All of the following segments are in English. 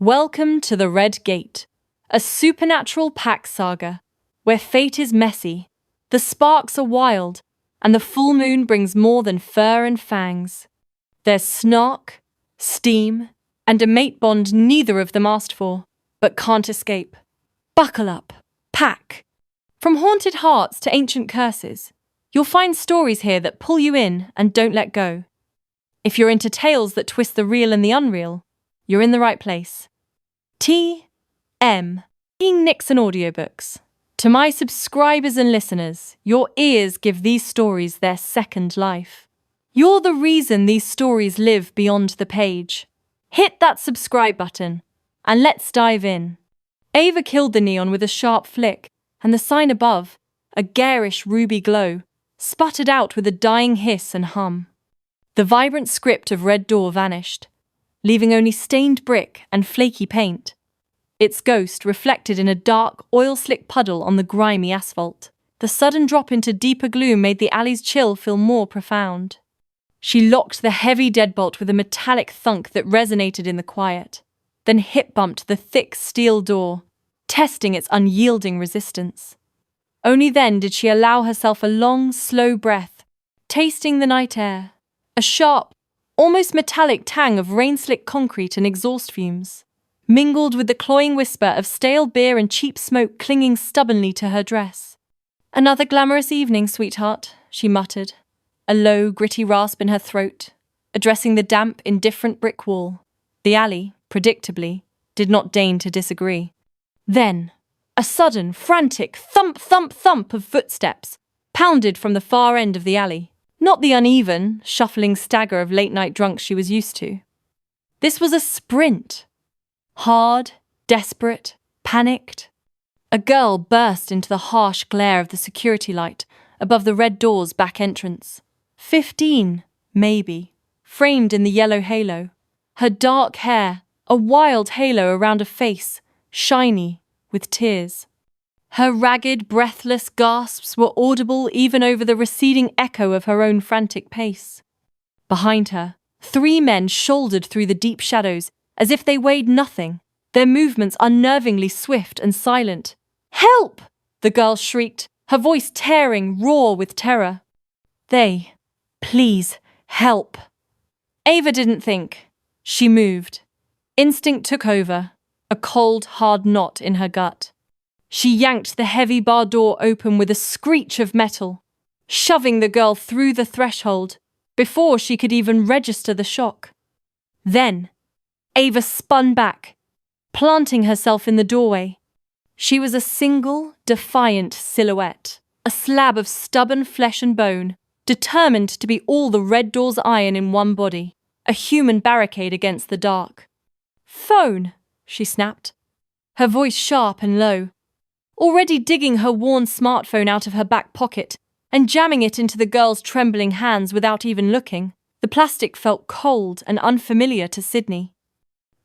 Welcome to the Red Gate, a supernatural pack saga where fate is messy, the sparks are wild, and the full moon brings more than fur and fangs. There's snark, steam, and a mate bond neither of them asked for, but can't escape. Buckle up, pack. From haunted hearts to ancient curses, you'll find stories here that pull you in and don't let go. If you're into tales that twist the real and the unreal, you're in the right place. T.M. Nyxen Audiobooks. To my subscribers and listeners, your ears give these stories their second life. You're the reason these stories live beyond the page. Hit that subscribe button, and let's dive in. Ava killed the neon with a sharp flick, and the sign above, a garish ruby glow, sputtered out with a dying hiss and hum. The vibrant script of Red Door vanished, leaving only stained brick and flaky paint. Its ghost reflected in a dark, oil-slick puddle on the grimy asphalt. The sudden drop into deeper gloom made the alley's chill feel more profound. She locked the heavy deadbolt with a metallic thunk that resonated in the quiet, then hip-bumped the thick steel door, testing its unyielding resistance. Only then did she allow herself a long, slow breath, tasting the night air, a sharp, almost metallic tang of rain-slick concrete and exhaust fumes, mingled with the cloying whisper of stale beer and cheap smoke clinging stubbornly to her dress. "Another glamorous evening, sweetheart," she muttered, a low, gritty rasp in her throat, addressing the damp, indifferent brick wall. The alley, predictably, did not deign to disagree. Then, a sudden, frantic thump, thump, thump of footsteps pounded from the far end of the alley. Not the uneven, shuffling stagger of late-night drunks she was used to. This was a sprint. Hard, desperate, panicked. A girl burst into the harsh glare of the security light above the Red Door's back entrance. 15, maybe, framed in the yellow halo. Her dark hair, a wild halo around a face, shiny with tears. Her ragged, breathless gasps were audible even over the receding echo of her own frantic pace. Behind her, 3 men shouldered through the deep shadows as if they weighed nothing, their movements unnervingly swift and silent. "Help!" the girl shrieked, her voice tearing raw with terror. Please, help. Ava didn't think. She moved. Instinct took over, a cold, hard knot in her gut. She yanked the heavy bar door open with a screech of metal, shoving the girl through the threshold before she could even register the shock. Then, Ava spun back, planting herself in the doorway. She was a single, defiant silhouette, a slab of stubborn flesh and bone, determined to be all the Red Door's iron in one body, a human barricade against the dark. "Phone," she snapped, her voice sharp and low, already digging her worn smartphone out of her back pocket and jamming it into the girl's trembling hands without even looking. The plastic felt cold and unfamiliar to Sydney.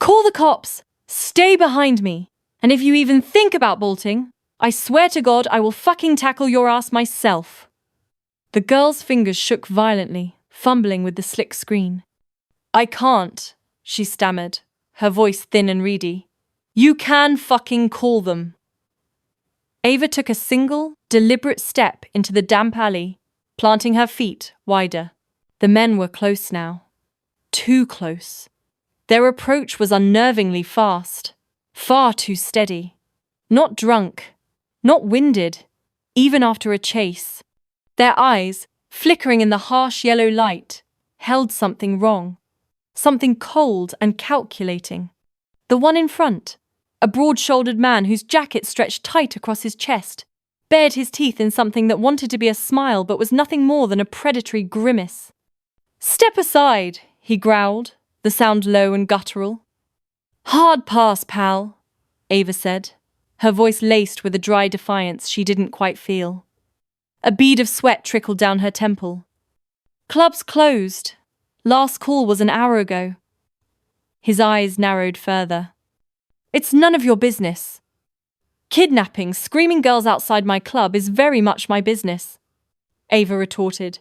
"Call the cops! Stay behind me! And if you even think about bolting, I swear to God I will fucking tackle your ass myself." The girl's fingers shook violently, fumbling with the slick screen. "I can't," she stammered, her voice thin and reedy. "You can fucking call them." Ava took a single, deliberate step into the damp alley, planting her feet wider. The men were close now. Too close. Their approach was unnervingly fast, far too steady. Not drunk, not winded, even after a chase. Their eyes, flickering in the harsh yellow light, held something wrong. Something cold and calculating. The one in front, a broad-shouldered man whose jacket stretched tight across his chest, bared his teeth in something that wanted to be a smile but was nothing more than a predatory grimace. "Step aside," he growled, the sound low and guttural. "Hard pass, pal," Ava said, her voice laced with a dry defiance she didn't quite feel. A bead of sweat trickled down her temple. "Club's closed. Last call was an hour ago." His eyes narrowed further. "It's none of your business. Kidnapping screaming girls outside my club is very much my business," Ava retorted,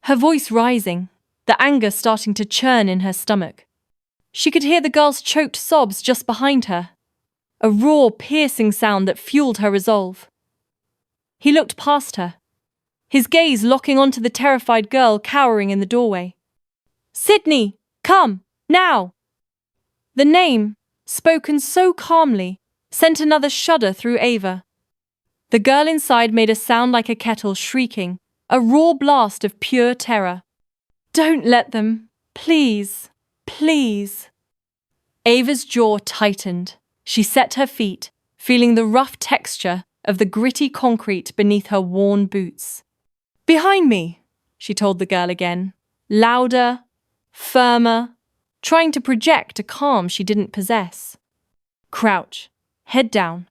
her voice rising, the anger starting to churn in her stomach. She could hear the girl's choked sobs just behind her, a raw, piercing sound that fueled her resolve. He looked past her, his gaze locking onto the terrified girl cowering in the doorway. "Sydney, come, now!" The name, spoken so calmly, sent another shudder through Ava. The girl inside made a sound like a kettle shrieking, a raw blast of pure terror. "Don't let them, please, please." Ava's jaw tightened. She set her feet, feeling the rough texture of the gritty concrete beneath her worn boots. "Behind me," she told the girl again, louder, firmer, trying to project a calm she didn't possess. "Crouch, head down."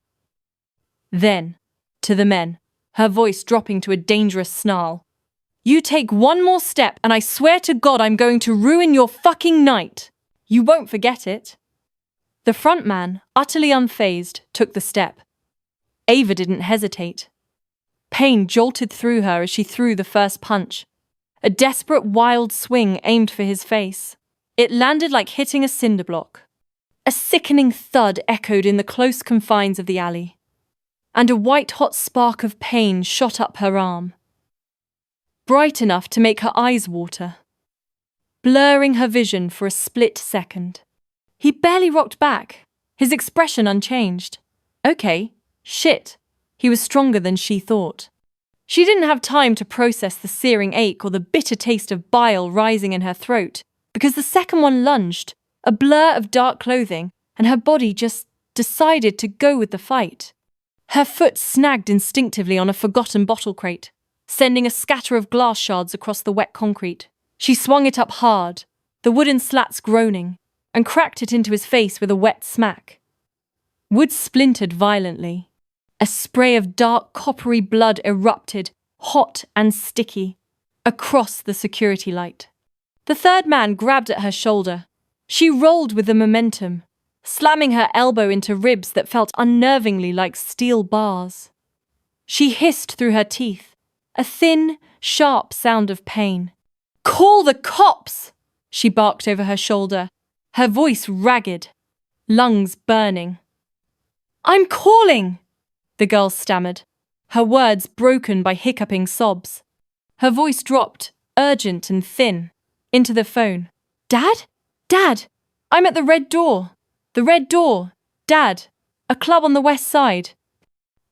Then, to the men, her voice dropping to a dangerous snarl, "You take one more step and I swear to God I'm going to ruin your fucking night. You won't forget it." The front man, utterly unfazed, took the step. Ava didn't hesitate. Pain jolted through her as she threw the first punch. A desperate, wild swing aimed for his face. It landed like hitting a cinder block. A sickening thud echoed in the close confines of the alley, and a white-hot spark of pain shot up her arm, bright enough to make her eyes water, blurring her vision for a split second. He barely rocked back, his expression unchanged. Okay, shit. He was stronger than she thought. She didn't have time to process the searing ache or the bitter taste of bile rising in her throat, because the second one lunged, a blur of dark clothing, and her body just decided to go with the fight. Her foot snagged instinctively on a forgotten bottle crate, sending a scatter of glass shards across the wet concrete. She swung it up hard, the wooden slats groaning, and cracked it into his face with a wet smack. Wood splintered violently. A spray of dark, coppery blood erupted, hot and sticky, across the security light. The third man grabbed at her shoulder. She rolled with the momentum, slamming her elbow into ribs that felt unnervingly like steel bars. She hissed through her teeth, a thin, sharp sound of pain. "Call the cops!" she barked over her shoulder, her voice ragged, lungs burning. "I'm calling!" the girl stammered, her words broken by hiccuping sobs. Her voice dropped, urgent and thin, into the phone. "Dad? Dad! I'm at the red door. The red door. Dad. A club on the west side.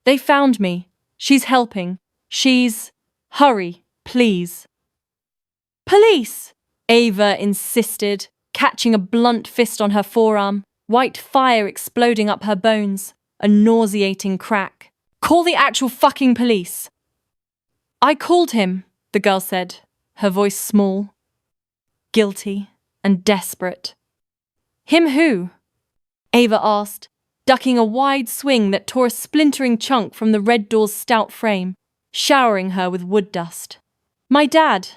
They found me. She's helping. She's... Hurry, please." "Police!" Ava insisted, catching a blunt fist on her forearm, white fire exploding up her bones, a nauseating crack. "Call the actual fucking police." "I called him," the girl said, her voice small, guilty and desperate. "Him who?" Ava asked, ducking a wide swing that tore a splintering chunk from the red door's stout frame, showering her with wood dust. "My dad."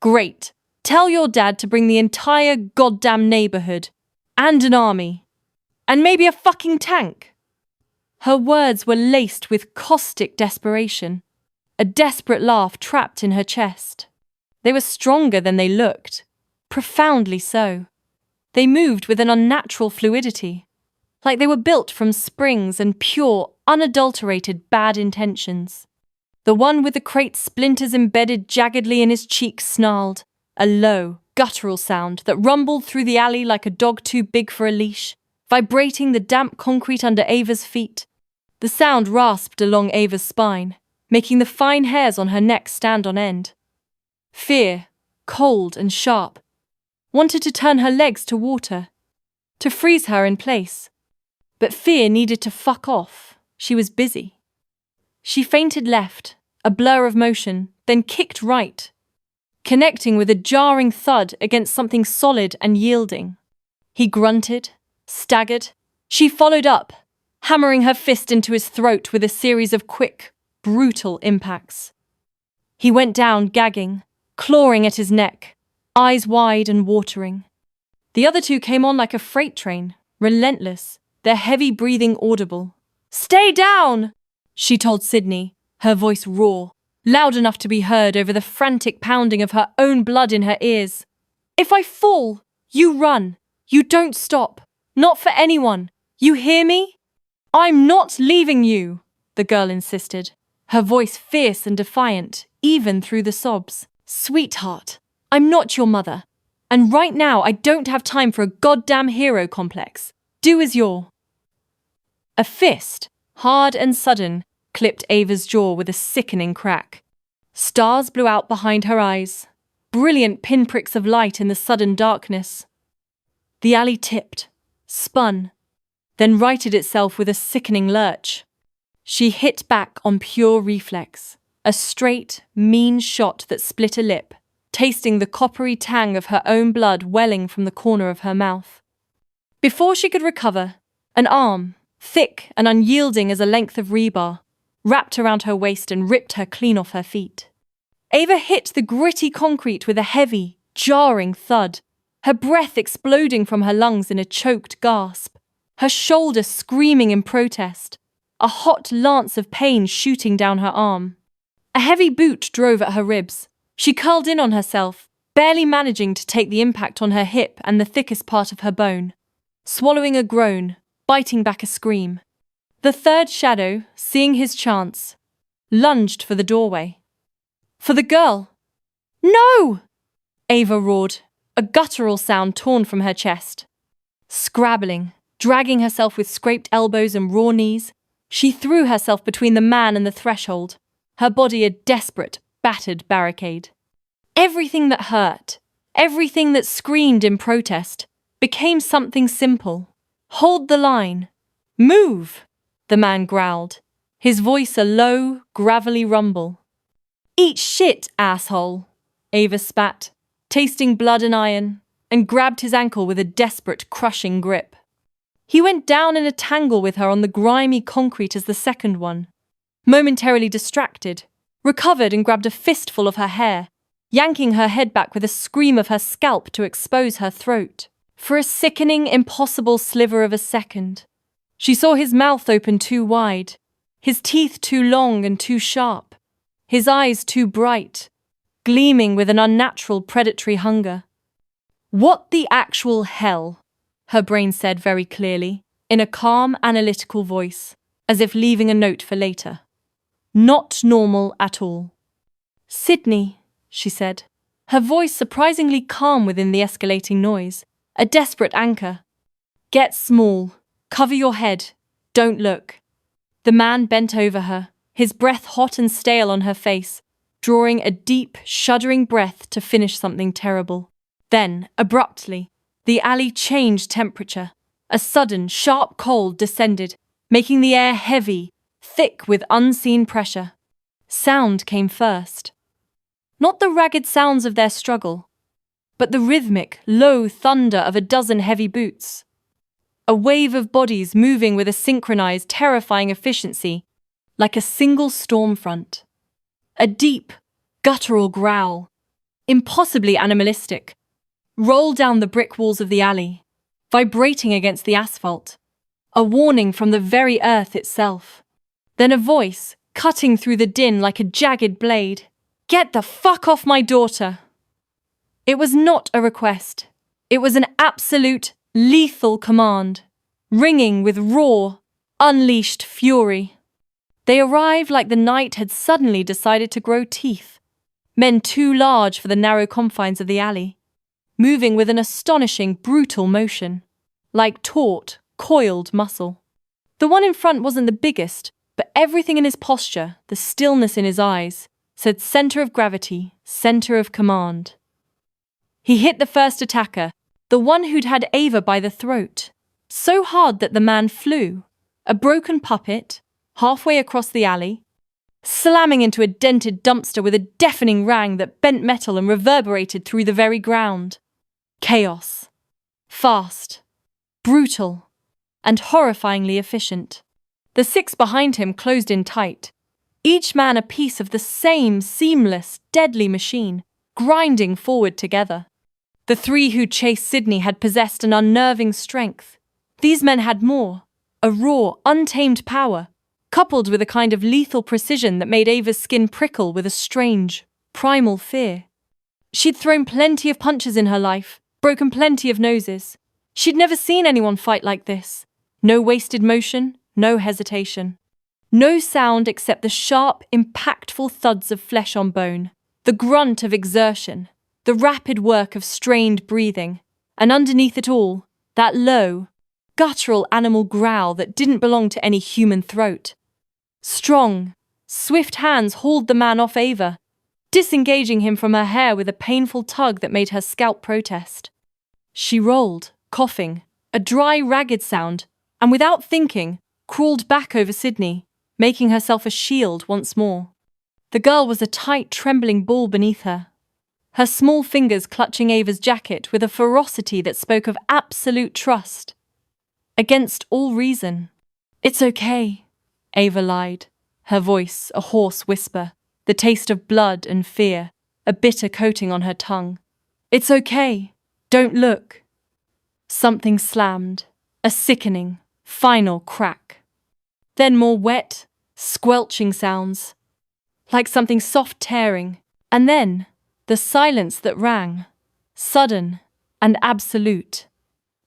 "Great. Tell your dad to bring the entire goddamn neighborhood, and an army, and maybe a fucking tank." Her words were laced with caustic desperation, a desperate laugh trapped in her chest. They were stronger than they looked, profoundly so. They moved with an unnatural fluidity, like they were built from springs and pure, unadulterated bad intentions. The one with the crate splinters embedded jaggedly in his cheek snarled, a low, guttural sound that rumbled through the alley like a dog too big for a leash, vibrating the damp concrete under Ava's feet. The sound rasped along Ava's spine, making the fine hairs on her neck stand on end. Fear, cold and sharp, wanted to turn her legs to water, to freeze her in place. But fear needed to fuck off. She was busy. She feinted left, a blur of motion, then kicked right, connecting with a jarring thud against something solid and yielding. He grunted, staggered. She followed up, hammering her fist into his throat with a series of quick, brutal impacts. He went down, gagging, clawing at his neck, eyes wide and watering. The other two came on like a freight train, relentless, their heavy breathing audible. "Stay down!" she told Sydney, her voice raw, loud enough to be heard over the frantic pounding of her own blood in her ears. "If I fall, You run. You don't stop. Not for anyone. You hear me? I'm not leaving you, the girl insisted, her voice fierce and defiant, even through the sobs. Sweetheart, I'm not your mother. And right now I don't have time for a goddamn hero complex. Do as you're. A fist, hard and sudden, clipped Ava's jaw with a sickening crack. Stars blew out behind her eyes, brilliant pinpricks of light in the sudden darkness. The alley tipped, spun, then righted itself with a sickening lurch. She hit back on pure reflex, a straight, mean shot that split a lip, tasting the coppery tang of her own blood welling from the corner of her mouth. Before she could recover, an arm, thick and unyielding as a length of rebar, wrapped around her waist and ripped her clean off her feet. Ava hit the gritty concrete with a heavy, jarring thud, her breath exploding from her lungs in a choked gasp, her shoulder screaming in protest, a hot lance of pain shooting down her arm. A heavy boot drove at her ribs. She curled in on herself, barely managing to take the impact on her hip and the thickest part of her bone, swallowing a groan, biting back a scream. The third shadow, seeing his chance, lunged for the doorway. For the girl. No! Ava roared, a guttural sound torn from her chest. Scrabbling, dragging herself with scraped elbows and raw knees, she threw herself between the man and the threshold, her body a desperate, battered barricade. Everything that hurt, everything that screamed in protest, became something simple. Hold the line. Move, the man growled, his voice a low, gravelly rumble. Eat shit, asshole, Ava spat, tasting blood and iron, and grabbed his ankle with a desperate, crushing grip. He went down in a tangle with her on the grimy concrete as the second one. Momentarily distracted, recovered and grabbed a fistful of her hair, yanking her head back with a scream of her scalp to expose her throat. For a sickening, impossible sliver of a second, she saw his mouth open too wide, his teeth too long and too sharp, his eyes too bright, gleaming with an unnatural predatory hunger. What the actual hell? Her brain said very clearly, in a calm, analytical voice, as if leaving a note for later. Not normal at all. Sydney, she said, her voice surprisingly calm within the escalating noise, a desperate anchor. Get small, cover your head, don't look. The man bent over her, his breath hot and stale on her face, drawing a deep, shuddering breath to finish something terrible. Then, abruptly, the alley changed temperature. A sudden, sharp cold descended, making the air heavy, thick with unseen pressure. Sound came first. Not the ragged sounds of their struggle, but the rhythmic, low thunder of a dozen heavy boots. A wave of bodies moving with a synchronized, terrifying efficiency, like a single storm front. A deep, guttural growl, impossibly animalistic, rolled down the brick walls of the alley, vibrating against the asphalt, a warning from the very earth itself. Then a voice, cutting through the din like a jagged blade. Get the fuck off my daughter! It was not a request. It was an absolute, lethal command, ringing with raw, unleashed fury. They arrived like the night had suddenly decided to grow teeth, men too large for the narrow confines of the alley, moving with an astonishing, brutal motion, like taut, coiled muscle. The one in front wasn't the biggest, but everything in his posture, the stillness in his eyes, said center of gravity, center of command. He hit the first attacker, the one who'd had Ava by the throat, so hard that the man flew, a broken puppet, halfway across the alley, slamming into a dented dumpster with a deafening rang that bent metal and reverberated through the very ground. Chaos. Fast. Brutal. And horrifyingly efficient. The six behind him closed in tight, each man a piece of the same seamless, deadly machine, grinding forward together. The three who chased Sydney had possessed an unnerving strength. These men had more, a raw, untamed power, coupled with a kind of lethal precision that made Ava's skin prickle with a strange, primal fear. She'd thrown plenty of punches in her life, broken plenty of noses. She'd never seen anyone fight like this. No wasted motion, no hesitation. No sound except the sharp, impactful thuds of flesh on bone, the grunt of exertion, the rapid work of strained breathing, and underneath it all, that low, guttural animal growl that didn't belong to any human throat. Strong, swift hands hauled the man off Ava, disengaging him from her hair with a painful tug that made her scalp protest. She rolled, coughing, a dry, ragged sound, and without thinking, crawled back over Sydney, making herself a shield once more. The girl was a tight, trembling ball beneath her, her small fingers clutching Ava's jacket with a ferocity that spoke of absolute trust. Against all reason. "It's okay," Ava lied, her voice a hoarse whisper, the taste of blood and fear, a bitter coating on her tongue. "It's okay. Don't look." Something slammed, a sickening, final crack. Then more wet, squelching sounds, like something soft tearing, and then the silence that rang, sudden and absolute.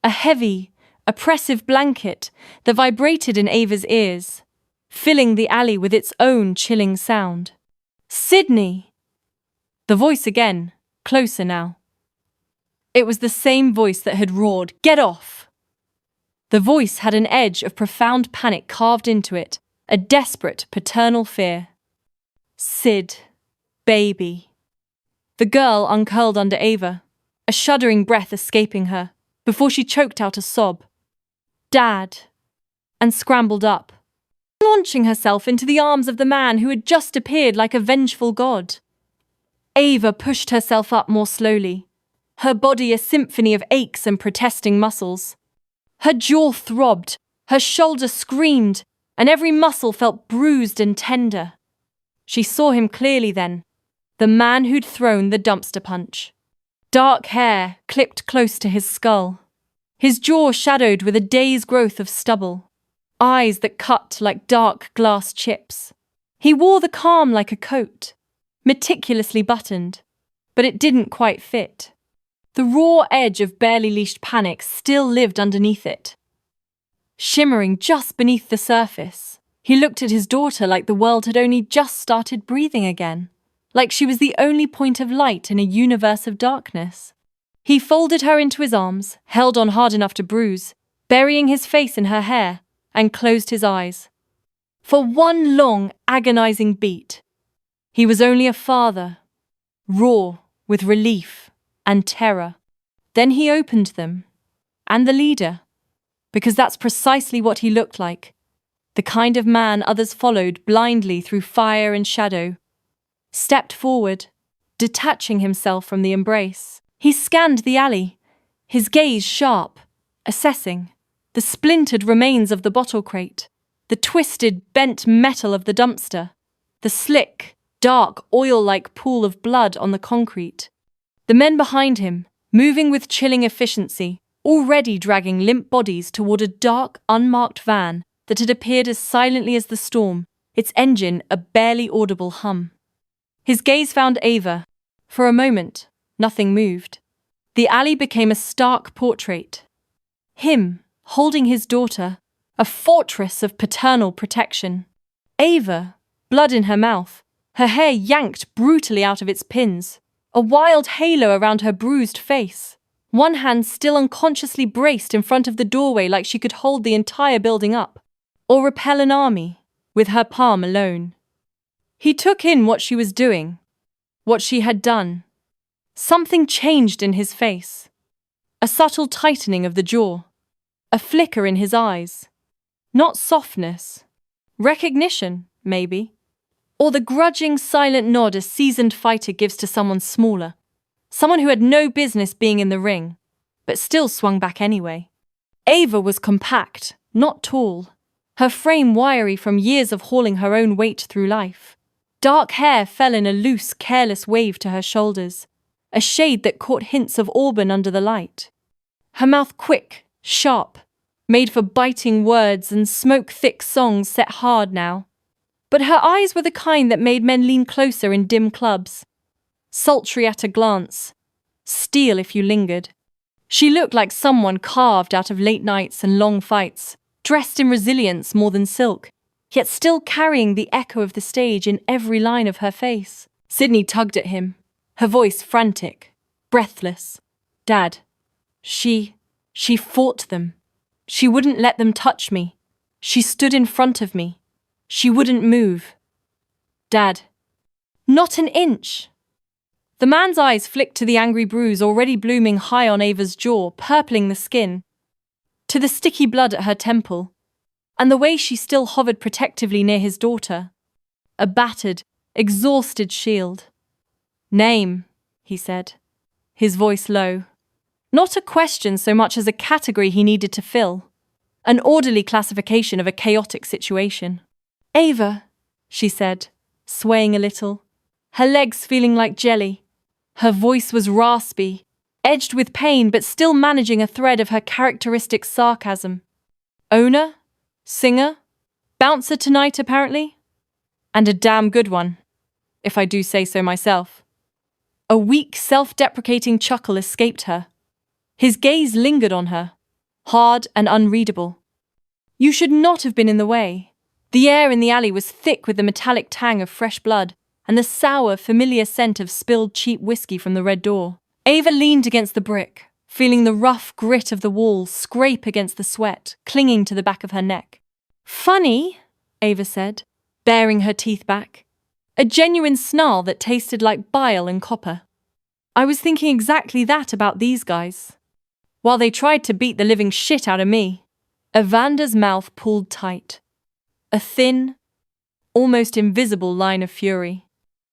A heavy, oppressive blanket that vibrated in Ava's ears, filling the alley with its own chilling sound. "Sydney!" The voice again, closer now. It was the same voice that had roared, "Get off!" The voice had an edge of profound panic carved into it, a desperate paternal fear. "Sid, baby." The girl uncurled under Ava, a shuddering breath escaping her, before she choked out a sob. "Dad," and scrambled up, launching herself into the arms of the man who had just appeared like a vengeful god. Ava pushed herself up more slowly, her body a symphony of aches and protesting muscles. Her jaw throbbed, her shoulder screamed, and every muscle felt bruised and tender. She saw him clearly then, the man who'd thrown the dumpster punch. Dark hair clipped close to his skull, his jaw shadowed with a day's growth of stubble, eyes that cut like dark glass chips. He wore the calm like a coat, meticulously buttoned, but it didn't quite fit. The raw edge of barely leashed panic still lived underneath it. Shimmering just beneath the surface, he looked at his daughter like the world had only just started breathing again, like she was the only point of light in a universe of darkness. He folded her into his arms, held on hard enough to bruise, burying his face in her hair, and closed his eyes. For one long, agonizing beat. He was only a father, raw with relief and terror. Then he opened them, and the leader, because that's precisely what he looked like, the kind of man others followed blindly through fire and shadow, stepped forward, detaching himself from the embrace. He scanned the alley, his gaze sharp, assessing the splintered remains of the bottle crate, the twisted, bent metal of the dumpster, the slick, dark, oil-like pool of blood on the concrete. The men behind him, moving with chilling efficiency, already dragging limp bodies toward a dark, unmarked van that had appeared as silently as the storm, its engine a barely audible hum. His gaze found Ava. For a moment, nothing moved. The alley became a stark portrait. Him, holding his daughter, a fortress of paternal protection. Ava, blood in her mouth, her hair yanked brutally out of its pins, a wild halo around her bruised face. One hand still unconsciously braced in front of the doorway like she could hold the entire building up, or repel an army, with her palm alone. He took in what she was doing, what she had done. Something changed in his face. A subtle tightening of the jaw, a flicker in his eyes. Not softness, recognition, maybe, or the grudging, silent nod a seasoned fighter gives to someone smaller. Someone who had no business being in the ring, but still swung back anyway. Ava was compact, not tall, her frame wiry from years of hauling her own weight through life. Dark hair fell in a loose, careless wave to her shoulders, a shade that caught hints of auburn under the light. Her mouth quick, sharp, made for biting words and smoke-thick songs set hard now. But her eyes were the kind that made men lean closer in dim clubs. Sultry at a glance, steel if you lingered. She looked like someone carved out of late nights and long fights, dressed in resilience more than silk, yet still carrying the echo of the stage in every line of her face. Sydney tugged at him, her voice frantic, breathless. Dad, she fought them. She wouldn't let them touch me. She stood in front of me. She wouldn't move. Dad, not an inch. The man's eyes flicked to the angry bruise already blooming high on Ava's jaw, purpling the skin, to the sticky blood at her temple, and the way she still hovered protectively near his daughter. A battered, exhausted shield. Name, he said, his voice low. Not a question so much as a category he needed to fill. An orderly classification of a chaotic situation. Ava, she said, swaying a little, her legs feeling like jelly. Her voice was raspy, edged with pain but still managing a thread of her characteristic sarcasm. Owner? Singer? Bouncer tonight, apparently? And a damn good one, if I do say so myself. A weak, self-deprecating chuckle escaped her. His gaze lingered on her, hard and unreadable. You should not have been in the way. The air in the alley was thick with the metallic tang of fresh blood and the sour, familiar scent of spilled cheap whiskey from the red door. Ava leaned against the brick, feeling the rough grit of the wall scrape against the sweat, clinging to the back of her neck. Funny, Ava said, baring her teeth back. A genuine snarl that tasted like bile and copper. I was thinking exactly that about these guys. While they tried to beat the living shit out of me. Evander's mouth pulled tight. A thin, almost invisible line of fury.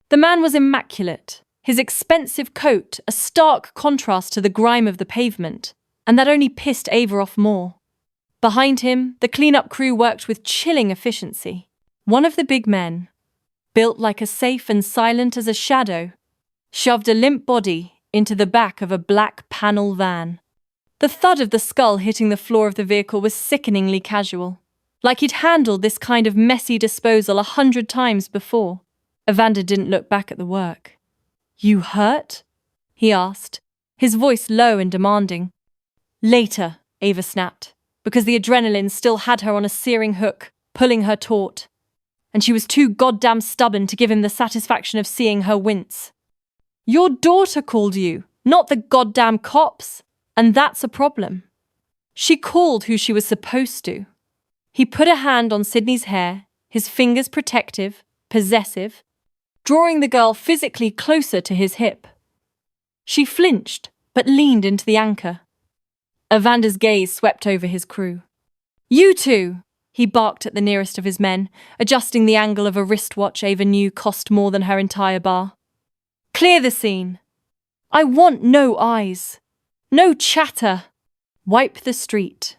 The man was immaculate, his expensive coat a stark contrast to the grime of the pavement, and that only pissed Ava off more. Behind him, the cleanup crew worked with chilling efficiency. One of the big men, built like a safe and silent as a shadow, shoved a limp body into the back of a black panel van. The thud of the skull hitting the floor of the vehicle was sickeningly casual, like he'd handled this kind of messy disposal 100 times before. Evander didn't look back at the work. You hurt? He asked, his voice low and demanding. Later, Ava snapped, because the adrenaline still had her on a searing hook, pulling her taut. And she was too goddamn stubborn to give him the satisfaction of seeing her wince. Your daughter called you, not the goddamn cops, and that's a problem. She called who she was supposed to. He put a hand on Sydney's hair, his fingers protective, possessive, drawing the girl physically closer to his hip. She flinched, but leaned into the anchor. Evander's gaze swept over his crew. You two, he barked at the nearest of his men, adjusting the angle of a wristwatch Ava knew cost more than her entire bar. Clear the scene. I want no eyes. No chatter. Wipe the street.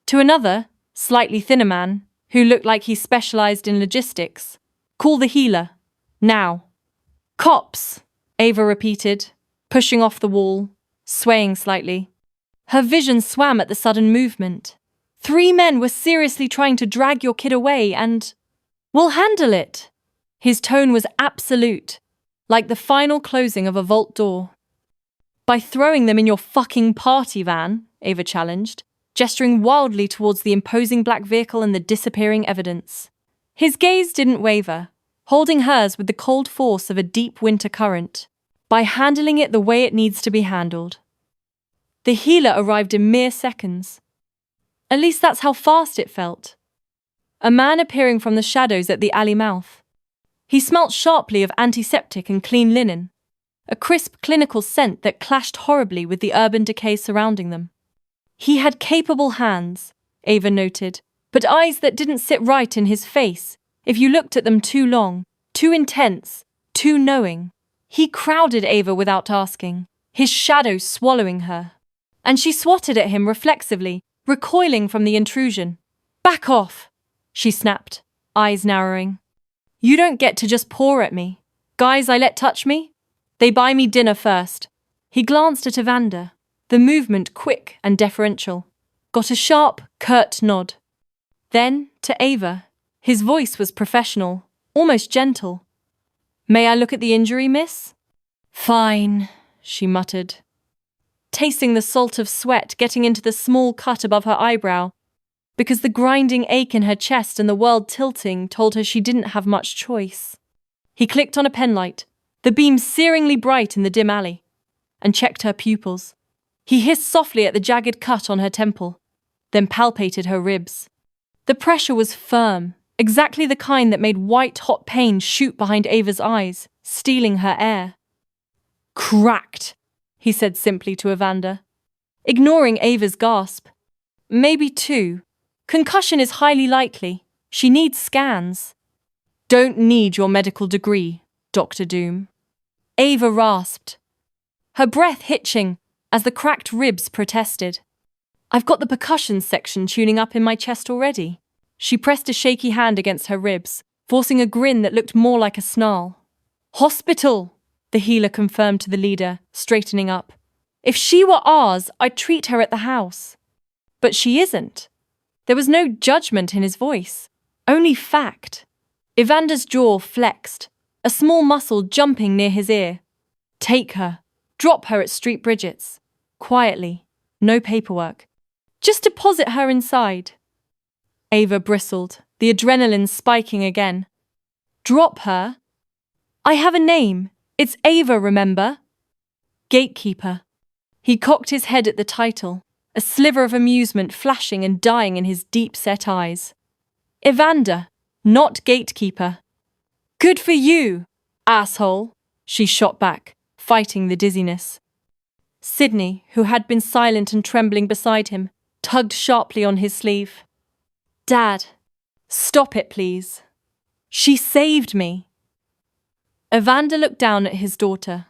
To another, slightly thinner man, who looked like he specialized in logistics, call the healer. Now. Cops, Ava repeated, pushing off the wall, swaying slightly. Her vision swam at the sudden movement. 3 men were seriously trying to drag your kid away and... We'll handle it. His tone was absolute, like the final closing of a vault door. By throwing them in your fucking party van, Ava challenged, gesturing wildly towards the imposing black vehicle and the disappearing evidence. His gaze didn't waver, holding hers with the cold force of a deep winter current, by handling it the way it needs to be handled. The healer arrived in mere seconds. At least that's how fast it felt. A man appearing from the shadows at the alley mouth. He smelt sharply of antiseptic and clean linen, a crisp clinical scent that clashed horribly with the urban decay surrounding them. He had capable hands, Ava noted, but eyes that didn't sit right in his face if you looked at them too long, too intense, too knowing. He crowded Ava without asking, his shadow swallowing her. And she swatted at him reflexively, recoiling from the intrusion. Back off, she snapped, eyes narrowing. You don't get to just paw at me. Guys I let touch me? They buy me dinner first. He glanced at Evander, the movement quick and deferential. Got a sharp, curt nod. Then, to Ava, his voice was professional, almost gentle. May I look at the injury, miss? Fine, she muttered. tasting the salt of sweat getting into the small cut above her eyebrow, because the grinding ache in her chest and the world tilting told her she didn't have much choice. He clicked on a penlight, the beam searingly bright in the dim alley, and checked her pupils. He hissed softly at the jagged cut on her temple, then palpated her ribs. The pressure was firm, exactly the kind that made white-hot pain shoot behind Ava's eyes, stealing her air. "Cracked," he said simply to Evander, ignoring Ava's gasp. "Maybe 2. Concussion is highly likely. She needs scans." "Don't need your medical degree, Dr. Doom." Ava rasped, her breath hitching as the cracked ribs protested. "I've got the percussion section tuning up in my chest already." She pressed a shaky hand against her ribs, forcing a grin that looked more like a snarl. "Hospital," the healer confirmed to the leader, straightening up. "If she were ours, I'd treat her at the house." "But she isn't." There was no judgment in his voice, only fact. Evander's jaw flexed, a small muscle jumping near his ear. "Take her. Drop her at Street Bridget's. Quietly. No paperwork. Just deposit her inside." Ava bristled, the adrenaline spiking again. "Drop her? I have a name. It's Ava, remember?" "Gatekeeper." He cocked his head at the title, a sliver of amusement flashing and dying in his deep-set eyes. "Evander, not gatekeeper." "Good for you, asshole," she shot back, fighting the dizziness. Sydney, who had been silent and trembling beside him, tugged sharply on his sleeve. "Dad, stop it, please. She saved me." Evander looked down at his daughter,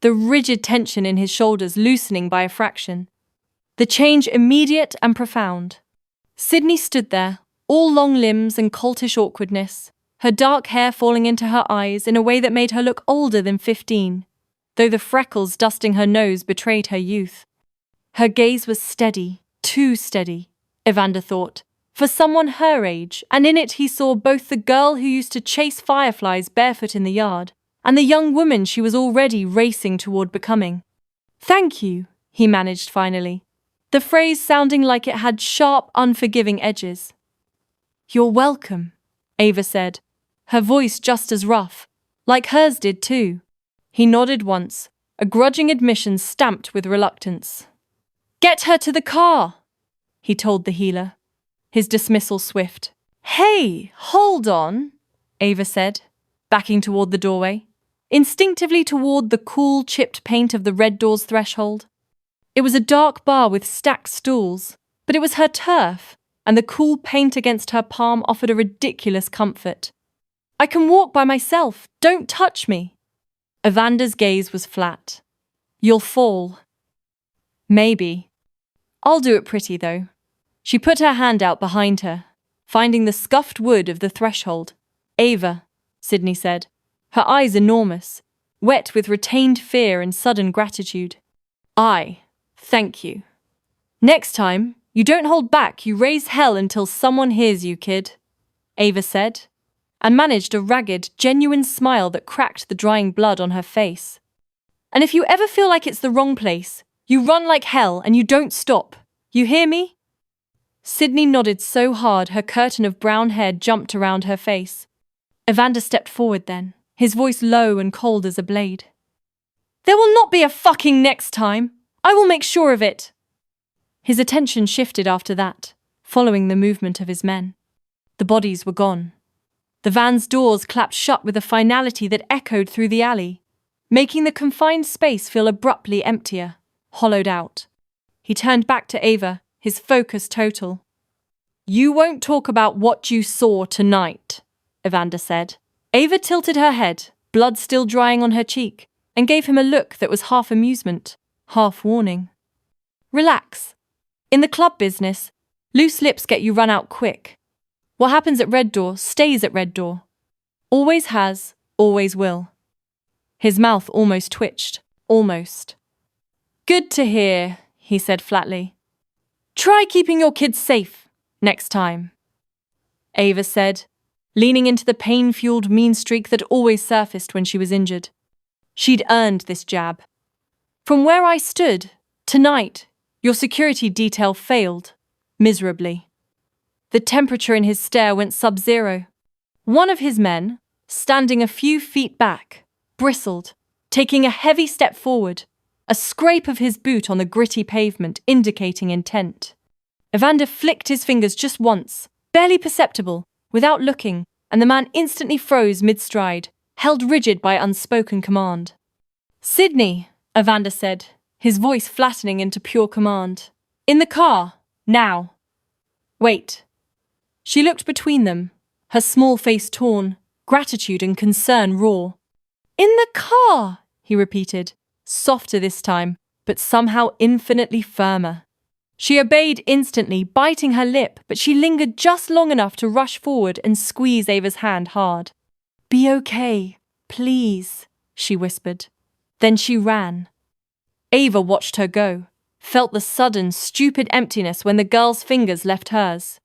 the rigid tension in his shoulders loosening by a fraction. The change immediate and profound. Sydney stood there, all long limbs and coltish awkwardness, her dark hair falling into her eyes in a way that made her look older than 15, though the freckles dusting her nose betrayed her youth. Her gaze was steady, too steady, Evander thought, for someone her age, and in it he saw both the girl who used to chase fireflies barefoot in the yard, and the young woman she was already racing toward becoming. "Thank you," he managed finally, the phrase sounding like it had sharp, unforgiving edges. "You're welcome," Ava said, her voice just as rough, like hers did too. He nodded once, a grudging admission stamped with reluctance. "Get her to the car," he told the healer, his dismissal swift. "Hey, hold on," Ava said, backing toward the doorway, instinctively toward the cool, chipped paint of the red door's threshold. It was a dark bar with stacked stools, but it was her turf, and the cool paint against her palm offered a ridiculous comfort. "I can walk by myself. Don't touch me." Evander's gaze was flat. "You'll fall." "Maybe. I'll do it pretty, though." She put her hand out behind her, finding the scuffed wood of the threshold. "Ava," Sydney said, her eyes enormous, wet with retained fear and sudden gratitude. Thank you. Next time, you don't hold back, you raise hell until someone hears you, kid," Ava said, and managed a ragged, genuine smile that cracked the drying blood on her face. "And if you ever feel like it's the wrong place, you run like hell and you don't stop. You hear me?" Sydney nodded so hard her curtain of brown hair jumped around her face. Evander stepped forward then, his voice low and cold as a blade. "There will not be a fucking next time. I will make sure of it." His attention shifted after that, following the movement of his men. The bodies were gone. The van's doors clapped shut with a finality that echoed through the alley, making the confined space feel abruptly emptier, hollowed out. He turned back to Ava, his focus total. "You won't talk about what you saw tonight," Evander said. Ava tilted her head, blood still drying on her cheek, and gave him a look that was half amusement, half warning. "Relax. In the club business, loose lips get you run out quick. What happens at Red Door stays at Red Door. Always has, always will." His mouth almost twitched, almost. "Good to hear," he said flatly. "Try keeping your kids safe next time," Ava said, leaning into the pain-fueled mean streak that always surfaced when she was injured. She'd earned this jab. "From where I stood, Tonight, your security detail failed, miserably. The temperature in his stare went sub-zero. One of his men, standing a few feet back, bristled, taking a heavy step forward, a scrape of his boot on the gritty pavement indicating intent. Evander flicked his fingers just once, barely perceptible, without looking, and the man instantly froze mid-stride, held rigid by unspoken command. "Sydney," Evander said, his voice flattening into pure command. "In the car, now." "Wait." She looked between them, her small face torn, gratitude and concern raw. "In the car," he repeated, softer this time, but somehow infinitely firmer. She obeyed instantly, biting her lip, but she lingered just long enough to rush forward and squeeze Ava's hand hard. "Be okay, please," she whispered. Then she ran. Ava watched her go, felt the sudden, stupid emptiness when the girl's fingers left hers.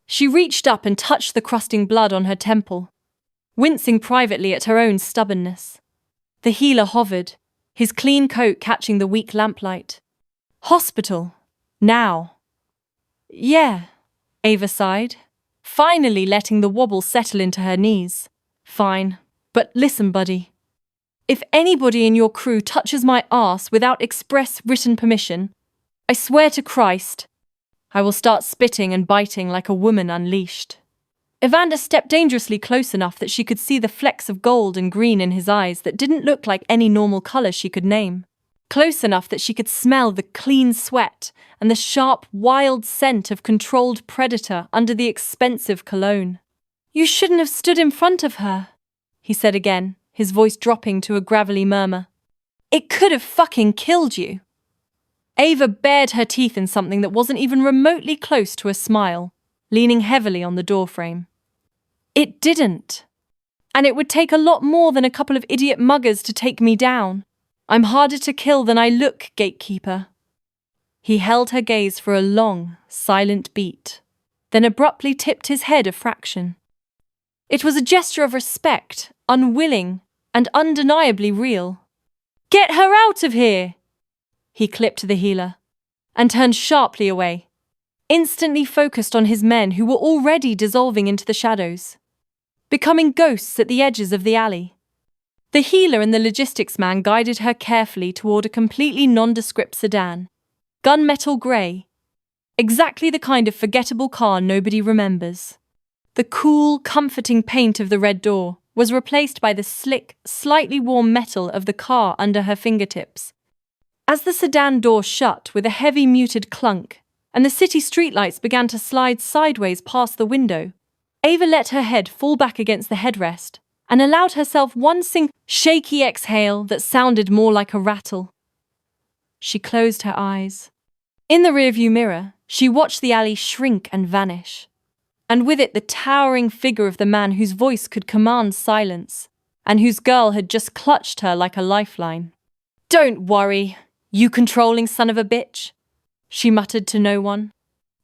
She reached up and touched the crusting blood on her temple, wincing privately at her own stubbornness. The healer hovered, his clean coat catching the weak lamplight. "Hospital. Now." "Yeah," Ava sighed, finally letting the wobble settle into her knees. "Fine. But listen, buddy. If anybody in your crew touches my arse without express written permission, I swear to Christ, I will start spitting and biting like a woman unleashed." Evander stepped dangerously close enough that she could see the flecks of gold and green in his eyes that didn't look like any normal color she could name. Close enough that she could smell the clean sweat and the sharp, wild scent of controlled predator under the expensive cologne. "You shouldn't have stood in front of her," he said again, his voice dropping to a gravelly murmur. "It could have fucking killed you." Ava bared her teeth in something that wasn't even remotely close to a smile, leaning heavily on the doorframe. "It didn't. And it would take a lot more than a couple of idiot muggers to take me down. I'm harder to kill than I look, gatekeeper." He held her gaze for a long, silent beat, then abruptly tipped his head a fraction. It was a gesture of respect, unwilling, and undeniably real. "Get her out of here!" He clipped the healer, and turned sharply away, instantly focused on his men who were already dissolving into the shadows, becoming ghosts at the edges of the alley. The healer and the logistics man guided her carefully toward a completely nondescript sedan, gunmetal grey, exactly the kind of forgettable car nobody remembers. The cool, comforting paint of the red door was replaced by the slick, slightly warm metal of the car under her fingertips. As the sedan door shut with a heavy muted clunk, and the city streetlights began to slide sideways past the window, Ava let her head fall back against the headrest and allowed herself one shaky exhale that sounded more like a rattle. She closed her eyes. In the rearview mirror, she watched the alley shrink and vanish, and with it the towering figure of the man whose voice could command silence, and whose girl had just clutched her like a lifeline. "Don't worry, you controlling son of a bitch," she muttered to no one,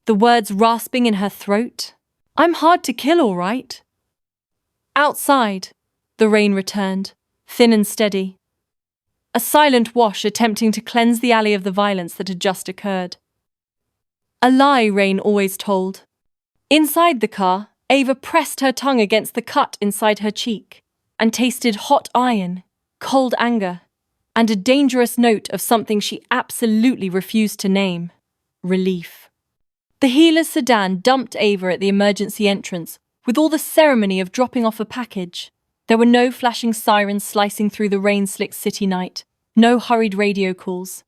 the words rasping in her throat. "I'm hard to kill, all right." Outside, the rain returned, thin and steady. A silent wash attempting to cleanse the alley of the violence that had just occurred. A lie Rain always told. Inside the car, Ava pressed her tongue against the cut inside her cheek and tasted hot iron, cold anger, and a dangerous note of something she absolutely refused to name: relief. The healer's sedan dumped Ava at the emergency entrance with all the ceremony of dropping off a package. There were no flashing sirens slicing through the rain-slicked city night, no hurried radio calls.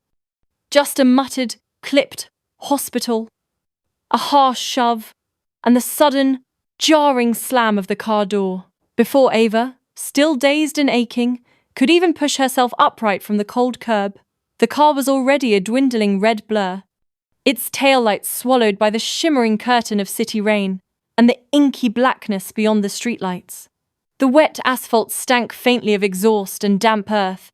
Just a muttered, clipped hospital, a harsh shove, and the sudden, jarring slam of the car door, before Ava, still dazed and aching, could even push herself upright from the cold curb. The car was already a dwindling red blur, its taillights swallowed by the shimmering curtain of city rain and the inky blackness beyond the streetlights. The wet asphalt stank faintly of exhaust and damp earth.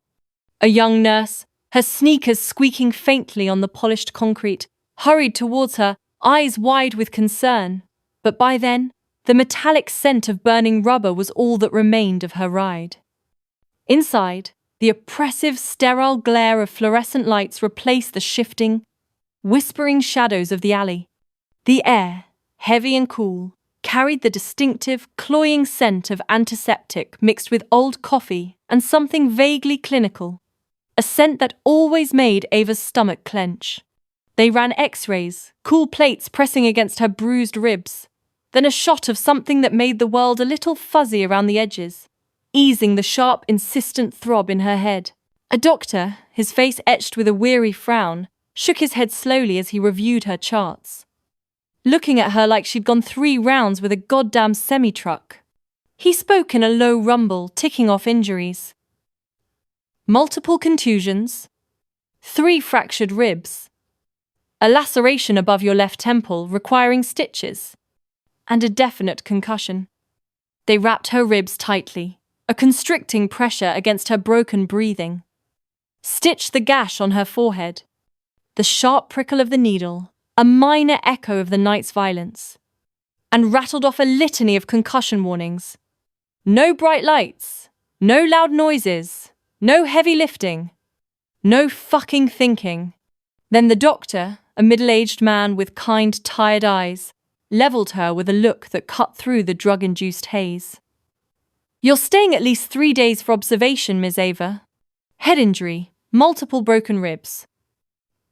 A young nurse, her sneakers squeaking faintly on the polished concrete, hurried towards her, eyes wide with concern. But by then, the metallic scent of burning rubber was all that remained of her ride. Inside, The oppressive, sterile glare of fluorescent lights replaced the shifting, whispering shadows of the alley. The air, heavy and cool, carried the distinctive, cloying scent of antiseptic mixed with old coffee and something vaguely clinical, a scent that always made Ava's stomach clench. They ran x-rays, cool plates pressing against her bruised ribs, then a shot of something that made the world a little fuzzy around the edges, easing the sharp, insistent throb in her head. A doctor, his face etched with a weary frown, shook his head slowly as he reviewed her charts, looking at her like she'd gone 3 rounds with a goddamn semi-truck. He spoke in a low rumble, ticking off injuries. Multiple contusions, 3 fractured ribs, a laceration above your left temple requiring stitches, and a definite concussion. They wrapped her ribs tightly, a constricting pressure against her broken breathing. Stitched the gash on her forehead, the sharp prickle of the needle, a minor echo of the night's violence, and rattled off a litany of concussion warnings. No bright lights, no loud noises, no heavy lifting, no fucking thinking. Then the doctor, a middle-aged man with kind, tired eyes, leveled her with a look that cut through the drug-induced haze. You're staying at least 3 days for observation, Ms. Ava. Head injury, multiple broken ribs.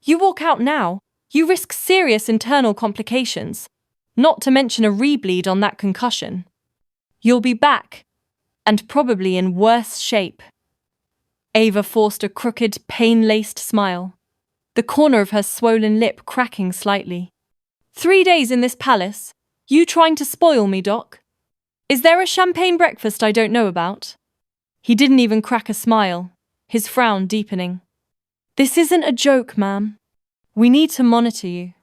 You walk out now, you risk serious internal complications, not to mention a rebleed on that concussion. You'll be back, and probably in worse shape. Ava forced a crooked, pain-laced smile, the corner of her swollen lip cracking slightly. 3 days in this palace? You trying to spoil me, Doc? Is there a champagne breakfast I don't know about? He didn't even crack a smile, his frown deepening. This isn't a joke, ma'am. We need to monitor you.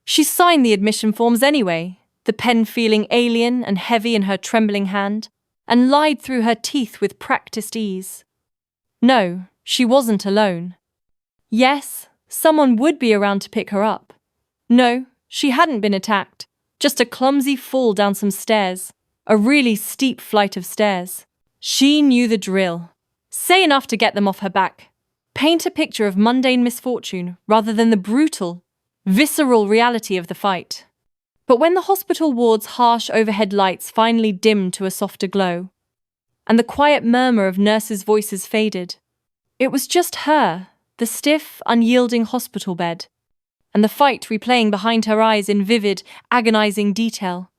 She signed the admission forms anyway, the pen feeling alien and heavy in her trembling hand, and lied through her teeth with practiced ease. No, she wasn't alone. Yes, someone would be around to pick her up. No, she hadn't been attacked, just a clumsy fall down some stairs, a really steep flight of stairs. She knew the drill. Say enough to get them off her back. Paint a picture of mundane misfortune rather than the brutal, visceral reality of the fight. But when the hospital ward's harsh overhead lights finally dimmed to a softer glow, and the quiet murmur of nurses' voices faded, it was just her, the stiff, unyielding hospital bed, and the fight replaying behind her eyes in vivid, agonizing detail,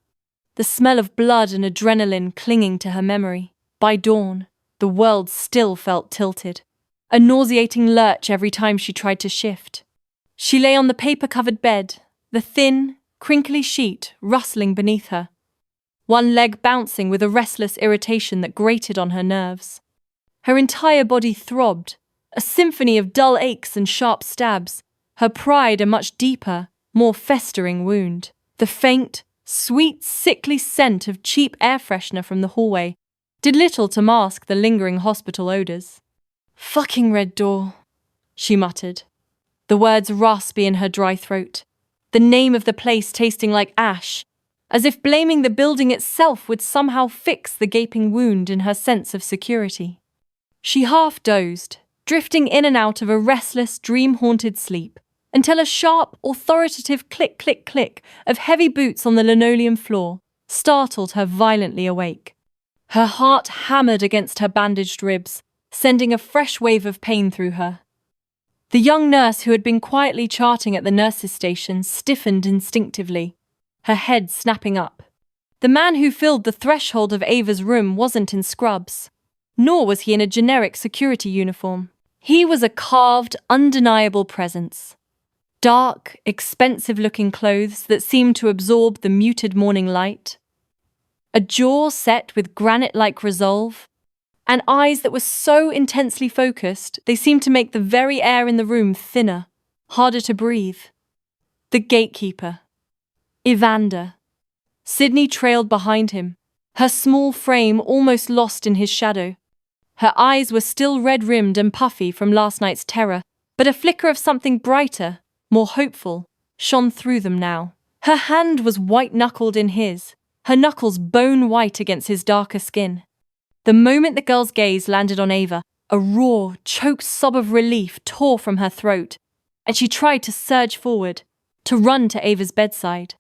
the smell of blood and adrenaline clinging to her memory. By dawn, the world still felt tilted, a nauseating lurch every time she tried to shift. She lay on the paper-covered bed, the thin, crinkly sheet rustling beneath her, one leg bouncing with a restless irritation that grated on her nerves. Her entire body throbbed, a symphony of dull aches and sharp stabs, her pride a much deeper, more festering wound. The faint, sweet, sickly scent of cheap air freshener from the hallway did little to mask the lingering hospital odours. "Fucking red door," she muttered, the words raspy in her dry throat, the name of the place tasting like ash, as if blaming the building itself would somehow fix the gaping wound in her sense of security. She half dozed, drifting in and out of a restless, dream-haunted sleep, until a sharp, authoritative click-click-click of heavy boots on the linoleum floor startled her violently awake. Her heart hammered against her bandaged ribs, sending a fresh wave of pain through her. The young nurse who had been quietly charting at the nurses' station stiffened instinctively, her head snapping up. The man who filled the threshold of Ava's room wasn't in scrubs, nor was he in a generic security uniform. He was a carved, undeniable presence. Dark, expensive-looking clothes that seemed to absorb the muted morning light, a jaw set with granite-like resolve, and eyes that were so intensely focused they seemed to make the very air in the room thinner, harder to breathe. The gatekeeper, Evander. Sydney trailed behind him, her small frame almost lost in his shadow. Her eyes were still red-rimmed and puffy from last night's terror, but a flicker of something brighter, more hopeful, shone through them now. Her hand was white-knuckled in his, her knuckles bone-white against his darker skin. The moment the girl's gaze landed on Ava, A raw, choked sob of relief tore from her throat, and she tried to surge forward, to run to Ava's bedside.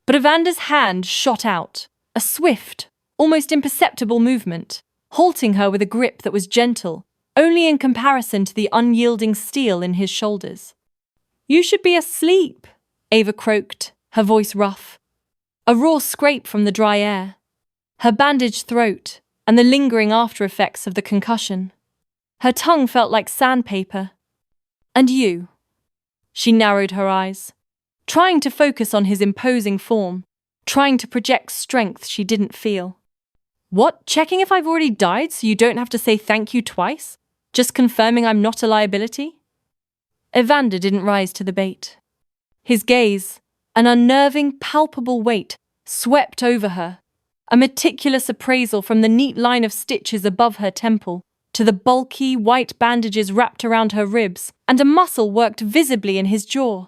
But Evander's hand shot out, a swift, almost imperceptible movement, halting her with a grip that was gentle, only in comparison to the unyielding steel in his shoulders. "You should be asleep," Ava croaked, her voice rough. A raw scrape from the dry air, her bandaged throat, and the lingering after-effects of the concussion. Her tongue felt like sandpaper. "And you?" She narrowed her eyes, trying to focus on his imposing form, trying to project strength she didn't feel. "What? Checking if I've already died so you don't have to say thank you twice? Just confirming I'm not a liability?" Evander didn't rise to the bait. His gaze, an unnerving, palpable weight, swept over her, a meticulous appraisal from the neat line of stitches above her temple to the bulky, white bandages wrapped around her ribs, and a muscle worked visibly in his jaw.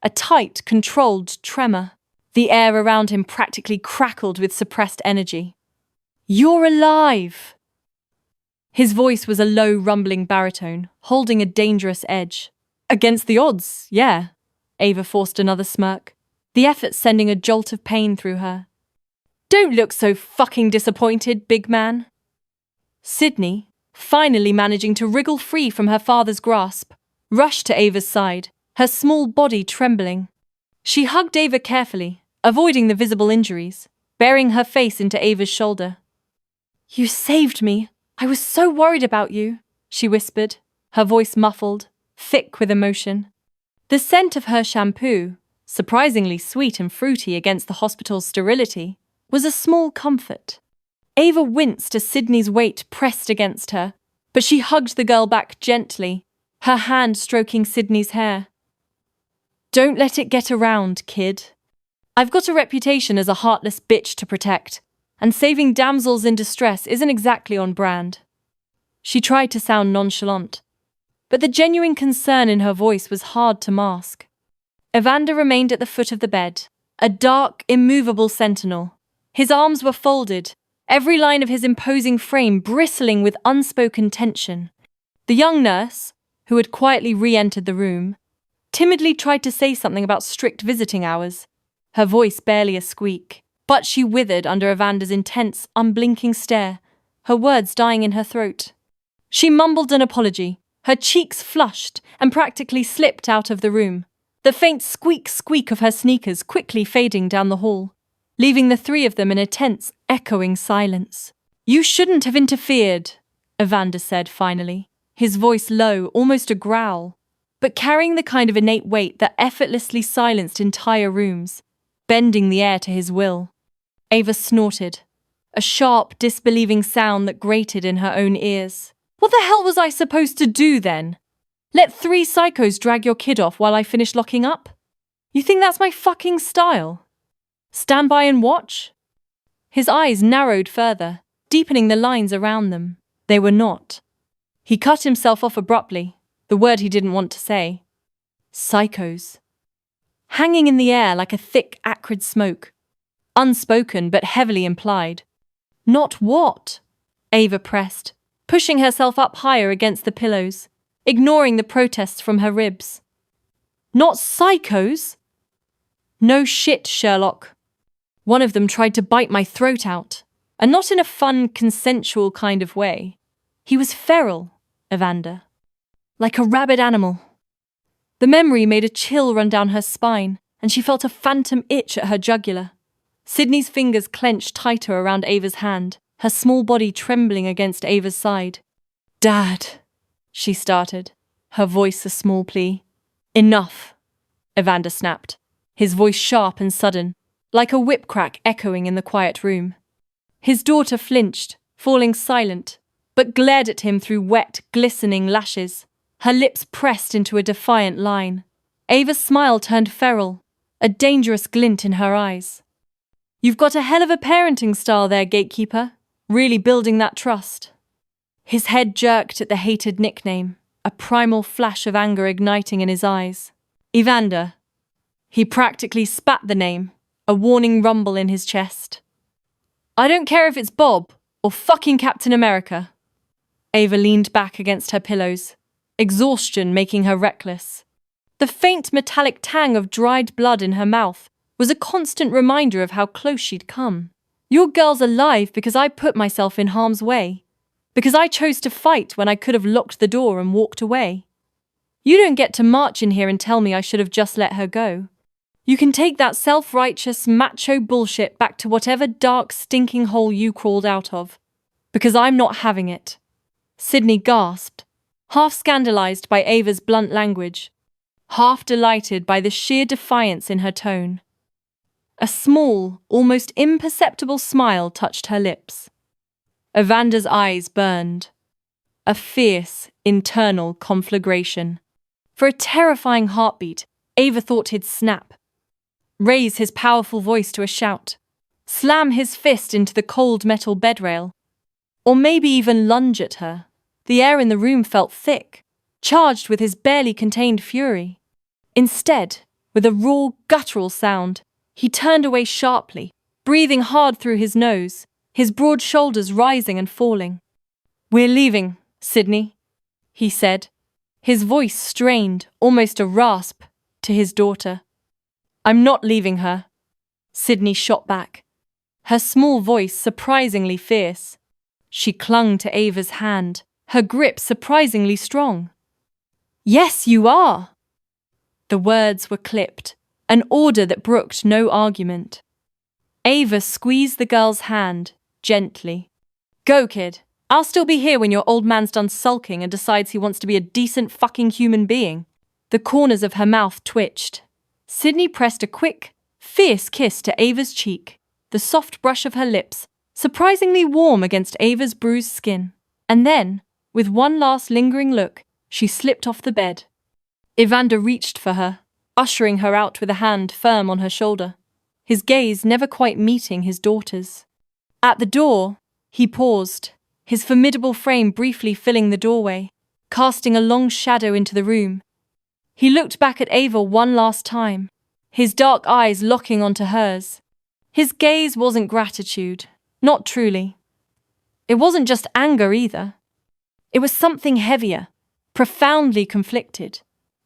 A tight, controlled tremor. The air around him practically crackled with suppressed energy. "You're alive!" His voice was a low, rumbling baritone, holding a dangerous edge. "Against the odds, yeah." Ava forced another smirk, the effort sending a jolt of pain through her. "Don't look so fucking disappointed, big man." Sydney, finally managing to wriggle free from her father's grasp, rushed to Ava's side, her small body trembling. She hugged Ava carefully, avoiding the visible injuries, burying her face into Ava's shoulder. "You saved me. I was so worried about you," she whispered, her voice muffled, thick with emotion. The scent of her shampoo, surprisingly sweet and fruity against the hospital's sterility, was a small comfort. Ava winced as Sydney's weight pressed against her, but she hugged the girl back gently, her hand stroking Sydney's hair. "Don't let it get around, kid. I've got a reputation as a heartless bitch to protect, and saving damsels in distress isn't exactly on brand." She tried to sound nonchalant, but the genuine concern in her voice was hard to mask. Evander remained at the foot of the bed, a dark, immovable sentinel. His arms were folded, every line of his imposing frame bristling with unspoken tension. The young nurse, who had quietly re-entered the room, timidly tried to say something about strict visiting hours, her voice barely a squeak, but she withered under Evander's intense, unblinking stare, her words dying in her throat. She mumbled an apology, her cheeks flushed, and practically slipped out of the room, the faint squeak of her sneakers quickly fading down the hall, leaving the three of them in a tense, echoing silence. "You shouldn't have interfered," Evander said finally, his voice low, almost a growl, but carrying the kind of innate weight that effortlessly silenced entire rooms, bending the air to his will. Ava snorted, a sharp, disbelieving sound that grated in her own ears. "What the hell was I supposed to do then? Let 3 psychos drag your kid off while I finish locking up? You think that's my fucking style? Stand by and watch?" His eyes narrowed further, deepening the lines around them. They were not. He cut himself off abruptly, the word he didn't want to say. Psychos. Hanging in the air like a thick, acrid smoke. Unspoken but heavily implied. "Not what?" Ava pressed, pushing herself up higher against the pillows, ignoring the protests from her ribs. "Not psychos?" "No shit, Sherlock. One of them tried to bite my throat out, and not in a fun, consensual kind of way. He was feral, Evander. Like a rabid animal." The memory made a chill run down her spine, and she felt a phantom itch at her jugular. Sydney's fingers clenched tighter around Ava's hand, her small body trembling against Ava's side. "Dad," she started, her voice a small plea. "Enough," Evander snapped, his voice sharp and sudden, like a whip crack echoing in the quiet room. His daughter flinched, falling silent, but glared at him through wet, glistening lashes, her lips pressed into a defiant line. Ava's smile turned feral, a dangerous glint in her eyes. "You've got a hell of a parenting style there, gatekeeper, really building that trust." His head jerked at the hated nickname, a primal flash of anger igniting in his eyes. "Evander." He practically spat the name, a warning rumble in his chest. "I don't care if it's Bob or fucking Captain America." Ava leaned back against her pillows, exhaustion making her reckless. The faint metallic tang of dried blood in her mouth was a constant reminder of how close she'd come. Your girl's alive because I put myself in harm's way, because I chose to fight when I could have locked the door and walked away. You don't get to march in here and tell me I should have just let her go. You can take that self-righteous, macho bullshit back to whatever dark, stinking hole you crawled out of, because I'm not having it. Sydney gasped, half scandalized by Ava's blunt language, half delighted by the sheer defiance in her tone. A small, almost imperceptible smile touched her lips. Evander's eyes burned. A fierce, internal conflagration. For a terrifying heartbeat, Ava thought he'd snap. Raise his powerful voice to a shout. Slam his fist into the cold metal bedrail. Or maybe even lunge at her. The air in the room felt thick, charged with his barely contained fury. Instead, with a raw, guttural sound, he turned away sharply, breathing hard through his nose, his broad shoulders rising and falling. "We're leaving, Sydney," he said, his voice strained, almost a rasp, to his daughter. "I'm not leaving her," Sydney shot back, her small voice surprisingly fierce. She clung to Ava's hand, her grip surprisingly strong. "Yes, you are!" The words were clipped, an order that brooked no argument. Ava squeezed the girl's hand, gently. "Go, kid. I'll still be here when your old man's done sulking and decides he wants to be a decent fucking human being." The corners of her mouth twitched. Sydney pressed a quick, fierce kiss to Ava's cheek, the soft brush of her lips, surprisingly warm against Ava's bruised skin. And then, with one last lingering look, she slipped off the bed. Evander reached for her, ushering her out with a hand firm on her shoulder, his gaze never quite meeting his daughter's. At the door, he paused, his formidable frame briefly filling the doorway, casting a long shadow into the room. He looked back at Ava one last time, his dark eyes locking onto hers. His gaze wasn't gratitude, not truly. It wasn't just anger either. It was something heavier, profoundly conflicted,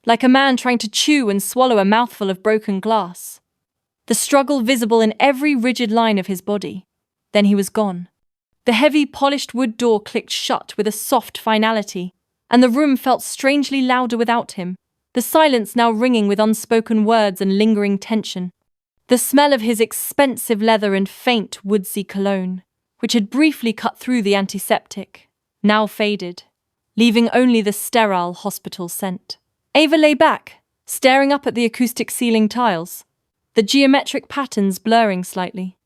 like a man trying to chew and swallow a mouthful of broken glass. The struggle visible in every rigid line of his body. Then he was gone. The heavy, polished wood door clicked shut with a soft finality, and the room felt strangely louder without him, the silence now ringing with unspoken words and lingering tension. The smell of his expensive leather and faint, woodsy cologne, which had briefly cut through the antiseptic, now faded, leaving only the sterile hospital scent. Ava lay back, staring up at the acoustic ceiling tiles, the geometric patterns blurring slightly.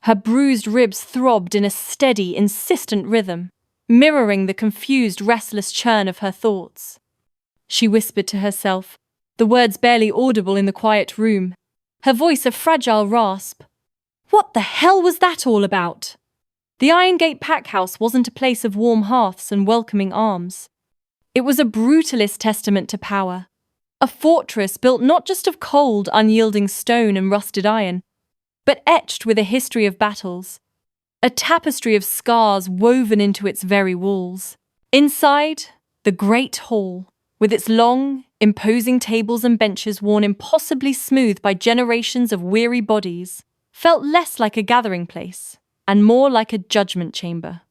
Her bruised ribs throbbed in a steady, insistent rhythm, mirroring the confused, restless churn of her thoughts. She whispered to herself, the words barely audible in the quiet room, her voice a fragile rasp. What the hell was that all about? The Irongate Packhouse wasn't a place of warm hearths and welcoming arms. It was a brutalist testament to power, a fortress built not just of cold, unyielding stone and rusted iron, but etched with a history of battles, a tapestry of scars woven into its very walls. Inside, the great hall, with its long, imposing tables and benches worn impossibly smooth by generations of weary bodies, felt less like a gathering place and more like a judgment chamber.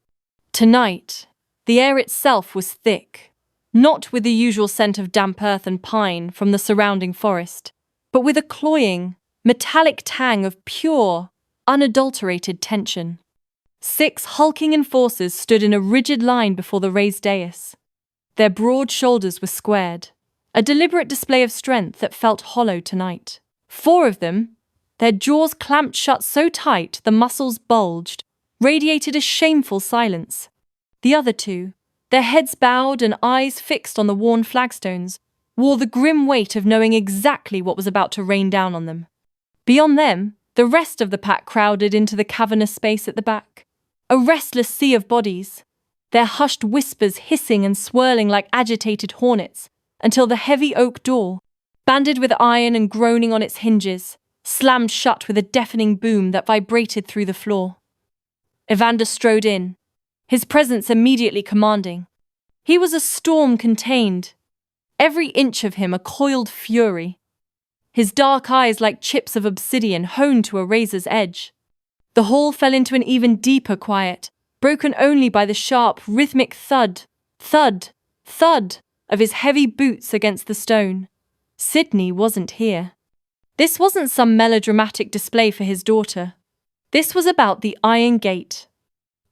Tonight, the air itself was thick, not with the usual scent of damp earth and pine from the surrounding forest, but with a cloying, metallic tang of pure, unadulterated tension. 6 hulking enforcers stood in a rigid line before the raised dais. Their broad shoulders were squared, a deliberate display of strength that felt hollow tonight. 4 of them, their jaws clamped shut so tight the muscles bulged, radiated a shameful silence. The other 2, their heads bowed and eyes fixed on the worn flagstones, wore the grim weight of knowing exactly what was about to rain down on them. Beyond them, the rest of the pack crowded into the cavernous space at the back. A restless sea of bodies, their hushed whispers hissing and swirling like agitated hornets, until the heavy oak door, banded with iron and groaning on its hinges, slammed shut with a deafening boom that vibrated through the floor. Evander strode in, his presence immediately commanding, He was a storm contained, every inch of him a coiled fury. His dark eyes like chips of obsidian honed to a razor's edge. The hall fell into an even deeper quiet, broken only by the sharp, rhythmic thud, thud, thud of his heavy boots against the stone. Sydney wasn't here. This wasn't some melodramatic display for his daughter. This was about the Iron Gate.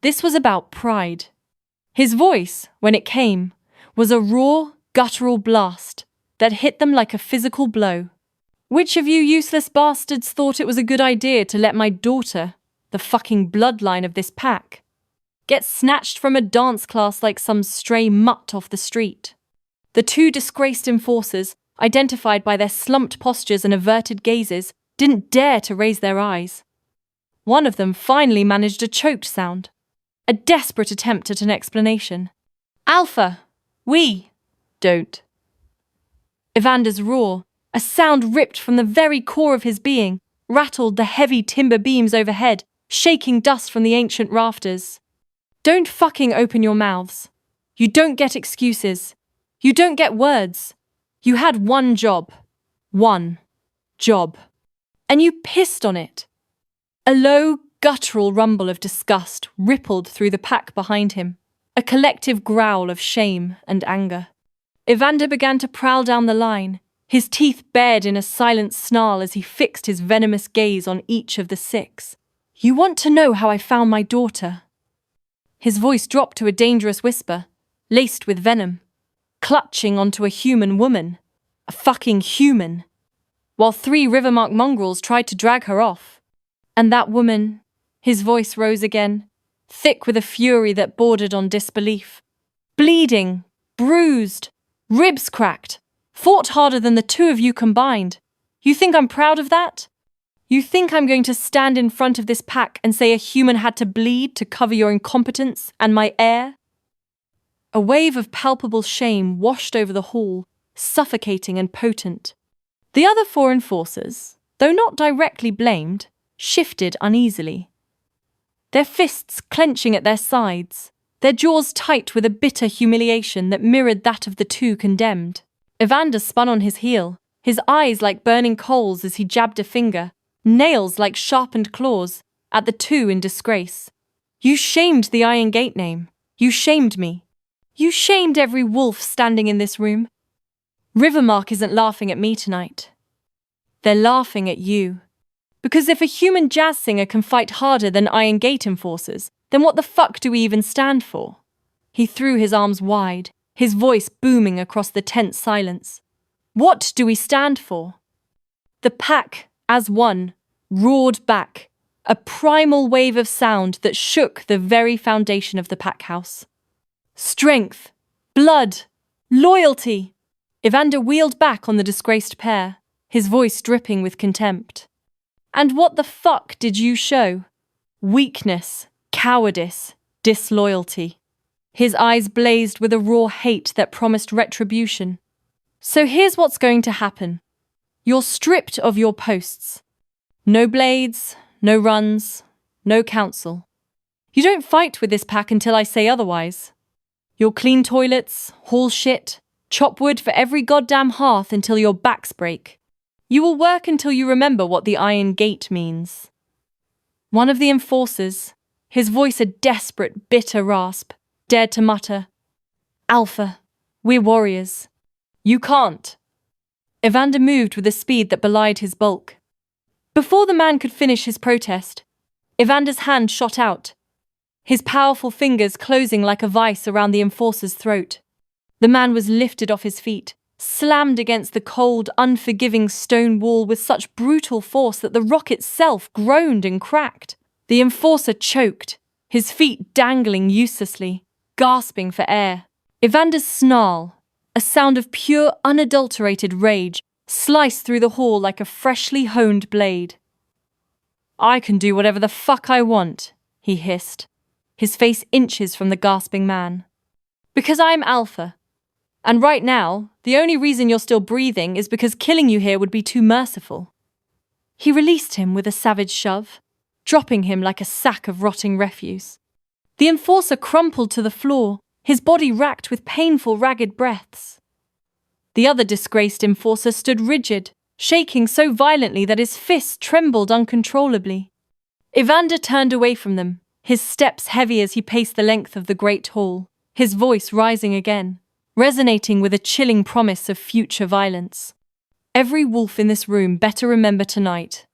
This was about pride. His voice, when it came, was a raw, guttural blast that hit them like a physical blow. Which of you useless bastards thought it was a good idea to let my daughter, the fucking bloodline of this pack, get snatched from a dance class like some stray mutt off the street? The two disgraced enforcers, identified by their slumped postures and averted gazes, didn't dare to raise their eyes. One of them finally managed a choked sound, a desperate attempt at an explanation. Alpha, we don't. Evander's roar, a sound ripped from the very core of his being, rattled the heavy timber beams overhead, shaking dust from the ancient rafters. Don't fucking open your mouths. You don't get excuses. You don't get words. You had one job. One job. And you pissed on it. A low, guttural rumble of disgust rippled through the pack behind him, a collective growl of shame and anger. Evander began to prowl down the line, his teeth bared in a silent snarl as he fixed his venomous gaze on each of the six. You want to know how I found my daughter? His voice dropped to a dangerous whisper, laced with venom, clutching onto a human woman, a fucking human, while 3 Rivermark mongrels tried to drag her off. And that woman, his voice rose again, thick with a fury that bordered on disbelief. Bleeding, bruised, ribs cracked, fought harder than the 2 of you combined. You think I'm proud of that? You think I'm going to stand in front of this pack and say a human had to bleed to cover your incompetence and my heir? A wave of palpable shame washed over the hall, suffocating and potent. The other 4 enforcers, though not directly blamed, shifted uneasily. Their fists clenching at their sides, their jaws tight with a bitter humiliation that mirrored that of the 2 condemned. Evander spun on his heel, his eyes like burning coals as he jabbed a finger, nails like sharpened claws, at the 2 in disgrace. You shamed the Iron Gate name. You shamed me. You shamed every wolf standing in this room. Rivermark isn't laughing at me tonight. They're laughing at you. Because if a human jazz singer can fight harder than Iron Gate enforcers, then what the fuck do we even stand for? He threw his arms wide, his voice booming across the tense silence. What do we stand for? The pack, as one, roared back, a primal wave of sound that shook the very foundation of the pack house. Strength, blood, loyalty. Evander wheeled back on the disgraced pair, his voice dripping with contempt. And what the fuck did you show? Weakness, cowardice, disloyalty. His eyes blazed with a raw hate that promised retribution. So here's what's going to happen. You're stripped of your posts. No blades, no runs, no counsel. You don't fight with this pack until I say otherwise. You'll clean toilets, haul shit, chop wood for every goddamn hearth until your backs break. You will work until you remember what the Iron Gate means. One of the enforcers, his voice a desperate, bitter rasp, dared to mutter, Alpha, we're warriors. You can't. Evander moved with a speed that belied his bulk. Before the man could finish his protest, Evander's hand shot out, his powerful fingers closing like a vice around the enforcer's throat. The man was lifted off his feet, slammed against the cold, unforgiving stone wall with such brutal force that the rock itself groaned and cracked. The enforcer choked, his feet dangling uselessly, gasping for air. Evander's snarl, a sound of pure, unadulterated rage, sliced through the hall like a freshly honed blade. I can do whatever the fuck I want, he hissed, his face inches from the gasping man. Because I'm Alpha. And right now, the only reason you're still breathing is because killing you here would be too merciful. He released him with a savage shove, dropping him like a sack of rotting refuse. The enforcer crumpled to the floor, his body racked with painful, ragged breaths. The other disgraced enforcer stood rigid, shaking so violently that his fists trembled uncontrollably. Evander turned away from them, his steps heavy as he paced the length of the great hall, his voice rising again, resonating with a chilling promise of future violence. Every wolf in this room better remember tonight.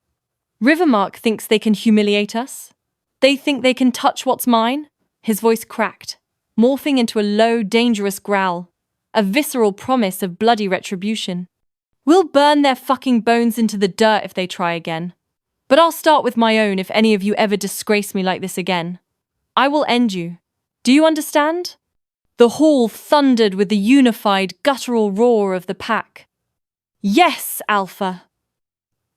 Rivermark thinks they can humiliate us? They think they can touch what's mine? His voice cracked, morphing into a low, dangerous growl, a visceral promise of bloody retribution. We'll burn their fucking bones into the dirt if they try again. But I'll start with my own if any of you ever disgrace me like this again. I will end you. Do you understand? The hall thundered with the unified, guttural roar of the pack. Yes, Alpha!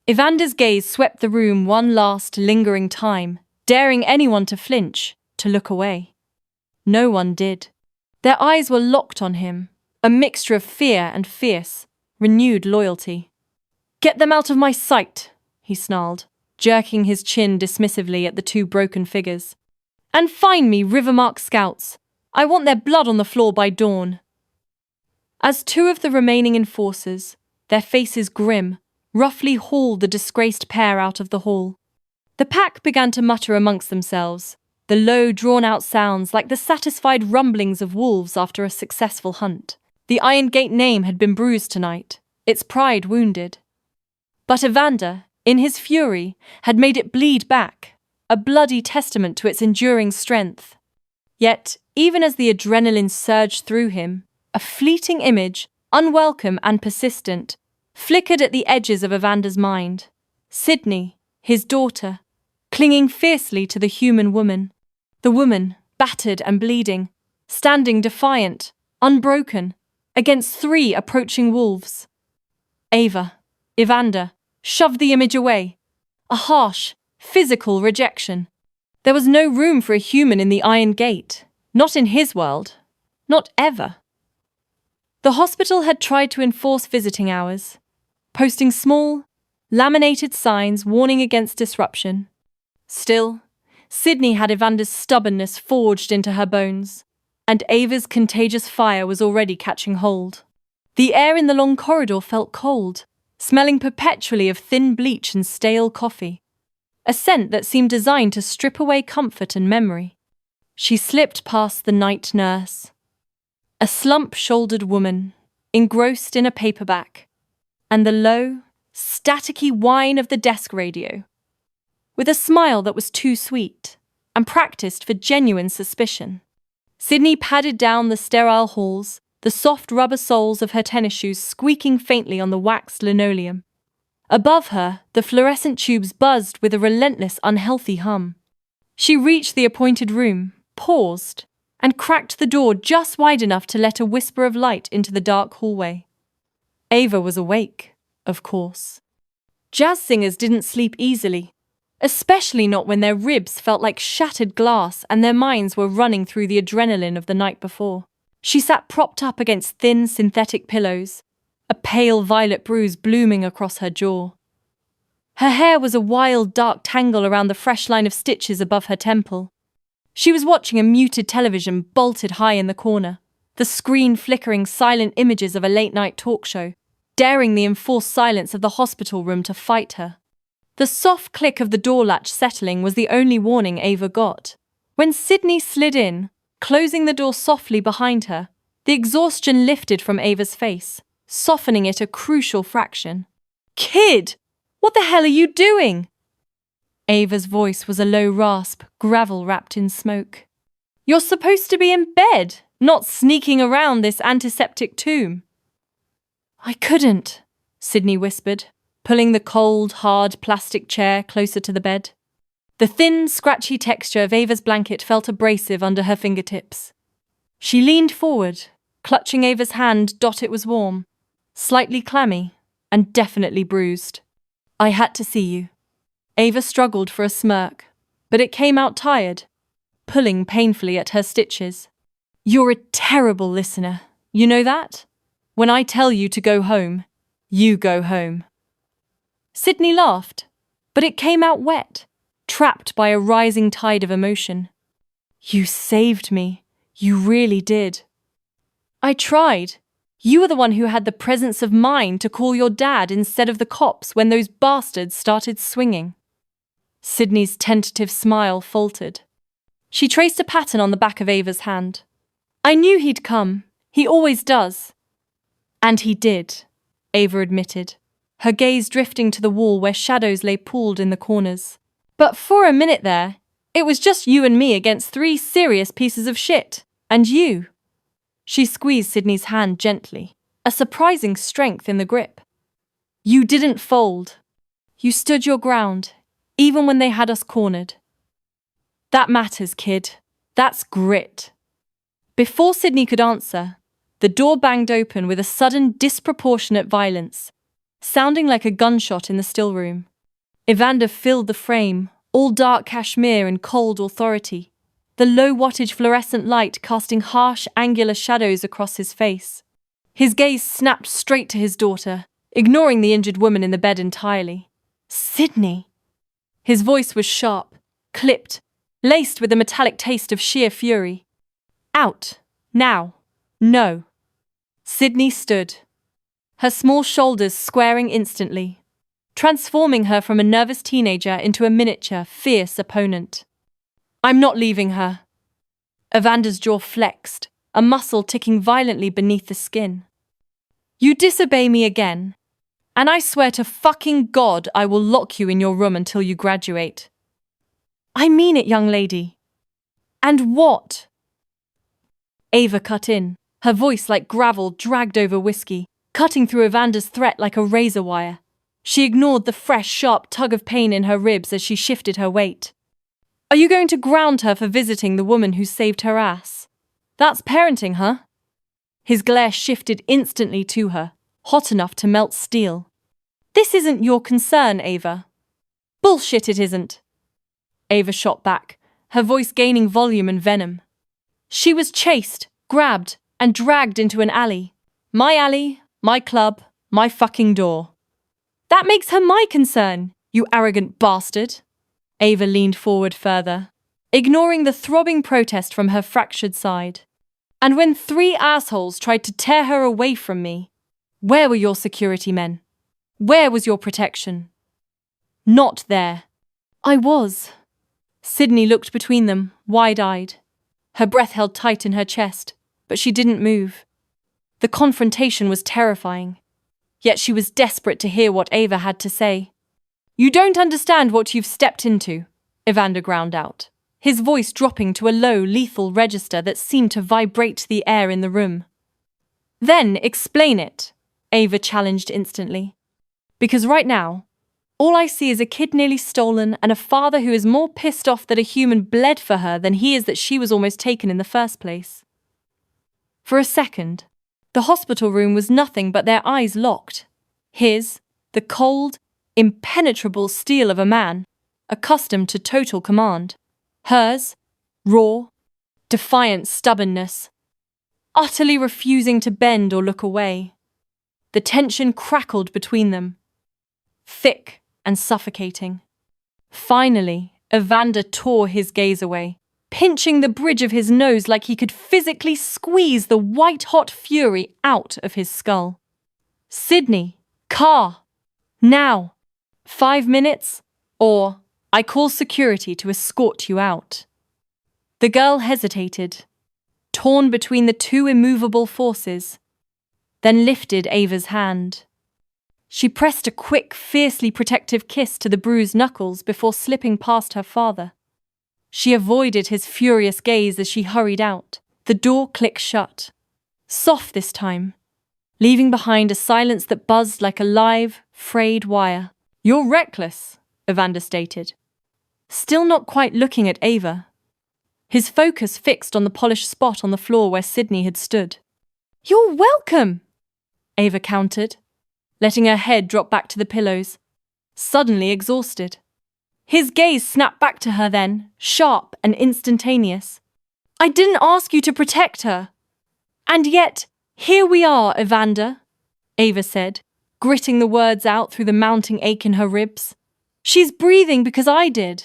Evander's gaze swept the room one last, lingering time, daring anyone to flinch, to look away. No one did. Their eyes were locked on him, a mixture of fear and fierce, renewed loyalty. Get them out of my sight, he snarled, jerking his chin dismissively at the two broken figures. And find me, Rivermark scouts. I want their blood on the floor by dawn. As two of the remaining enforcers, their faces grim, roughly hauled the disgraced pair out of the hall, the pack began to mutter amongst themselves, the low, drawn-out sounds like the satisfied rumblings of wolves after a successful hunt. The Iron Gate name had been bruised tonight, its pride wounded. But Evander, in his fury, had made it bleed back, a bloody testament to its enduring strength. Yet, even as the adrenaline surged through him, a fleeting image, unwelcome and persistent, flickered at the edges of Evander's mind. Sydney, his daughter, clinging fiercely to the human woman. The woman, battered and bleeding, standing defiant, unbroken, against three approaching wolves. Ava, Evander, shoved the image away. A harsh, physical rejection. There was no room for a human in the Iron Gate. Not in his world. Not ever. The hospital had tried to enforce visiting hours, posting small, laminated signs warning against disruption. Still, Sydney had Evander's stubbornness forged into her bones, and Ava's contagious fire was already catching hold. The air in the long corridor felt cold, smelling perpetually of thin bleach and stale coffee, a scent that seemed designed to strip away comfort and memory. She slipped past the night nurse, a slump-shouldered woman, engrossed in a paperback, and the low, staticky whine of the desk radio, with a smile that was too sweet and practiced for genuine suspicion. Sydney padded down the sterile halls, the soft rubber soles of her tennis shoes squeaking faintly on the waxed linoleum. Above her, the fluorescent tubes buzzed with a relentless, unhealthy hum. She reached the appointed room, paused, and cracked the door just wide enough to let a whisper of light into the dark hallway. Ava was awake, of course. Jazz singers didn't sleep easily, especially not when their ribs felt like shattered glass and their minds were running through the adrenaline of the night before. She sat propped up against thin synthetic pillows, a pale violet bruise blooming across her jaw. Her hair was a wild dark tangle around the fresh line of stitches above her temple. She was watching a muted television bolted high in the corner, the screen flickering silent images of a late-night talk show, daring the enforced silence of the hospital room to fight her. The soft click of the door latch settling was the only warning Ava got. When Sydney slid in, closing the door softly behind her, the exhaustion lifted from Ava's face, softening it a crucial fraction. "Kid! What the hell are you doing?" Ava's voice was a low rasp, gravel wrapped in smoke. "You're supposed to be in bed, not sneaking around this antiseptic tomb." "I couldn't," Sydney whispered, pulling the cold, hard plastic chair closer to the bed. The thin, scratchy texture of Ava's blanket felt abrasive under her fingertips. She leaned forward, clutching Ava's hand. It was warm, slightly clammy, and definitely bruised. "I had to see you." Ava struggled for a smirk, but it came out tired, pulling painfully at her stitches. "You're a terrible listener, you know that? When I tell you to go home, you go home." Sydney laughed, but it came out wet, trapped by a rising tide of emotion. "You saved me. You really did. I tried. You were the one who had the presence of mind to call your dad instead of the cops when those bastards started swinging. Sydney's tentative smile faltered. She traced a pattern on the back of Ava's hand. I knew he'd come. He always does. And he did, Ava admitted, her gaze drifting to the wall where shadows lay pooled in the corners. But for a minute there, it was just you and me against 3 serious pieces of shit. And you. She squeezed Sydney's hand gently, a surprising strength in the grip. You didn't fold. You stood your ground, even when they had us cornered. That matters, kid. That's grit. Before Sydney could answer, the door banged open with a sudden disproportionate violence, sounding like a gunshot in the still room. Evander filled the frame, all dark cashmere and cold authority, the low-wattage fluorescent light casting harsh, angular shadows across his face. His gaze snapped straight to his daughter, ignoring the injured woman in the bed entirely. Sydney! His voice was sharp, clipped, laced with a metallic taste of sheer fury. Out. Now. No. Sydney stood, her small shoulders squaring instantly, transforming her from a nervous teenager into a miniature, fierce opponent. I'm not leaving her. Evander's jaw flexed, a muscle ticking violently beneath the skin. You disobey me again, and I swear to fucking God I will lock you in your room until you graduate. I mean it, young lady. And what? Ava cut in, her voice like gravel dragged over whiskey, cutting through Evander's threat like a razor wire. She ignored the fresh, sharp tug of pain in her ribs as she shifted her weight. Are you going to ground her for visiting the woman who saved her ass? That's parenting, huh? His glare shifted instantly to her, hot enough to melt steel. This isn't your concern, Ava. Bullshit it isn't. Ava shot back, her voice gaining volume and venom. She was chased, grabbed, and dragged into an alley. My alley, my club, my fucking door. That makes her my concern, you arrogant bastard. Ava leaned forward further, ignoring the throbbing protest from her fractured side. And when 3 assholes tried to tear her away from me, where were your security men? Where was your protection? Not there. I was. Sydney looked between them, wide-eyed. Her breath held tight in her chest, but she didn't move. The confrontation was terrifying, yet she was desperate to hear what Ava had to say. You don't understand what you've stepped into, Evander ground out, his voice dropping to a low, lethal register that seemed to vibrate the air in the room. Then explain it, Ava challenged instantly. Because right now, all I see is a kid nearly stolen and a father who is more pissed off that a human bled for her than he is that she was almost taken in the first place. For a second, the hospital room was nothing but their eyes locked. His, the cold, impenetrable steel of a man, accustomed to total command. Hers, raw, defiant stubbornness, utterly refusing to bend or look away. The tension crackled between them, thick and suffocating. Finally, Evander tore his gaze away, pinching the bridge of his nose like he could physically squeeze the white-hot fury out of his skull. Sydney, car, now. 5 minutes, or I call security to escort you out. The girl hesitated, torn between the 2 immovable forces, then lifted Ava's hand. She pressed a quick, fiercely protective kiss to the bruised knuckles before slipping past her father. She avoided his furious gaze as she hurried out. The door clicked shut, soft this time, leaving behind a silence that buzzed like a live, frayed wire. You're reckless, Evander stated, still not quite looking at Ava. His focus fixed on the polished spot on the floor where Sydney had stood. You're welcome, Ava countered, letting her head drop back to the pillows, suddenly exhausted. His gaze snapped back to her then, sharp and instantaneous. I didn't ask you to protect her. And yet, here we are, Evander, Ava said, gritting the words out through the mounting ache in her ribs. She's breathing because I did.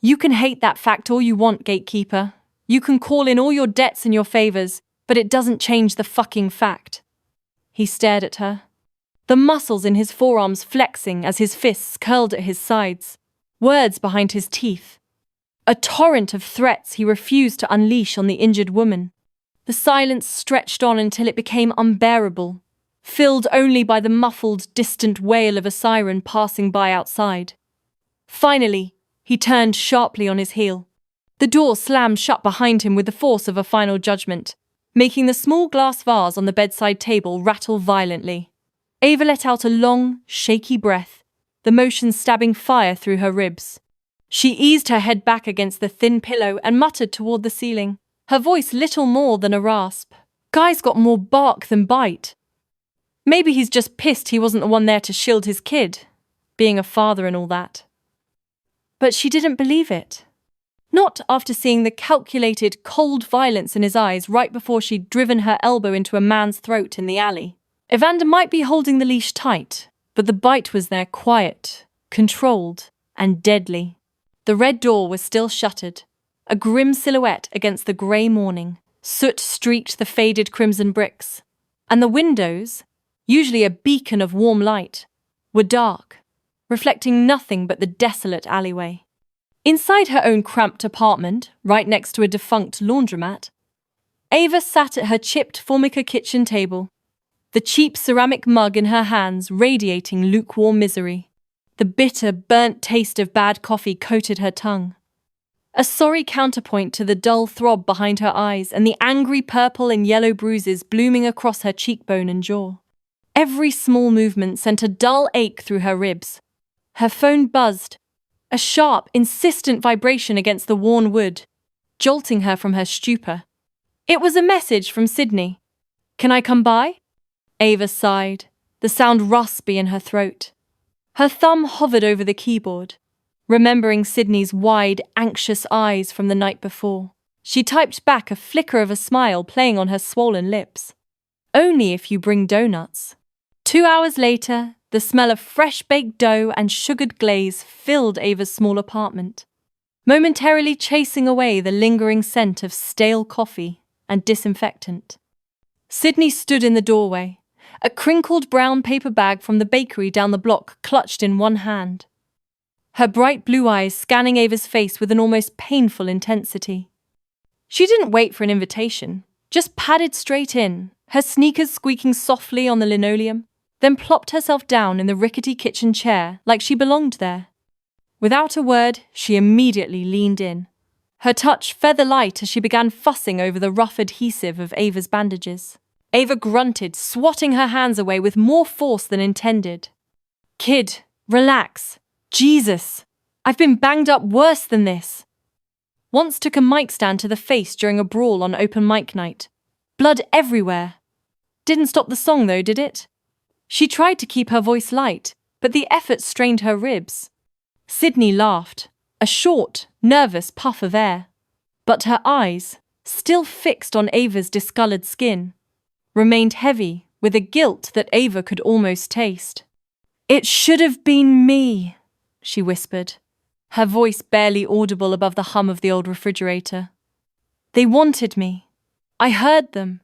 You can hate that fact all you want, gatekeeper. You can call in all your debts and your favors, but it doesn't change the fucking fact. He stared at her, the muscles in his forearms flexing as his fists curled at his sides, words behind his teeth. A torrent of threats he refused to unleash on the injured woman. The silence stretched on until it became unbearable, filled only by the muffled, distant wail of a siren passing by outside. Finally, he turned sharply on his heel. The door slammed shut behind him with the force of a final judgment, making the small glass vase on the bedside table rattle violently. Ava let out a long, shaky breath, the motion stabbing fire through her ribs. She eased her head back against the thin pillow and muttered toward the ceiling, her voice little more than a rasp. Guy's got more bark than bite. Maybe he's just pissed he wasn't the one there to shield his kid, being a father and all that. But she didn't believe it. Not after seeing the calculated, cold violence in his eyes right before she'd driven her elbow into a man's throat in the alley. Evander might be holding the leash tight, but the bite was there quiet, controlled, and deadly. The red door was still shuttered, a grim silhouette against the grey morning. Soot streaked the faded crimson bricks, and the windows, usually a beacon of warm light, were dark, reflecting nothing but the desolate alleyway. Inside her own cramped apartment, right next to a defunct laundromat, Ava sat at her chipped Formica kitchen table, the cheap ceramic mug in her hands radiating lukewarm misery. The bitter, burnt taste of bad coffee coated her tongue, a sorry counterpoint to the dull throb behind her eyes and the angry purple and yellow bruises blooming across her cheekbone and jaw. Every small movement sent a dull ache through her ribs. Her phone buzzed, a sharp, insistent vibration against the worn wood, jolting her from her stupor. It was a message from Sydney. "Can I come by?" Ava sighed, the sound raspy in her throat. Her thumb hovered over the keyboard, remembering Sydney's wide, anxious eyes from the night before. She typed back, a flicker of a smile playing on her swollen lips. "Only if you bring donuts." 2 hours later, the smell of fresh baked dough and sugared glaze filled Ava's small apartment, momentarily chasing away the lingering scent of stale coffee and disinfectant. Sydney stood in the doorway, a crinkled brown paper bag from the bakery down the block clutched in one hand, her bright blue eyes scanning Ava's face with an almost painful intensity. She didn't wait for an invitation, just padded straight in, her sneakers squeaking softly on the linoleum, then plopped herself down in the rickety kitchen chair like she belonged there. Without a word, she immediately leaned in, her touch feather light as she began fussing over the rough adhesive of Ava's bandages. Ava grunted, swatting her hands away with more force than intended. "Kid, relax. Jesus, I've been banged up worse than this." Once took a mic stand to the face during a brawl on open mic night. Blood everywhere. Didn't stop the song though, did it? She tried to keep her voice light, but the effort strained her ribs. Sydney laughed, a short, nervous puff of air. But her eyes, still fixed on Ava's discolored skin, remained heavy with a guilt that Ava could almost taste. "It should have been me," she whispered, her voice barely audible above the hum of the old refrigerator. "They wanted me. I heard them."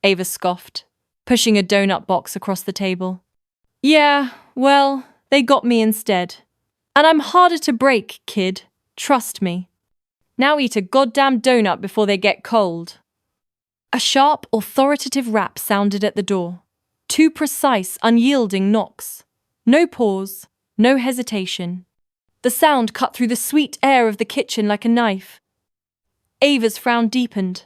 Ava scoffed, pushing a donut box across the table. "Yeah, well, they got me instead. And I'm harder to break, kid. Trust me. Now eat a goddamn donut before they get cold." A sharp, authoritative rap sounded at the door. 2 precise, unyielding knocks. No pause, no hesitation. The sound cut through the sweet air of the kitchen like a knife. Ava's frown deepened,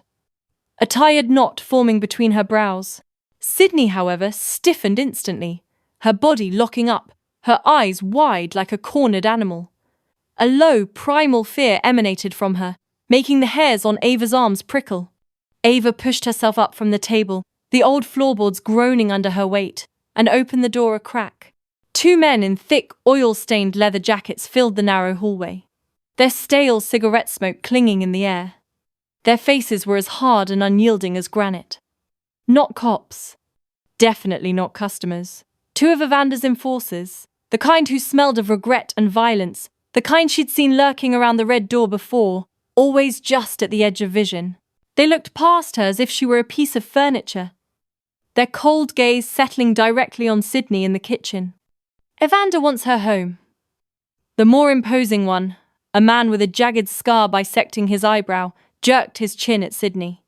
a tired knot forming between her brows. Sydney, however, stiffened instantly, her body locking up, her eyes wide like a cornered animal. A low, primal fear emanated from her, making the hairs on Ava's arms prickle. Ava pushed herself up from the table, the old floorboards groaning under her weight, and opened the door a crack. 2 men in thick, oil-stained leather jackets filled the narrow hallway, their stale cigarette smoke clinging in the air. Their faces were as hard and unyielding as granite. Not cops. Definitely not customers. 2 of Evander's enforcers, the kind who smelled of regret and violence, the kind she'd seen lurking around the red door before, always just at the edge of vision. They looked past her as if she were a piece of furniture, their cold gaze settling directly on Sydney in the kitchen. Evander wants her home. The more imposing one, a man with a jagged scar bisecting his eyebrow, jerked his chin at Sydney.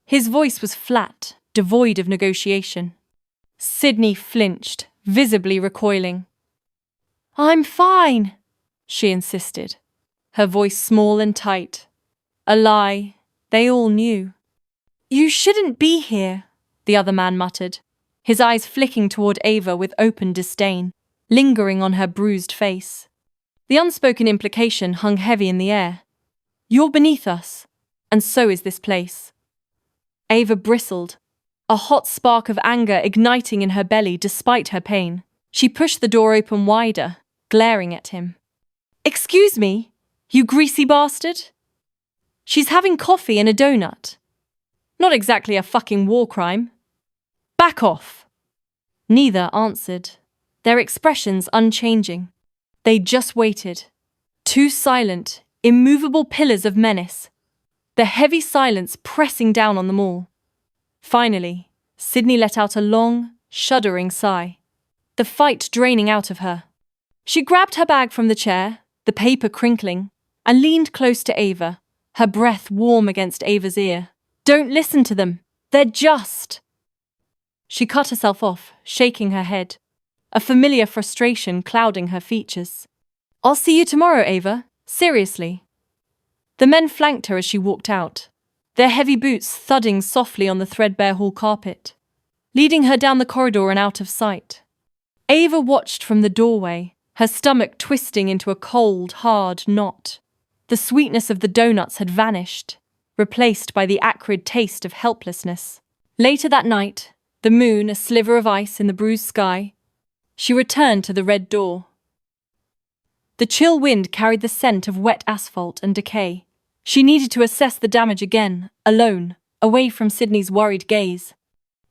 His voice was flat, devoid of negotiation. Sydney flinched, visibly recoiling. "I'm fine," she insisted, her voice small and tight. A lie they all knew. "You shouldn't be here," the other man muttered, his eyes flicking toward Ava with open disdain, lingering on her bruised face. The unspoken implication hung heavy in the air. "You're beneath us, and so is this place." Ava bristled, a hot spark of anger igniting in her belly despite her pain. She pushed the door open wider, glaring at him. "Excuse me, you greasy bastard? She's having coffee and a donut. Not exactly a fucking war crime. Back off." Neither answered, their expressions unchanging. They just waited. Two silent, immovable pillars of menace, the heavy silence pressing down on them all. Finally, Sydney let out a long, shuddering sigh, the fight draining out of her. She grabbed her bag from the chair, the paper crinkling, and leaned close to Ava, her breath warm against Ava's ear. "Don't listen to them. They're just..." She cut herself off, shaking her head, a familiar frustration clouding her features. "I'll see you tomorrow, Ava. Seriously." The men flanked her as she walked out, their heavy boots thudding softly on the threadbare hall carpet, leading her down the corridor and out of sight. Ava watched from the doorway, her stomach twisting into a cold, hard knot. The sweetness of the donuts had vanished, replaced by the acrid taste of helplessness. Later that night, the moon a sliver of ice in the bruised sky, she returned to the red door. The chill wind carried the scent of wet asphalt and decay. She needed to assess the damage again, alone, away from Sydney's worried gaze.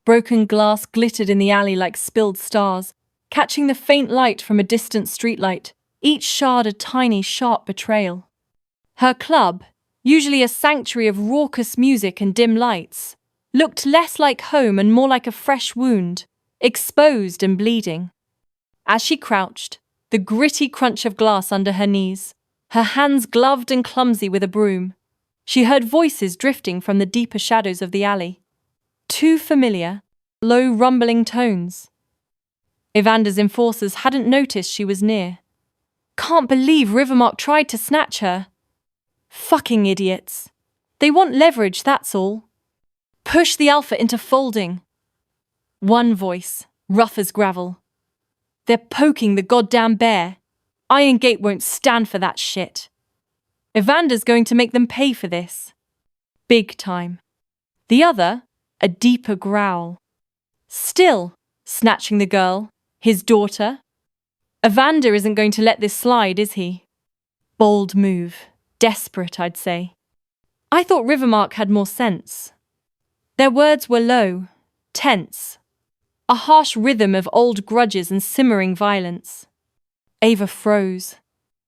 Broken glass glittered in the alley like spilled stars, catching the faint light from a distant streetlight, each shard a tiny, sharp betrayal. Her club, usually a sanctuary of raucous music and dim lights, looked less like home and more like a fresh wound, exposed and bleeding. As she crouched, the gritty crunch of glass under her knees, her hands gloved and clumsy with a broom, she heard voices drifting from the deeper shadows of the alley. Too familiar, low rumbling tones. Evander's enforcers hadn't noticed she was near. "Can't believe Rivermark tried to snatch her. Fucking idiots. They want leverage, that's all. Push the alpha into folding." One voice, rough as gravel. "They're poking the goddamn bear. Iron Gate won't stand for that shit. Evander's going to make them pay for this. Big time." The other, a deeper growl. "Still, snatching the girl, his daughter. Evander isn't going to let this slide, is he?" Bold move. Desperate, I'd say. I thought Rivermark had more sense. Their words were low, tense, a harsh rhythm of old grudges and simmering violence. Ava froze.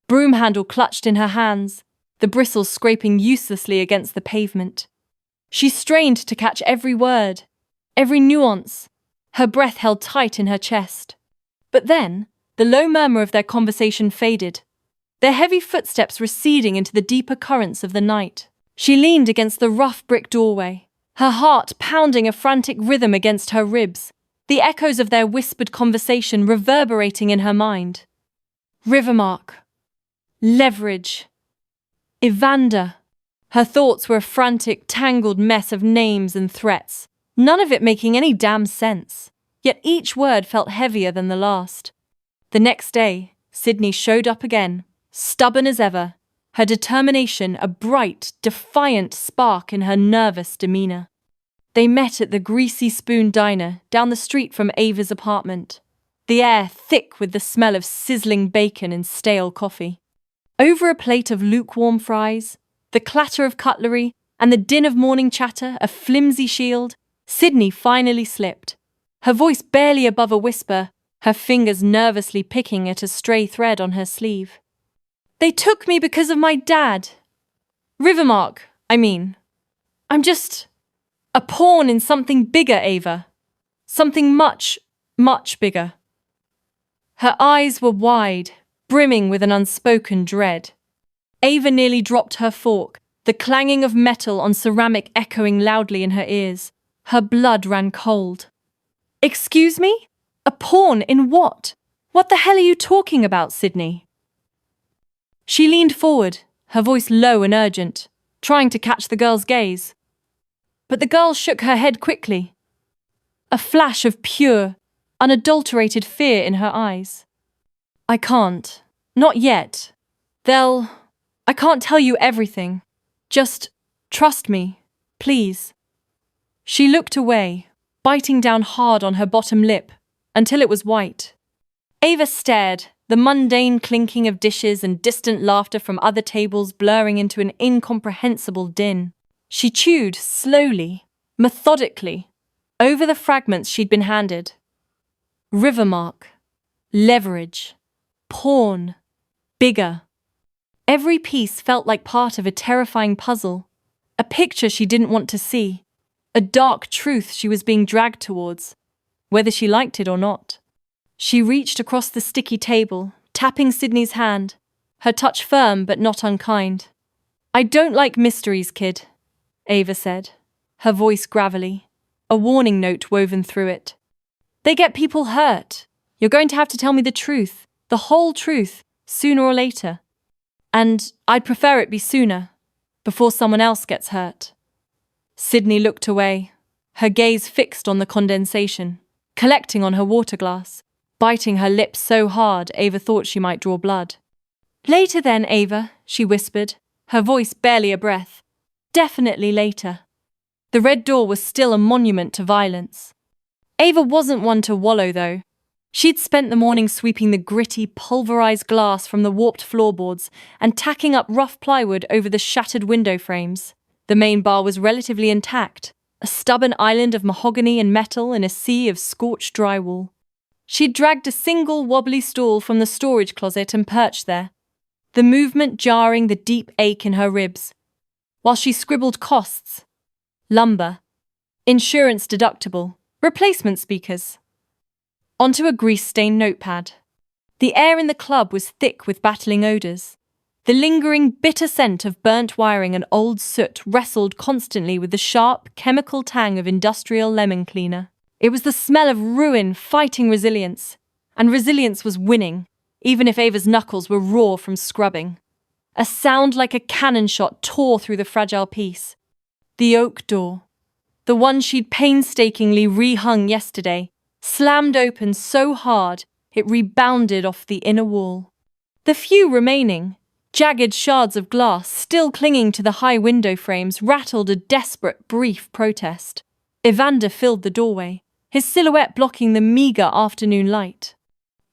Broom handle clutched in her hands, the bristles scraping uselessly against the pavement. She strained to catch every word, every nuance, her breath held tight in her chest. But then, the low murmur of their conversation faded, their heavy footsteps receding into the deeper currents of the night. She leaned against the rough brick doorway, her heart pounding a frantic rhythm against her ribs, the echoes of their whispered conversation reverberating in her mind. Rivermark. Leverage. Evander. Her thoughts were a frantic, tangled mess of names and threats, none of it making any damn sense, yet each word felt heavier than the last. The next day, Sydney showed up again, stubborn as ever, her determination a bright, defiant spark in her nervous demeanour. They met at the Greasy Spoon Diner down the street from Ava's apartment, the air thick with the smell of sizzling bacon and stale coffee. Over a plate of lukewarm fries, the clatter of cutlery, and the din of morning chatter, a flimsy shield, Sydney finally slipped, her voice barely above a whisper, her fingers nervously picking at a stray thread on her sleeve. "They took me because of my dad. Rivermark, I mean. I'm just a pawn in something bigger, Ava. Something much, much bigger. Her eyes were wide, brimming with an unspoken dread. Ava nearly dropped her fork, the clanging of metal on ceramic echoing loudly in her ears. Her blood ran cold. Excuse me? A pawn in what? What the hell are you talking about, Sydney? She leaned forward, her voice low and urgent, trying to catch the girl's gaze. But the girl shook her head quickly. A flash of pure, unadulterated fear in her eyes. I can't. Not yet. I can't tell you everything. Just trust me, please. She looked away, biting down hard on her bottom lip, until it was white. Ava stared, the mundane clinking of dishes and distant laughter from other tables blurring into an incomprehensible din. She chewed slowly, methodically, over the fragments she'd been handed. Rivermark, leverage, pawn, bigger. Every piece felt like part of a terrifying puzzle, a picture she didn't want to see, a dark truth she was being dragged towards, whether she liked it or not. She reached across the sticky table, tapping Sydney's hand, her touch firm but not unkind. I don't like mysteries, kid, Ava said, her voice gravelly, a warning note woven through it. They get people hurt. You're going to have to tell me the truth, the whole truth, sooner or later. And I'd prefer it be sooner, before someone else gets hurt. Sydney looked away, her gaze fixed on the condensation, collecting on her water glass, biting her lips so hard Ava thought she might draw blood. Later then, Ava, she whispered, her voice barely a breath. Definitely later. The red door was still a monument to violence. Ava wasn't one to wallow, though. She'd spent the morning sweeping the gritty, pulverized glass from the warped floorboards and tacking up rough plywood over the shattered window frames. The main bar was relatively intact, a stubborn island of mahogany and metal in a sea of scorched drywall. She'd dragged a single wobbly stool from the storage closet and perched there, the movement jarring the deep ache in her ribs, while she scribbled costs, lumber, insurance deductible, replacement speakers, onto a grease-stained notepad. The air in the club was thick with battling odours. The lingering, bitter scent of burnt wiring and old soot wrestled constantly with the sharp, chemical tang of industrial lemon cleaner. It was the smell of ruin fighting resilience, and resilience was winning, even if Ava's knuckles were raw from scrubbing. A sound like a cannon shot tore through the fragile piece. The oak door, the one she'd painstakingly rehung yesterday, slammed open so hard it rebounded off the inner wall. The few remaining, jagged shards of glass still clinging to the high window frames rattled a desperate, brief protest. Evander filled the doorway, his silhouette blocking the meagre afternoon light.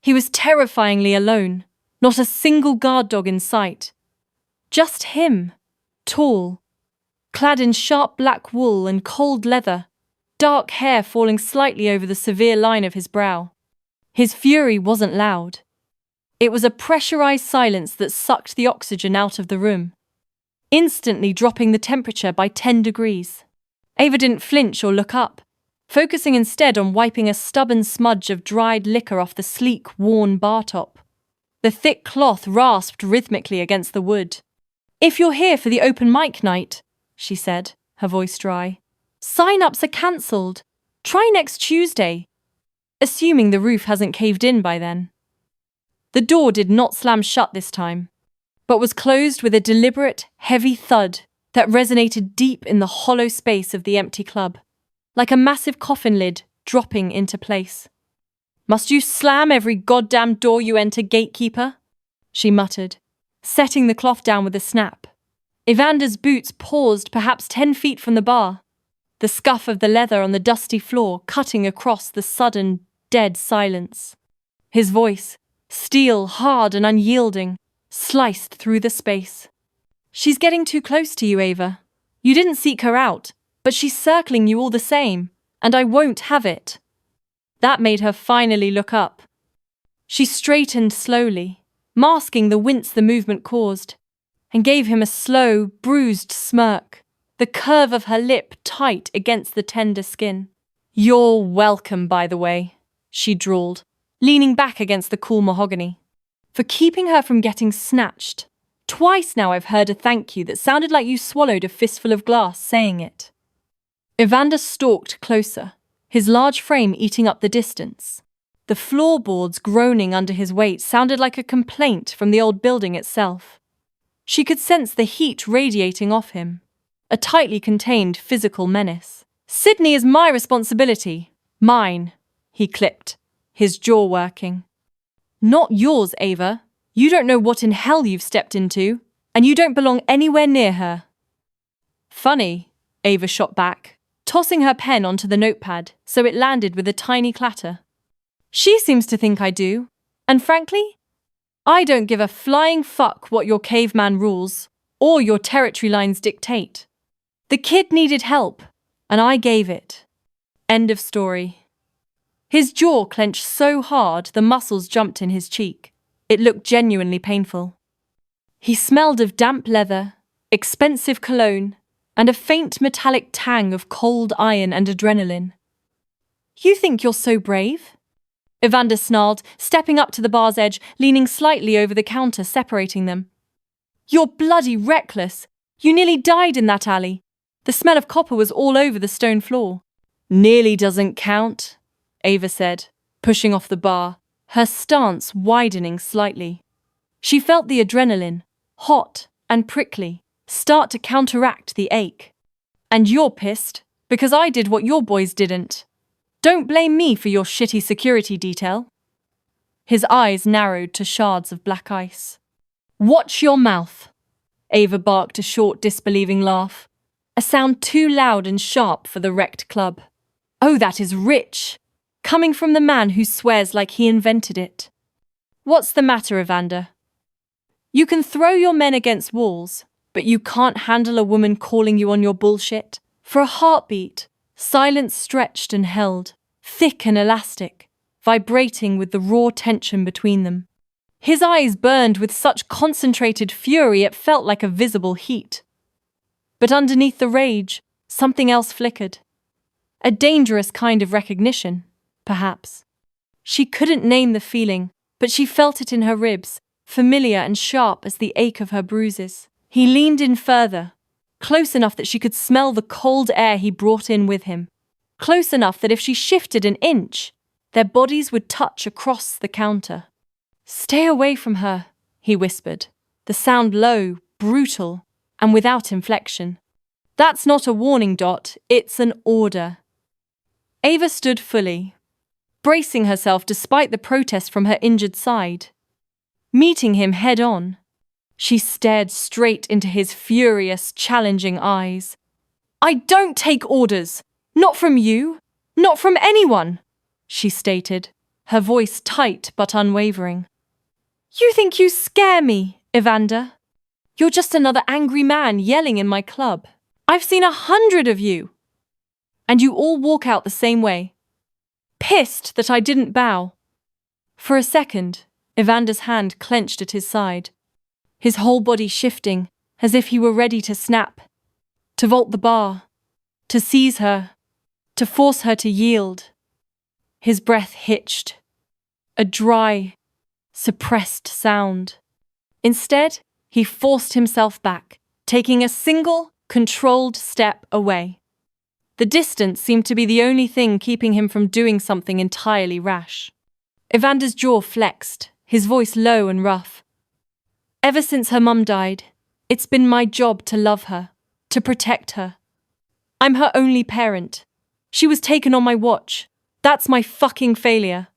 He was terrifyingly alone, not a single guard dog in sight. Just him, tall, clad in sharp black wool and cold leather, dark hair falling slightly over the severe line of his brow. His fury wasn't loud. It was a pressurized silence that sucked the oxygen out of the room, instantly dropping the temperature by 10 degrees. Ava didn't flinch or look up, focusing instead on wiping a stubborn smudge of dried liquor off the sleek, worn bar top. The thick cloth rasped rhythmically against the wood. If you're here for the open mic night, she said, her voice dry, sign-ups are cancelled. Try next Tuesday. Assuming the roof hasn't caved in by then. The door did not slam shut this time, but was closed with a deliberate, heavy thud that resonated deep in the hollow space of the empty club, like a massive coffin lid dropping into place. Must you slam every goddamn door you enter, gatekeeper? She muttered, setting the cloth down with a snap. Evander's boots paused perhaps 10 feet from the bar, the scuff of the leather on the dusty floor cutting across the sudden, dead silence. His voice, steel, hard and unyielding, sliced through the space. She's getting too close to you, Ava. You didn't seek her out, but she's circling you all the same, and I won't have it. That made her finally look up. She straightened slowly, masking the wince the movement caused. and gave him a slow, bruised smirk, the curve of her lip tight against the tender skin. "You're welcome, by the way," she drawled, leaning back against the cool mahogany. "For keeping her from getting snatched. Twice now I've heard a thank you that sounded like you swallowed a fistful of glass saying it." Evander stalked closer, his large frame eating up the distance. The floorboards groaning under his weight sounded like a complaint from the old building itself. She could sense the heat radiating off him, a tightly contained physical menace. "Sydney is my responsibility. Mine," he clipped, his jaw working. "Not yours, Ava. You don't know what in hell you've stepped into, and you don't belong anywhere near her." "Funny," Ava shot back, tossing her pen onto the notepad so it landed with a tiny clatter. "She seems to think I do, and frankly, I don't give a flying fuck what your caveman rules or your territory lines dictate. The kid needed help, and I gave it. End of story." His jaw clenched so hard the muscles jumped in his cheek. It looked genuinely painful. He smelled of damp leather, expensive cologne, and a faint metallic tang of cold iron and adrenaline. "You think you're so brave?" Evander snarled, stepping up to the bar's edge, leaning slightly over the counter separating them. "You're bloody reckless. You nearly died in that alley. The smell of copper was all over the stone floor." "Nearly doesn't count," Ava said, pushing off the bar, her stance widening slightly. She felt the adrenaline, hot and prickly, start to counteract the ache. "And you're pissed, because I did what your boys didn't. Don't blame me for your shitty security detail." His eyes narrowed to shards of black ice. "Watch your mouth." Ava barked a short, disbelieving laugh, a sound too loud and sharp for the wrecked club. "Oh, that is rich, coming from the man who swears like he invented it." "What's the matter, Evander? You can throw your men against walls, but you can't handle a woman calling you on your bullshit?" For a heartbeat, silence stretched and held, thick and elastic, vibrating with the raw tension between them. His eyes burned with such concentrated fury it felt like a visible heat. But underneath the rage, something else flickered. A dangerous kind of recognition, perhaps. She couldn't name the feeling, but she felt it in her ribs, familiar and sharp as the ache of her bruises. He leaned in further, close enough that she could smell the cold air he brought in with him, close enough that if she shifted an inch, their bodies would touch across the counter. "Stay away from her," he whispered, the sound low, brutal, and without inflection. "That's not a warning, Dot, it's an order." Ava stood fully, bracing herself despite the protest from her injured side. Meeting him head-on, she stared straight into his furious, challenging eyes. "I don't take orders! Not from you! Not from anyone!" she stated, her voice tight but unwavering. "You think you scare me, Evander? You're just another angry man yelling in my club. I've seen 100 of you! And you all walk out the same way. Pissed that I didn't bow." For a second, Evander's hand clenched at his side, his whole body shifting as if he were ready to snap, to vault the bar, to seize her, to force her to yield. His breath hitched, a dry, suppressed sound. Instead, he forced himself back, taking a single, controlled step away. The distance seemed to be the only thing keeping him from doing something entirely rash. Evander's jaw flexed, his voice low and rough. "Ever since her mum died, it's been my job to love her, to protect her. I'm her only parent. She was taken on my watch. That's my fucking failure."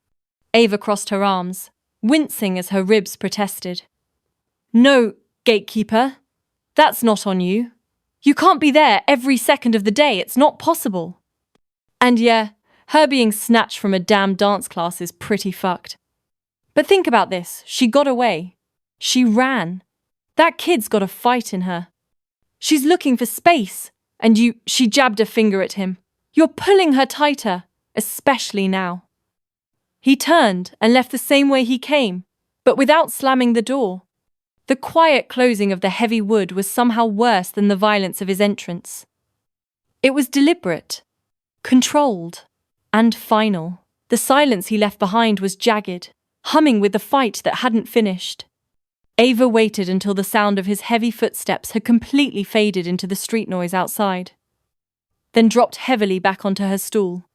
Ava crossed her arms, wincing as her ribs protested. "No, gatekeeper. That's not on you. You can't be there every second of the day. It's not possible." And yeah, her being snatched from a damn dance class is pretty fucked. But think about this. She got away. She ran. That kid's got a fight in her. She's looking for space. And she jabbed a finger at him. "You're pulling her tighter, especially now." He turned and left the same way he came, but without slamming the door. The quiet closing of the heavy wood was somehow worse than the violence of his entrance. It was deliberate, controlled, and final. The silence he left behind was jagged, humming with the fight that hadn't finished. Ava waited until the sound of his heavy footsteps had completely faded into the street noise outside, then dropped heavily back onto her stool,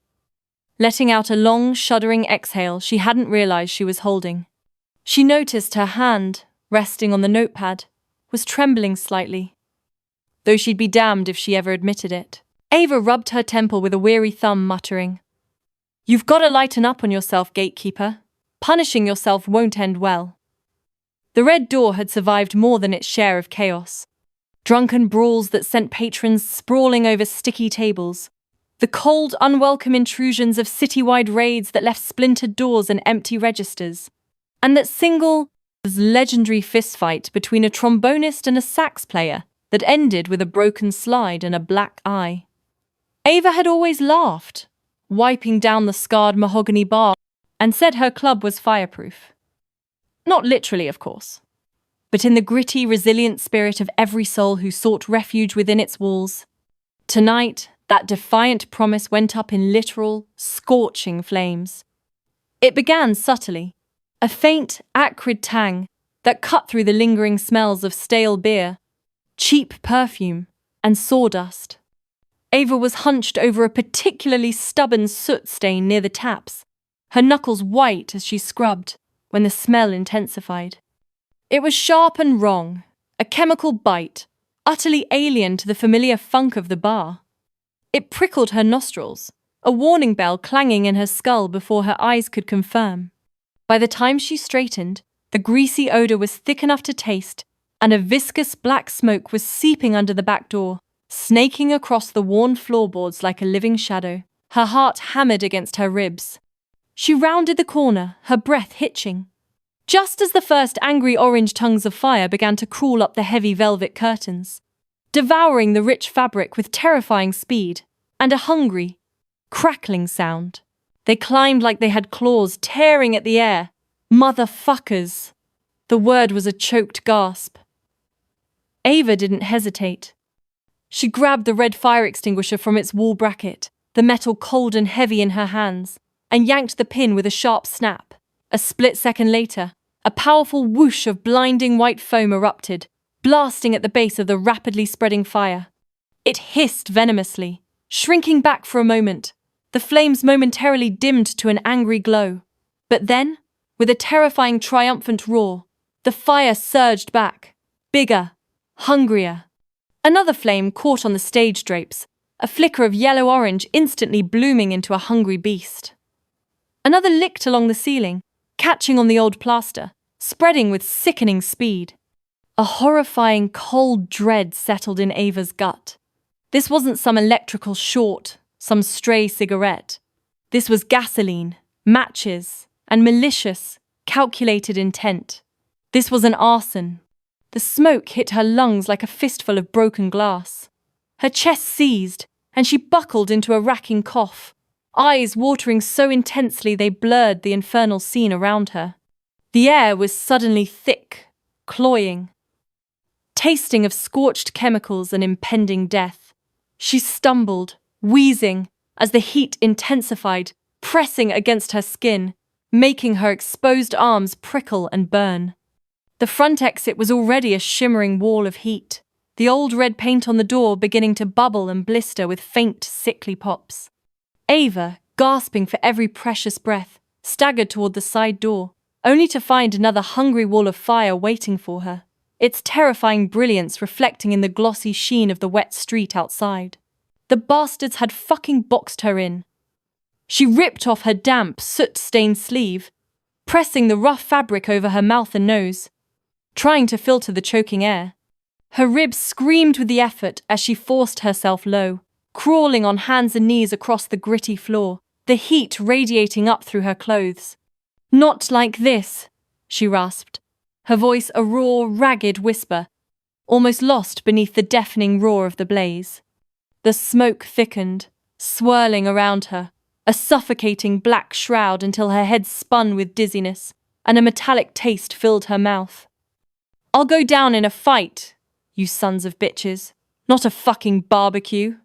letting out a long, shuddering exhale she hadn't realized she was holding. She noticed her hand, resting on the notepad, was trembling slightly, though she'd be damned if she ever admitted it. Ava rubbed her temple with a weary thumb, muttering, "You've got to lighten up on yourself, gatekeeper. Punishing yourself won't end well." The Red Door had survived more than its share of chaos. Drunken brawls that sent patrons sprawling over sticky tables, the cold, unwelcome intrusions of citywide raids that left splintered doors and empty registers, and that single, legendary fistfight between a trombonist and a sax player that ended with a broken slide and a black eye. Ava had always laughed, wiping down the scarred mahogany bar, and said her club was fireproof. Not literally, of course, but in the gritty, resilient spirit of every soul who sought refuge within its walls. Tonight, that defiant promise went up in literal, scorching flames. It began subtly, a faint, acrid tang that cut through the lingering smells of stale beer, cheap perfume, and sawdust. Ava was hunched over a particularly stubborn soot stain near the taps, her knuckles white as she scrubbed, when the smell intensified. It was sharp and wrong, a chemical bite, utterly alien to the familiar funk of the bar. It prickled her nostrils, a warning bell clanging in her skull before her eyes could confirm. By the time she straightened, the greasy odor was thick enough to taste, and a viscous black smoke was seeping under the back door, snaking across the worn floorboards like a living shadow. Her heart hammered against her ribs. She rounded the corner, her breath hitching. Just as the first angry orange tongues of fire began to crawl up the heavy velvet curtains, devouring the rich fabric with terrifying speed, and a hungry, crackling sound. They climbed like they had claws, tearing at the air. Motherfuckers! The word was a choked gasp. Ava didn't hesitate. She grabbed the red fire extinguisher from its wall bracket, the metal cold and heavy in her hands, and yanked the pin with a sharp snap. A split second later, a powerful whoosh of blinding white foam erupted, blasting at the base of the rapidly spreading fire. It hissed venomously, shrinking back for a moment. The flames momentarily dimmed to an angry glow. But then, with a terrifying triumphant roar, the fire surged back, bigger, hungrier. Another flame caught on the stage drapes, a flicker of yellow-orange instantly blooming into a hungry beast. Another licked along the ceiling, catching on the old plaster, spreading with sickening speed. A horrifying cold dread settled in Ava's gut. This wasn't some electrical short, some stray cigarette. This was gasoline, matches, and malicious, calculated intent. This was an arson. The smoke hit her lungs like a fistful of broken glass. Her chest seized, and she buckled into a racking cough, eyes watering so intensely they blurred the infernal scene around her. The air was suddenly thick, cloying, tasting of scorched chemicals and impending death. She stumbled, wheezing, as the heat intensified, pressing against her skin, making her exposed arms prickle and burn. The front exit was already a shimmering wall of heat, the old red paint on the door beginning to bubble and blister with faint, sickly pops. Ava, gasping for every precious breath, staggered toward the side door, only to find another hungry wall of fire waiting for her, its terrifying brilliance reflecting in the glossy sheen of the wet street outside. The bastards had fucking boxed her in. She ripped off her damp, soot-stained sleeve, pressing the rough fabric over her mouth and nose, trying to filter the choking air. Her ribs screamed with the effort as she forced herself low, crawling on hands and knees across the gritty floor, the heat radiating up through her clothes. "Not like this," she rasped, her voice a raw, ragged whisper, almost lost beneath the deafening roar of the blaze. The smoke thickened, swirling around her, a suffocating black shroud until her head spun with dizziness, and a metallic taste filled her mouth. I'll go down in a fight, you sons of bitches, not a fucking barbecue.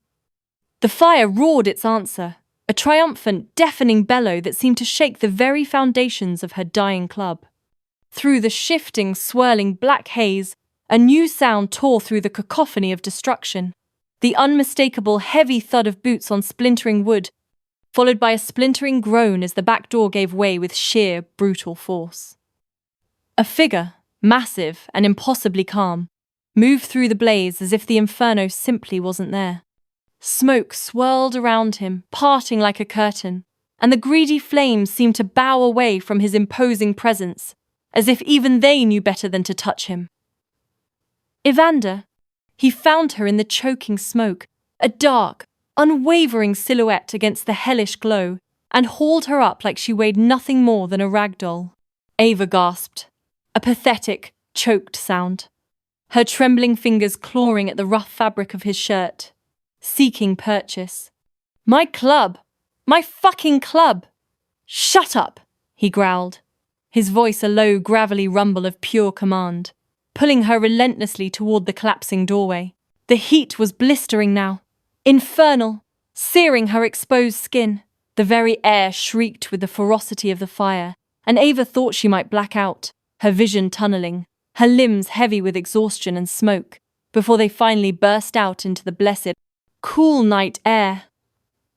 The fire roared its answer, a triumphant, deafening bellow that seemed to shake the very foundations of her dying club. Through the shifting, swirling black haze, a new sound tore through the cacophony of destruction. The unmistakable heavy thud of boots on splintering wood, followed by a splintering groan as the back door gave way with sheer, brutal force. A figure, massive and impossibly calm, moved through the blaze as if the inferno simply wasn't there. Smoke swirled around him, parting like a curtain, and the greedy flames seemed to bow away from his imposing presence, as if even they knew better than to touch him. Evander. He found her in the choking smoke, a dark, unwavering silhouette against the hellish glow, and hauled her up like she weighed nothing more than a rag doll. Ava gasped, a pathetic, choked sound, her trembling fingers clawing at the rough fabric of his shirt, seeking purchase. My club! My fucking club! Shut up, he growled, his voice a low, gravelly rumble of pure command, pulling her relentlessly toward the collapsing doorway. The heat was blistering now, infernal, searing her exposed skin. The very air shrieked with the ferocity of the fire, and Ava thought she might black out, her vision tunneling, her limbs heavy with exhaustion and smoke, before they finally burst out into the blessed, cool night air.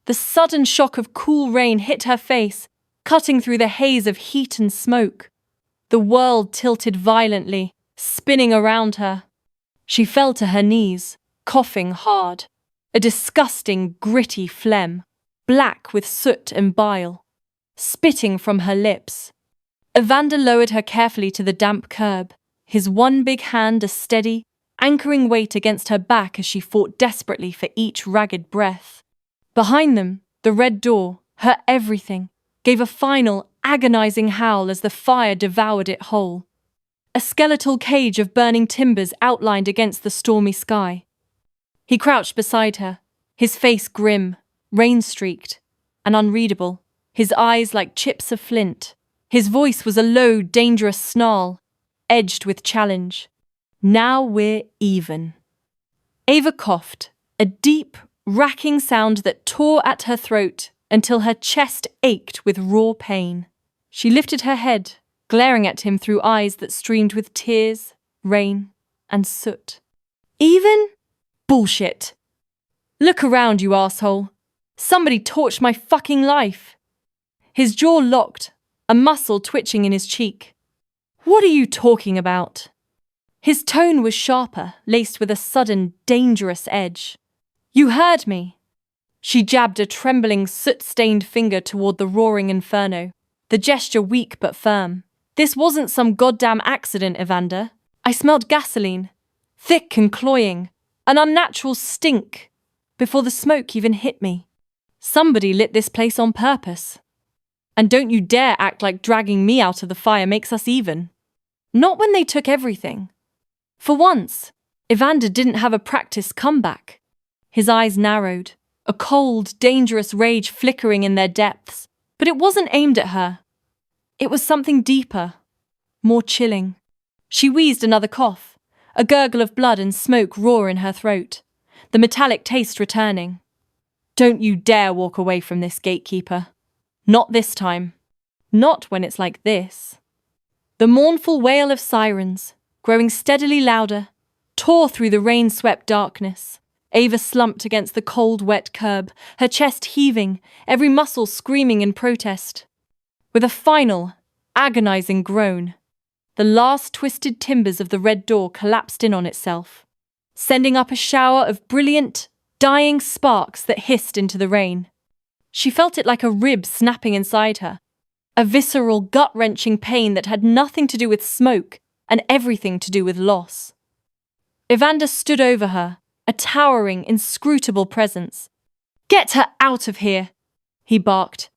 The sudden shock of cool rain hit her face, cutting through the haze of heat and smoke. The world tilted violently, spinning around her. She fell to her knees, coughing hard, a disgusting, gritty phlegm, black with soot and bile, spitting from her lips. Evander lowered her carefully to the damp curb, his one big hand a steady, anchoring weight against her back as she fought desperately for each ragged breath. Behind them, the red door, her everything, gave a final, agonizing howl as the fire devoured it whole. A skeletal cage of burning timbers outlined against the stormy sky. He crouched beside her, his face grim, rain-streaked, and unreadable, his eyes like chips of flint. His voice was a low, dangerous snarl, edged with challenge. Now we're even. Ava coughed, a deep, racking sound that tore at her throat until her chest ached with raw pain. She lifted her head, glaring at him through eyes that streamed with tears, rain, and soot. Even? Bullshit. Look around, you asshole. Somebody torched my fucking life. His jaw locked, a muscle twitching in his cheek. What are you talking about? His tone was sharper, laced with a sudden, dangerous edge. You heard me. She jabbed a trembling, soot-stained finger toward the roaring inferno, the gesture weak but firm. This wasn't some goddamn accident, Evander. I smelled gasoline, thick and cloying, an unnatural stink, before the smoke even hit me. Somebody lit this place on purpose. And don't you dare act like dragging me out of the fire makes us even. Not when they took everything. For once, Evander didn't have a practiced comeback. His eyes narrowed, a cold, dangerous rage flickering in their depths, but it wasn't aimed at her. It was something deeper, more chilling. She wheezed another cough, a gurgle of blood and smoke roar in her throat, the metallic taste returning. Don't you dare walk away from this, gatekeeper. Not this time. Not when it's like this. The mournful wail of sirens, growing steadily louder, tore through the rain-swept darkness. Ava slumped against the cold, wet curb, her chest heaving, every muscle screaming in protest. With a final, agonizing groan, the last twisted timbers of the red door collapsed in on itself, sending up a shower of brilliant, dying sparks that hissed into the rain. She felt it like a rib snapping inside her, a visceral, gut-wrenching pain that had nothing to do with smoke and everything to do with loss. Evander stood over her, a towering, inscrutable presence. Get her out of here, he barked,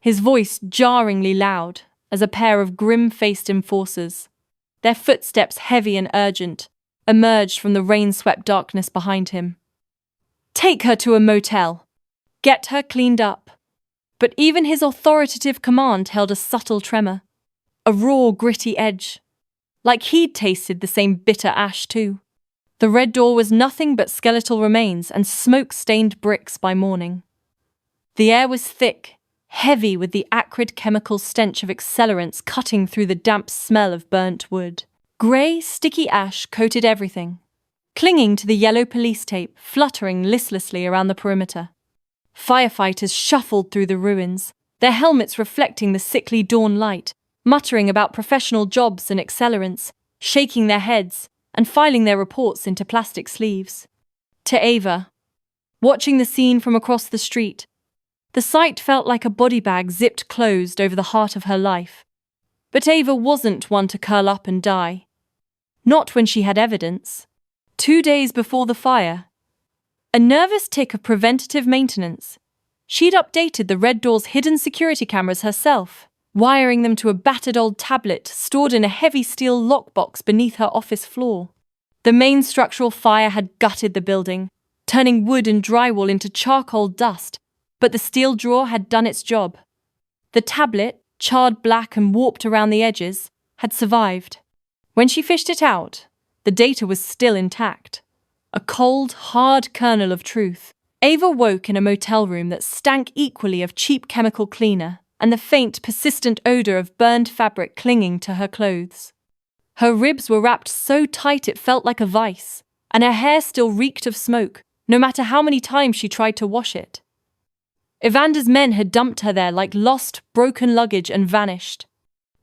his voice jarringly loud as a pair of grim-faced enforcers, their footsteps heavy and urgent, emerged from the rain-swept darkness behind him. Take her to a motel. Get her cleaned up. But even his authoritative command held a subtle tremor, a raw, gritty edge, like he'd tasted the same bitter ash too. The red door was nothing but skeletal remains and smoke-stained bricks by morning. The air was thick, heavy with the acrid chemical stench of accelerants cutting through the damp smell of burnt wood. Grey, sticky ash coated everything, clinging to the yellow police tape, fluttering listlessly around the perimeter. Firefighters shuffled through the ruins, their helmets reflecting the sickly dawn light, muttering about professional jobs and accelerants, shaking their heads and filing their reports into plastic sleeves. To Ava, watching the scene from across the street, the sight felt like a body bag zipped closed over the heart of her life. But Ava wasn't one to curl up and die. Not when she had evidence. 2 days before the fire, a nervous tick of preventative maintenance, she'd updated the red door's hidden security cameras herself, wiring them to a battered old tablet stored in a heavy steel lockbox beneath her office floor. The main structural fire had gutted the building, turning wood and drywall into charcoal dust, but the steel drawer had done its job. The tablet, charred black and warped around the edges, had survived. When she fished it out, the data was still intact. A cold, hard kernel of truth. Ava woke in a motel room that stank equally of cheap chemical cleaner and the faint, persistent odor of burned fabric clinging to her clothes. Her ribs were wrapped so tight it felt like a vice, and her hair still reeked of smoke, no matter how many times she tried to wash it. Evander's men had dumped her there like lost, broken luggage and vanished.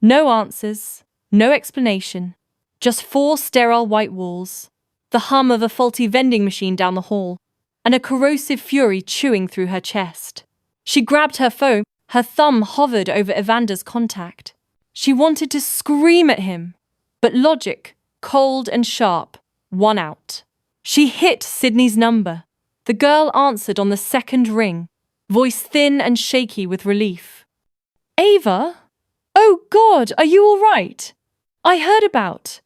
No answers, no explanation, just 4 sterile white walls, the hum of a faulty vending machine down the hall, and a corrosive fury chewing through her chest. She grabbed her phone, her thumb hovered over Evander's contact. She wanted to scream at him, but logic, cold and sharp, won out. She hit Sydney's number. The girl answered on the second ring, voice thin and shaky with relief. "Ava? Oh God, are you all right? I heard about.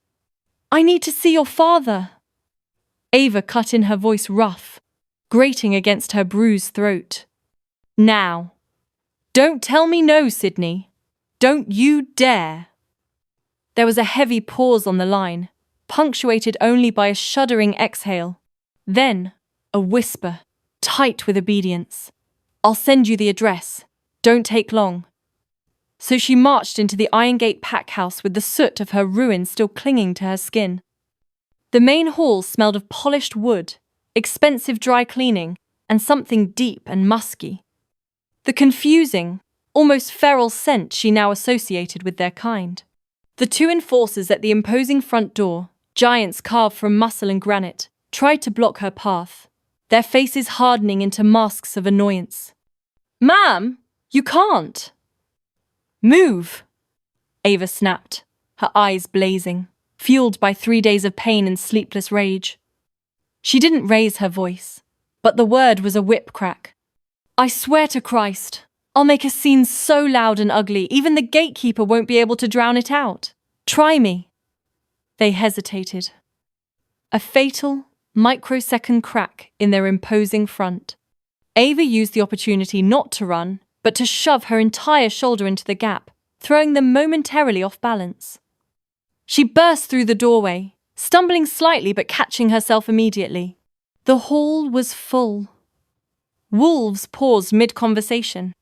I need to see your father." Ava cut in, her voice rough, grating against her bruised throat. "Now. Don't tell me no, Sydney. Don't you dare." There was a heavy pause on the line, punctuated only by a shuddering exhale. Then, a whisper, tight with obedience. "I'll send you the address. Don't take long." So she marched into the Iron Gate pack house with the soot of her ruin still clinging to her skin. The main hall smelled of polished wood, expensive dry cleaning, and something deep and musky. The confusing, almost feral scent she now associated with their kind. The 2 enforcers at the imposing front door, giants carved from muscle and granite, tried to block her path, their faces hardening into masks of annoyance. "Ma'am, you can't." "Move," Ava snapped, her eyes blazing, fueled by 3 days of pain and sleepless rage. She didn't raise her voice, but the word was a whip crack. "I swear to Christ, I'll make a scene so loud and ugly, even the gatekeeper won't be able to drown it out. Try me." They hesitated. A fatal, microsecond crack in their imposing front. Ava used the opportunity not to run, but to shove her entire shoulder into the gap, throwing them momentarily off balance. She burst through the doorway, stumbling slightly but catching herself immediately. The hall was full. Wolves paused mid-conversation,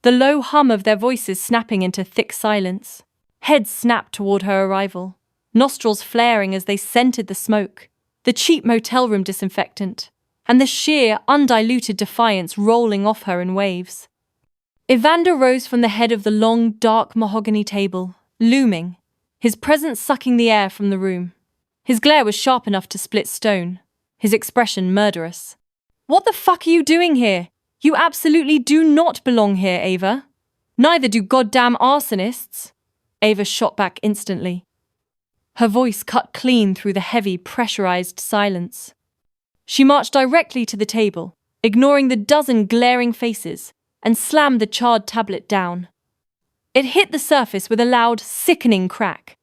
the low hum of their voices snapping into thick silence. Heads snapped toward her arrival, nostrils flaring as they scented the smoke, the cheap motel room disinfectant, and the sheer, undiluted defiance rolling off her in waves. Evander rose from the head of the long, dark mahogany table, looming, his presence sucking the air from the room. His glare was sharp enough to split stone, his expression murderous. "What the fuck are you doing here? You absolutely do not belong here, Ava. Neither do goddamn arsonists." Ava shot back instantly. Her voice cut clean through the heavy, pressurized silence. She marched directly to the table, ignoring the dozen glaring faces, and slammed the charred tablet down. It hit the surface with a loud, sickening crack,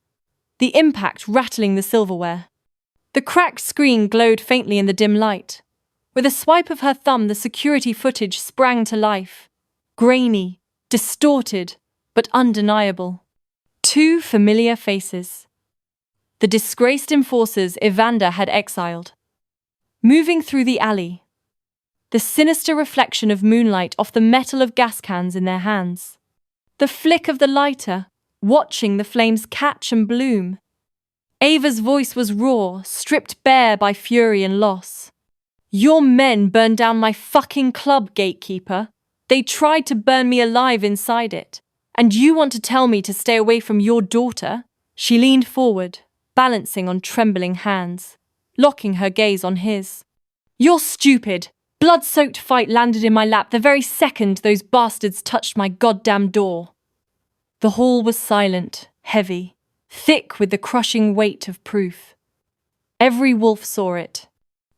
the impact rattling the silverware. The cracked screen glowed faintly in the dim light. With a swipe of her thumb, the security footage sprang to life. Grainy, distorted, but undeniable. 2 familiar faces. the disgraced enforcers Evander had exiled. Moving through the alley, the sinister reflection of moonlight off the metal of gas cans in their hands. The flick of the lighter, watching the flames catch and bloom. Ava's voice was raw, stripped bare by fury and loss. Your men burned down my fucking club, gatekeeper. They tried to burn me alive inside it. And you want to tell me to stay away from your daughter? She leaned forward, balancing on trembling hands, locking her gaze on his. You're stupid. Blood-soaked fight landed in my lap the very second those bastards touched my goddamn door. The hall was silent, heavy, thick with the crushing weight of proof. Every wolf saw it.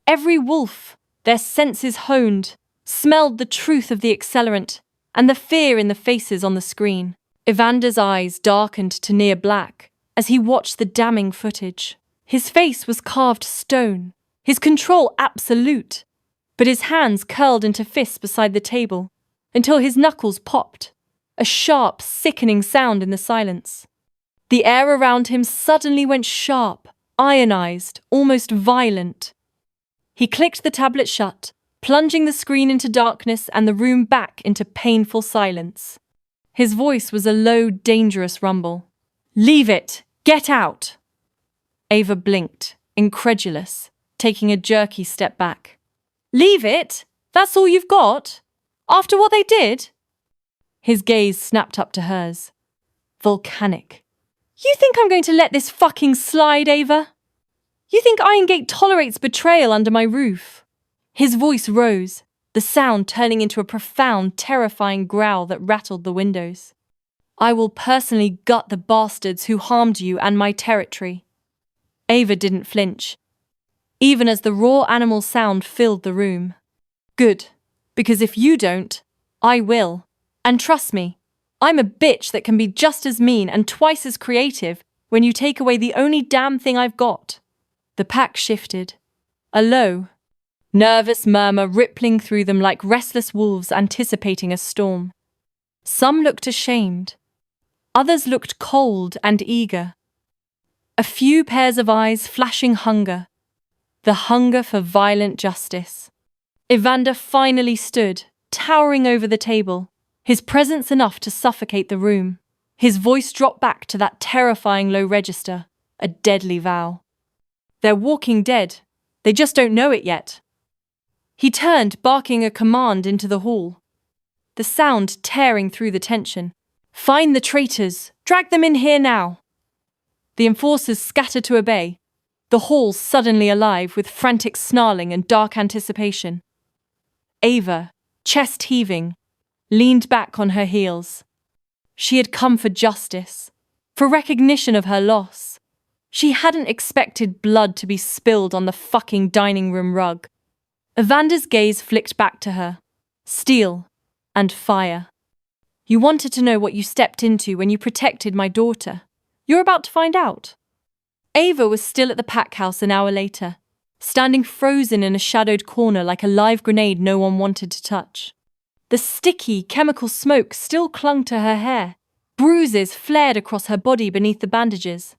Every wolf, their senses honed, smelled the truth of the accelerant and the fear in the faces on the screen. Evander's eyes darkened to near black as he watched the damning footage. His face was carved stone, his control absolute, but his hands curled into fists beside the table until his knuckles popped, a sharp, sickening sound in the silence. The air around him suddenly went sharp, ionized, almost violent. He clicked the tablet shut, plunging the screen into darkness and the room back into painful silence. His voice was a low, dangerous rumble. Leave it! Get out! Ava blinked, incredulous, taking a jerky step back. Leave it? That's all you've got? After what they did? His gaze snapped up to hers. Volcanic. You think I'm going to let this fucking slide, Ava? You think Iron Gate tolerates betrayal under my roof? His voice rose, the sound turning into a profound, terrifying growl that rattled the windows. I will personally gut the bastards who harmed you and my territory. Ava didn't flinch, even as the raw animal sound filled the room. Good, because if you don't, I will. And trust me, I'm a bitch that can be just as mean and twice as creative when you take away the only damn thing I've got. The pack shifted, a low, nervous murmur rippling through them like restless wolves anticipating a storm. Some looked ashamed. Others looked cold and eager. A few pairs of eyes flashing hunger. The hunger for violent justice. Evander finally stood, towering over the table, his presence enough to suffocate the room. His voice dropped back to that terrifying low register, a deadly vow. They're walking dead. They just don't know it yet. He turned, barking a command into the hall. The sound tearing through the tension. Find the traitors! Drag them in here now! The enforcers scattered to obey, the hall suddenly alive with frantic snarling and dark anticipation. Ava, chest heaving, leaned back on her heels. She had come for justice, for recognition of her loss. She hadn't expected blood to be spilled on the fucking dining room rug. Evander's gaze flicked back to her. Steel and fire. You wanted to know what you stepped into when you protected my daughter. You're about to find out. Ava was still at the pack house an hour later, standing frozen in a shadowed corner like a live grenade no one wanted to touch. The sticky, chemical smoke still clung to her hair. Bruises flared across her body beneath the bandages.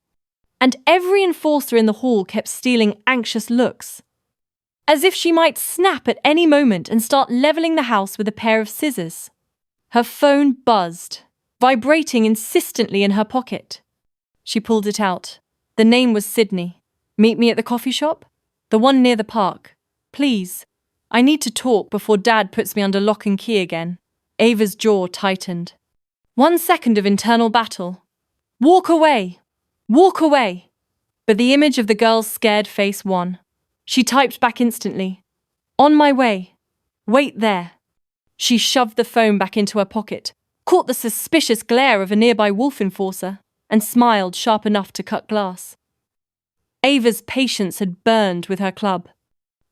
And every enforcer in the hall kept stealing anxious looks, as if she might snap at any moment and start leveling the house with a pair of scissors. Her phone buzzed, vibrating insistently in her pocket. She pulled it out. The name was Sydney. Meet me at the coffee shop? The one near the park. Please. I need to talk before Dad puts me under lock and key again. Ava's jaw tightened. 1 second of internal battle. Walk away! Walk away! But the image of the girl's scared face won. She typed back instantly. On my way. Wait there. She shoved the phone back into her pocket, caught the suspicious glare of a nearby wolf enforcer, and smiled sharp enough to cut glass. Ava's patience had burned with her club.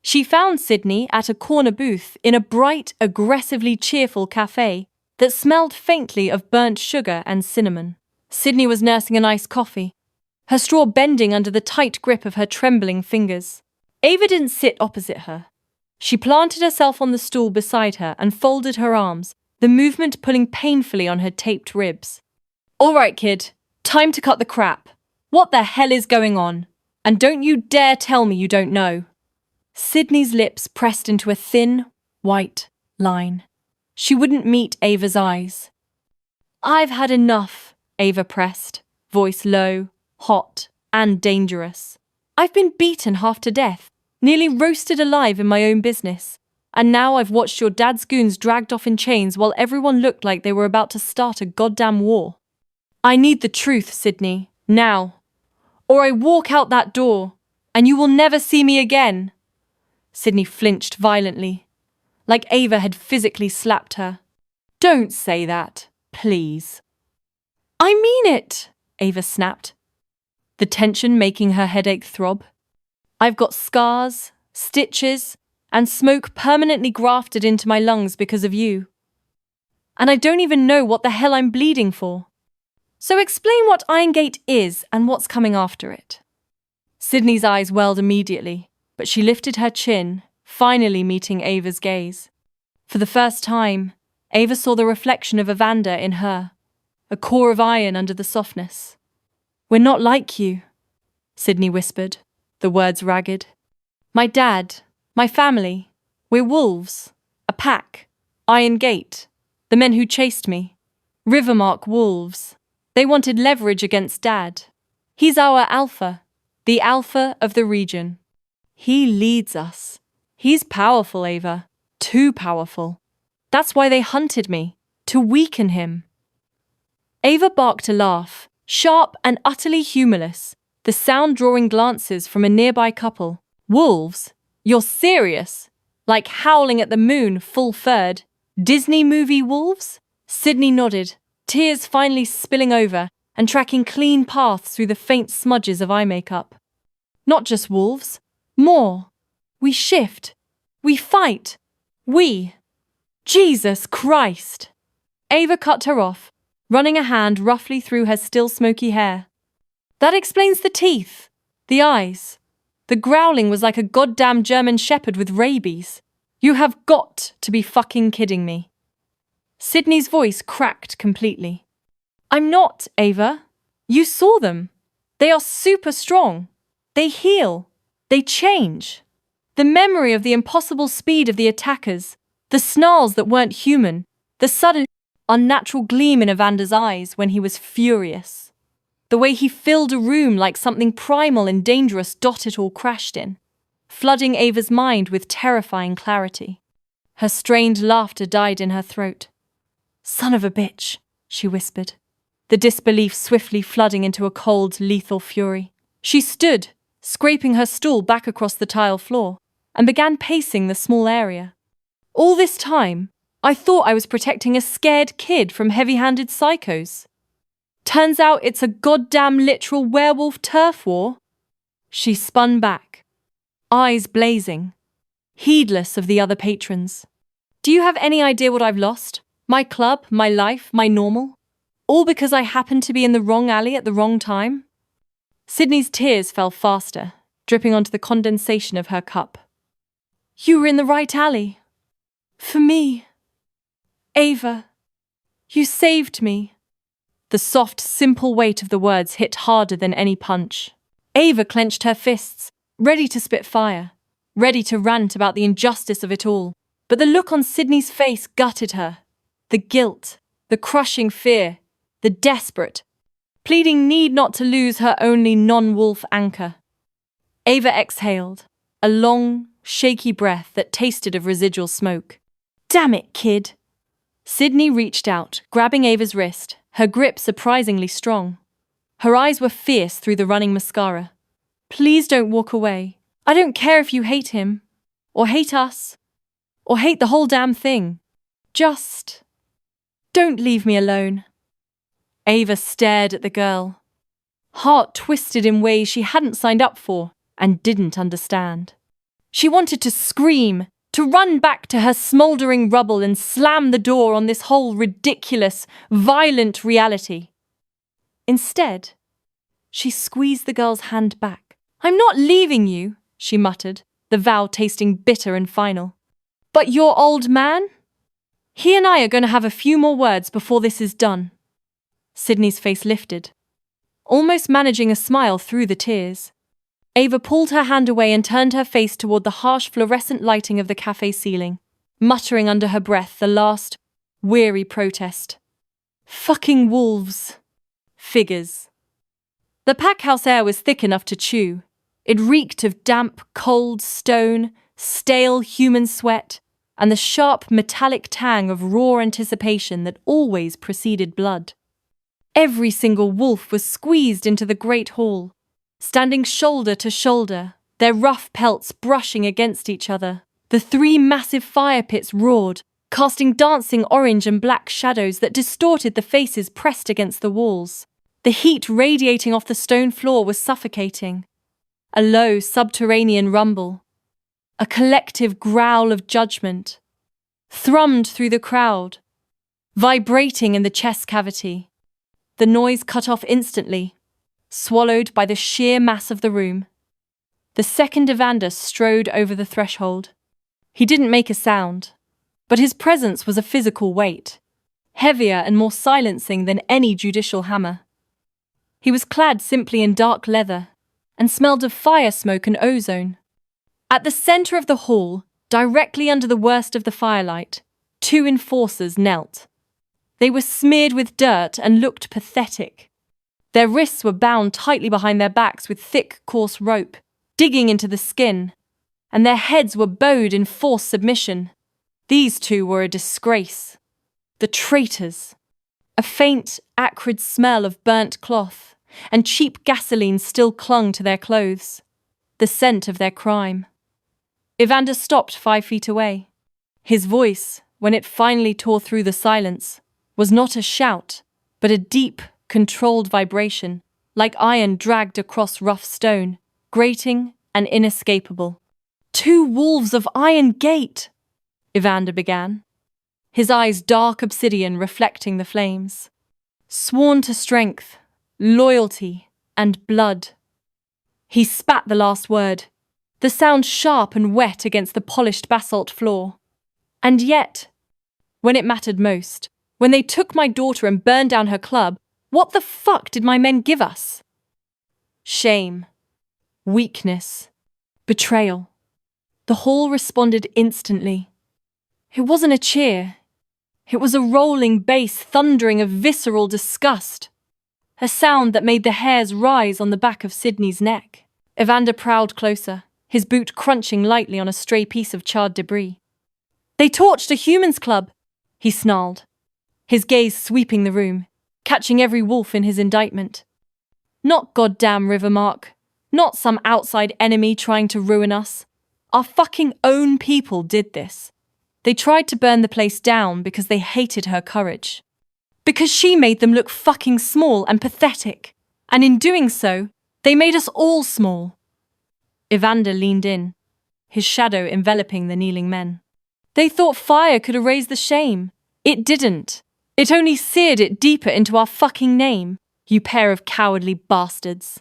She found Sydney at a corner booth in a bright, aggressively cheerful cafe that smelled faintly of burnt sugar and cinnamon. Sydney was nursing an iced coffee, her straw bending under the tight grip of her trembling fingers. Ava didn't sit opposite her. She planted herself on the stool beside her and folded her arms, the movement pulling painfully on her taped ribs. All right, kid. Time to cut the crap. What the hell is going on? And don't you dare tell me you don't know. Sydney's lips pressed into a thin, white line. She wouldn't meet Ava's eyes. I've had enough, Ava pressed, voice low, hot, and dangerous. I've been beaten half to death, nearly roasted alive in my own business, and now I've watched your dad's goons dragged off in chains while everyone looked like they were about to start a goddamn war. I need the truth, Sydney, now. Or I walk out that door, and you will never see me again. Sydney flinched violently, like Ava had physically slapped her. Don't say that, please. I mean it, Ava snapped, the tension making her headache throb. I've got scars, stitches, and smoke permanently grafted into my lungs because of you. And I don't even know what the hell I'm bleeding for. So explain what Irongate is and what's coming after it. Sydney's eyes welled immediately, but she lifted her chin, finally meeting Ava's gaze. For the first time, Ava saw the reflection of Evander in her, a core of iron under the softness. We're not like you, Sydney whispered, the words ragged. My dad, my family, we're wolves, a pack, Irongate, the men who chased me, Rivermark wolves. They wanted leverage against Dad. He's our alpha, the alpha of the region. He leads us. He's powerful, Ava. Too powerful. That's why they hunted me, to weaken him. Ava barked a laugh, sharp and utterly humorless, the sound drawing glances from a nearby couple. Wolves? You're serious? Like howling at the moon, full-furred. Disney movie wolves? Sydney nodded, tears finally spilling over and tracking clean paths through the faint smudges of eye makeup. Not just wolves. More. We shift. We fight. We. Jesus Christ! Ava cut her off, running a hand roughly through her still smoky hair. That explains the teeth, the eyes. The growling was like a goddamn German shepherd with rabies. You have got to be fucking kidding me. Sydney's voice cracked completely. I'm not, Ava. You saw them. They are super strong. They heal. They change. The memory of the impossible speed of the attackers, the snarls that weren't human, the sudden, unnatural gleam in Evander's eyes when he was furious. The way he filled a room like something primal and dangerous it all crashed in, flooding Ava's mind with terrifying clarity. Her strained laughter died in her throat. Son of a bitch, she whispered, the disbelief swiftly flooding into a cold, lethal fury. She stood, scraping her stool back across the tile floor, and began pacing the small area. All this time, I thought I was protecting a scared kid from heavy-handed psychos. Turns out it's a goddamn literal werewolf turf war. She spun back, eyes blazing, heedless of the other patrons. Do you have any idea what I've lost? My club, my life, my normal? All because I happened to be in the wrong alley at the wrong time? Sydney's tears fell faster, dripping onto the condensation of her cup. You were in the right alley. For me. Ava. You saved me. The soft, simple weight of the words hit harder than any punch. Ava clenched her fists, ready to spit fire, ready to rant about the injustice of it all. But the look on Sydney's face gutted her. The guilt, the crushing fear, the desperate, pleading need not to lose her only non-wolf anchor. Ava exhaled, a long, shaky breath that tasted of residual smoke. Damn it, kid! Sydney reached out, grabbing Ava's wrist, her grip surprisingly strong. Her eyes were fierce through the running mascara. Please don't walk away. I don't care if you hate him, or hate us, or hate the whole damn thing. Just don't leave me alone. Ava stared at the girl, heart twisted in ways she hadn't signed up for and didn't understand. She wanted to scream, to run back to her smouldering rubble and slam the door on this whole ridiculous, violent reality. Instead, she squeezed the girl's hand back. I'm not leaving you, she muttered, the vow tasting bitter and final. But your old man? He and I are going to have a few more words before this is done. Sydney's face lifted. almost managing a smile through the tears. Ava pulled her hand away and turned her face toward the harsh fluorescent lighting of the cafe ceiling, muttering under her breath the last, weary protest. Fucking wolves. Figures. The packhouse air was thick enough to chew. It reeked of damp, cold stone, stale human sweat, and the sharp metallic tang of raw anticipation that always preceded blood. Every single wolf was squeezed into the great hall, standing shoulder to shoulder, their rough pelts brushing against each other. The 3 massive fire pits roared, casting dancing orange and black shadows that distorted the faces pressed against the walls. The heat radiating off the stone floor was suffocating. A low, subterranean rumble, a collective growl of judgment, thrummed through the crowd, vibrating in the chest cavity. The noise cut off instantly, swallowed by the sheer mass of the room. The second Evander strode over the threshold. He didn't make a sound, but his presence was a physical weight, heavier and more silencing than any judicial hammer. He was clad simply in dark leather, and smelled of fire smoke and ozone. At the center of the hall, directly under the worst of the firelight, 2 enforcers knelt. They were smeared with dirt and looked pathetic. Their wrists were bound tightly behind their backs with thick, coarse rope, digging into the skin, and their heads were bowed in forced submission. These 2 were a disgrace. The traitors. A faint, acrid smell of burnt cloth and cheap gasoline still clung to their clothes, the scent of their crime. Evander stopped 5 feet away. His voice, when it finally tore through the silence, was not a shout, but a deep, controlled vibration, like iron dragged across rough stone, grating and inescapable. 2 wolves of Iron Gate, Evander began, his eyes dark obsidian reflecting the flames. Sworn to strength, loyalty, and blood. He spat the last word, the sound sharp and wet against the polished basalt floor. And yet, when it mattered most, when they took my daughter and burned down her club, what the fuck did my men give us? Shame. Weakness. Betrayal. The hall responded instantly. It wasn't a cheer. It was a rolling bass thundering of visceral disgust. A sound that made the hairs rise on the back of Sydney's neck. Evander prowled closer, his boot crunching lightly on a stray piece of charred debris. They torched a humans club, he snarled, his gaze sweeping the room, catching every wolf in his indictment. Not goddamn Rivermark, not some outside enemy trying to ruin us. Our fucking own people did this. They tried to burn the place down because they hated her courage. Because she made them look fucking small and pathetic. And in doing so, they made us all small. Evander leaned in, his shadow enveloping the kneeling men. They thought fire could erase the shame. It didn't. It only seared it deeper into our fucking name, you pair of cowardly bastards.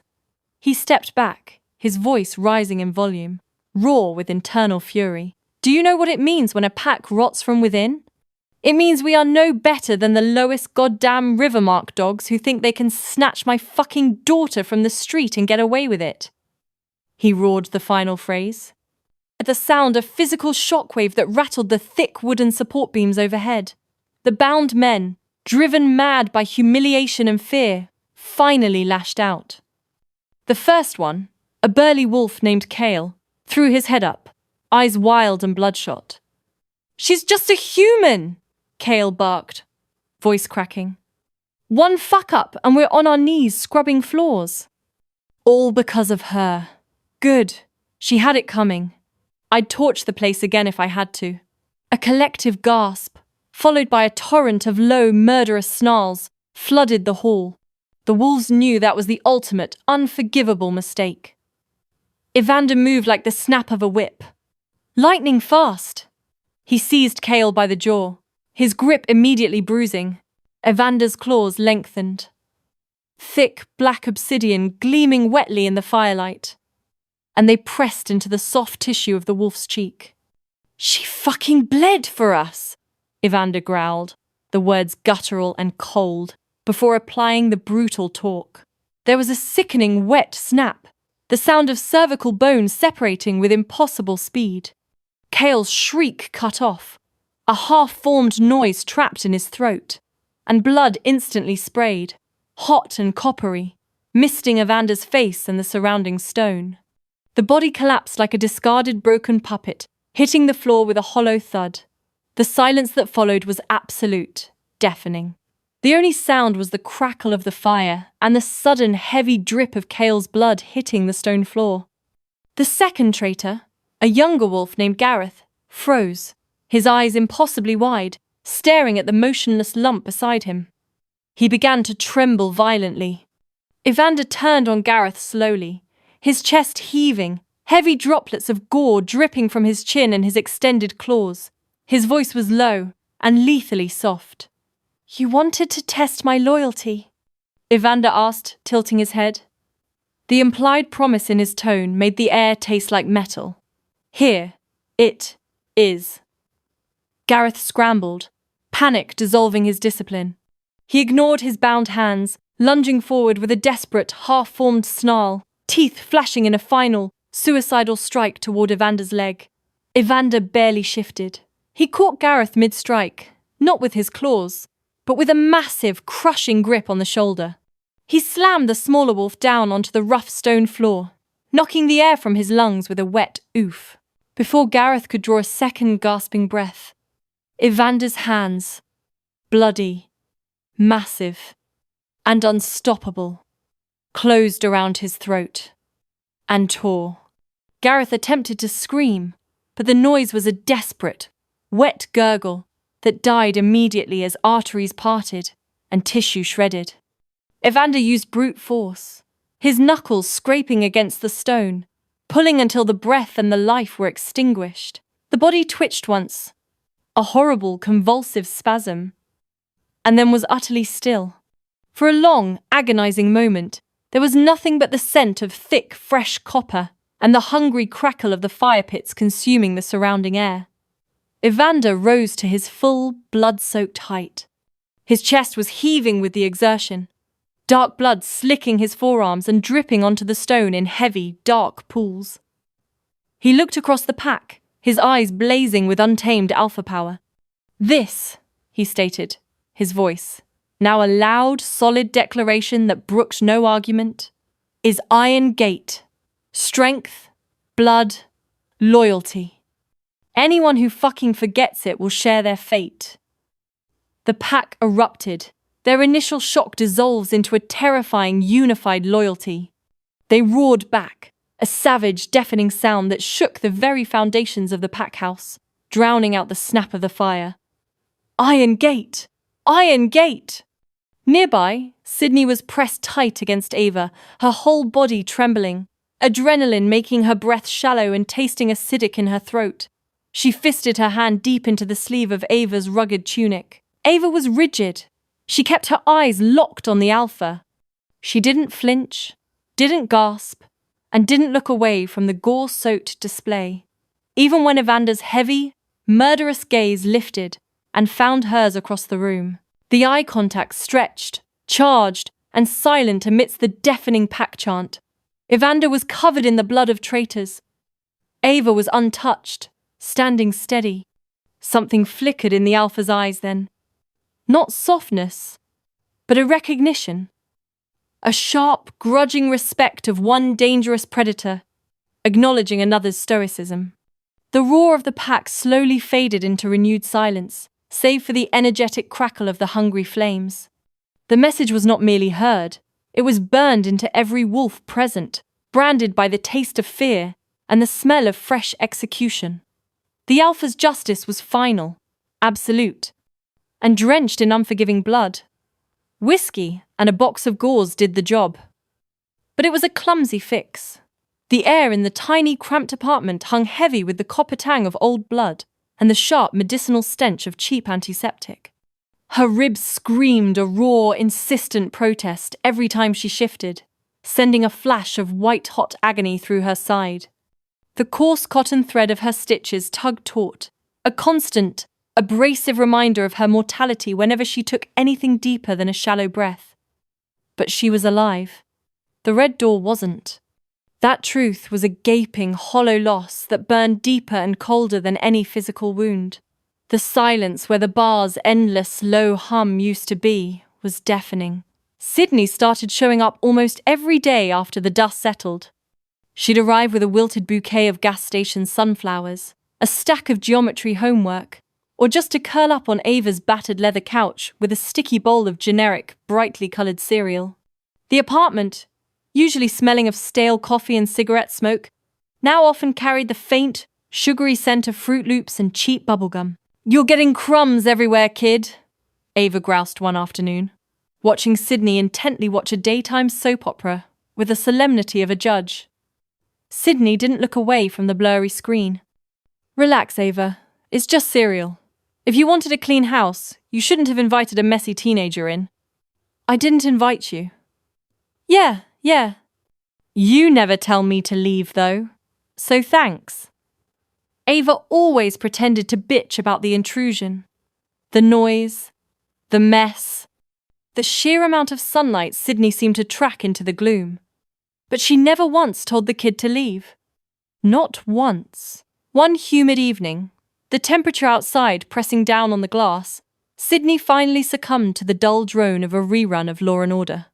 He stepped back, his voice rising in volume, raw with internal fury. Do you know what it means when a pack rots from within? It means we are no better than the lowest goddamn Rivermark dogs who think they can snatch my fucking daughter from the street and get away with it. He roared the final phrase. At the sound, a physical shockwave that rattled the thick wooden support beams overhead. The bound men, driven mad by humiliation and fear, finally lashed out. The first one, a burly wolf named Kale, threw his head up, eyes wild and bloodshot. "She's just a human!" Kale barked, voice cracking. "One fuck-up and we're on our knees scrubbing floors." All because of her. Good. She had it coming. I'd torch the place again if I had to. A collective gasp, followed by a torrent of low, murderous snarls, flooded the hall. The wolves knew that was the ultimate, unforgivable mistake. Evander moved like the snap of a whip. Lightning fast. He seized Kale by the jaw, his grip immediately bruising. Evander's claws lengthened. Thick, black obsidian gleaming wetly in the firelight. And they pressed into the soft tissue of the wolf's cheek. "She fucking bled for us," Evander growled, the words guttural and cold, before applying the brutal talk. There was a sickening wet snap, the sound of cervical bone separating with impossible speed. Cale's shriek cut off, a half-formed noise trapped in his throat, and blood instantly sprayed, hot and coppery, misting Evander's face and the surrounding stone. The body collapsed like a discarded broken puppet, hitting the floor with a hollow thud. The silence that followed was absolute, deafening. The only sound was the crackle of the fire and the sudden heavy drip of Cale's blood hitting the stone floor. The second traitor, a younger wolf named Gareth, froze, his eyes impossibly wide, staring at the motionless lump beside him. He began to tremble violently. Evander turned on Gareth slowly, his chest heaving, heavy droplets of gore dripping from his chin and his extended claws. His voice was low and lethally soft. "You wanted to test my loyalty?" Evander asked, tilting his head. The implied promise in his tone made the air taste like metal. "Here, it is." Gareth scrambled, panic dissolving his discipline. He ignored his bound hands, lunging forward with a desperate, half-formed snarl, teeth flashing in a final, suicidal strike toward Evander's leg. Evander barely shifted. He caught Gareth mid-strike, not with his claws, but with a massive, crushing grip on the shoulder. He slammed the smaller wolf down onto the rough stone floor, knocking the air from his lungs with a wet oof. Before Gareth could draw a second gasping breath, Evander's hands, bloody, massive, and unstoppable, closed around his throat and tore. Gareth attempted to scream, but the noise was a desperate, wet gurgle that died immediately as arteries parted and tissue shredded. Evander used brute force, his knuckles scraping against the stone, pulling until the breath and the life were extinguished. The body twitched once, a horrible, convulsive spasm, and then was utterly still. For a long, agonizing moment, there was nothing but the scent of thick, fresh copper and the hungry crackle of the fire pits consuming the surrounding air. Evander rose to his full, blood-soaked height. His chest was heaving with the exertion, dark blood slicking his forearms and dripping onto the stone in heavy, dark pools. He looked across the pack, his eyes blazing with untamed alpha power. "This," he stated, his voice, now a loud, solid declaration that brooked no argument, "is Iron Gate. Strength, blood, loyalty. Anyone who fucking forgets it will share their fate." The pack erupted. Their initial shock dissolves into a terrifying, unified loyalty. They roared back, a savage, deafening sound that shook the very foundations of the pack house, drowning out the snap of the fire. "Iron Gate! Iron Gate!" Nearby, Sydney was pressed tight against Ava, her whole body trembling, adrenaline making her breath shallow and tasting acidic in her throat. She fisted her hand deep into the sleeve of Ava's rugged tunic. Ava was rigid. She kept her eyes locked on the alpha. She didn't flinch, didn't gasp, and didn't look away from the gore-soaked display, even when Evander's heavy, murderous gaze lifted and found hers across the room. The eye contact stretched, charged, and silent amidst the deafening pack chant. Evander was covered in the blood of traitors. Ava was untouched, standing steady. Something flickered in the alpha's eyes then. Not softness, but a recognition. A sharp, grudging respect of one dangerous predator, acknowledging another's stoicism. The roar of the pack slowly faded into renewed silence, save for the energetic crackle of the hungry flames. The message was not merely heard, it was burned into every wolf present, branded by the taste of fear and the smell of fresh execution. The alpha's justice was final, absolute, and drenched in unforgiving blood. Whiskey and a box of gauze did the job. But it was a clumsy fix. The air in the tiny, cramped apartment hung heavy with the copper tang of old blood and the sharp medicinal stench of cheap antiseptic. Her ribs screamed a raw, insistent protest every time she shifted, sending a flash of white-hot agony through her side. The coarse cotton thread of her stitches tugged taut, a constant, abrasive reminder of her mortality whenever she took anything deeper than a shallow breath. But she was alive. The red door wasn't. That truth was a gaping, hollow loss that burned deeper and colder than any physical wound. The silence where the bar's endless, low hum used to be was deafening. Sydney started showing up almost every day after the dust settled. She'd arrive with a wilted bouquet of gas station sunflowers, a stack of geometry homework, or just to curl up on Ava's battered leather couch with a sticky bowl of generic, brightly coloured cereal. The apartment, usually smelling of stale coffee and cigarette smoke, now often carried the faint, sugary scent of Fruit Loops and cheap bubblegum. "You're getting crumbs everywhere, kid," Ava groused one afternoon, watching Sydney intently watch a daytime soap opera with the solemnity of a judge. Sydney didn't look away from the blurry screen. "Relax, Ava. It's just cereal. If you wanted a clean house, you shouldn't have invited a messy teenager in." "I didn't invite you." Yeah. "You never tell me to leave, though. So thanks." Ava always pretended to bitch about the intrusion. The noise. The mess. The sheer amount of sunlight Sydney seemed to track into the gloom. But she never once told the kid to leave. Not once. One humid evening, the temperature outside pressing down on the glass, Sydney finally succumbed to the dull drone of a rerun of Law & Order.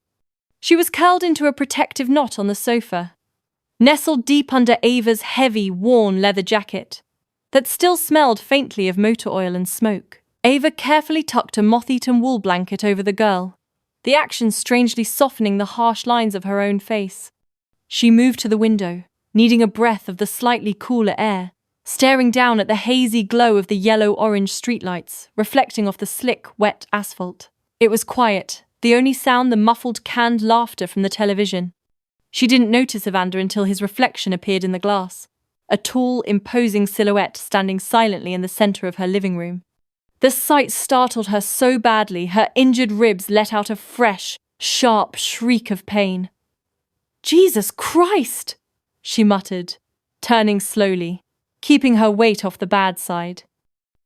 She was curled into a protective knot on the sofa, nestled deep under Ava's heavy, worn leather jacket that still smelled faintly of motor oil and smoke. Ava carefully tucked a moth-eaten wool blanket over the girl, the action strangely softening the harsh lines of her own face. She moved to the window, needing a breath of the slightly cooler air, staring down at the hazy glow of the yellow-orange streetlights, reflecting off the slick, wet asphalt. It was quiet, the only sound the muffled canned laughter from the television. She didn't notice Evander until his reflection appeared in the glass, a tall, imposing silhouette standing silently in the center of her living room. The sight startled her so badly, her injured ribs let out a fresh, sharp shriek of pain. "Jesus Christ!" she muttered, turning slowly, keeping her weight off the bad side.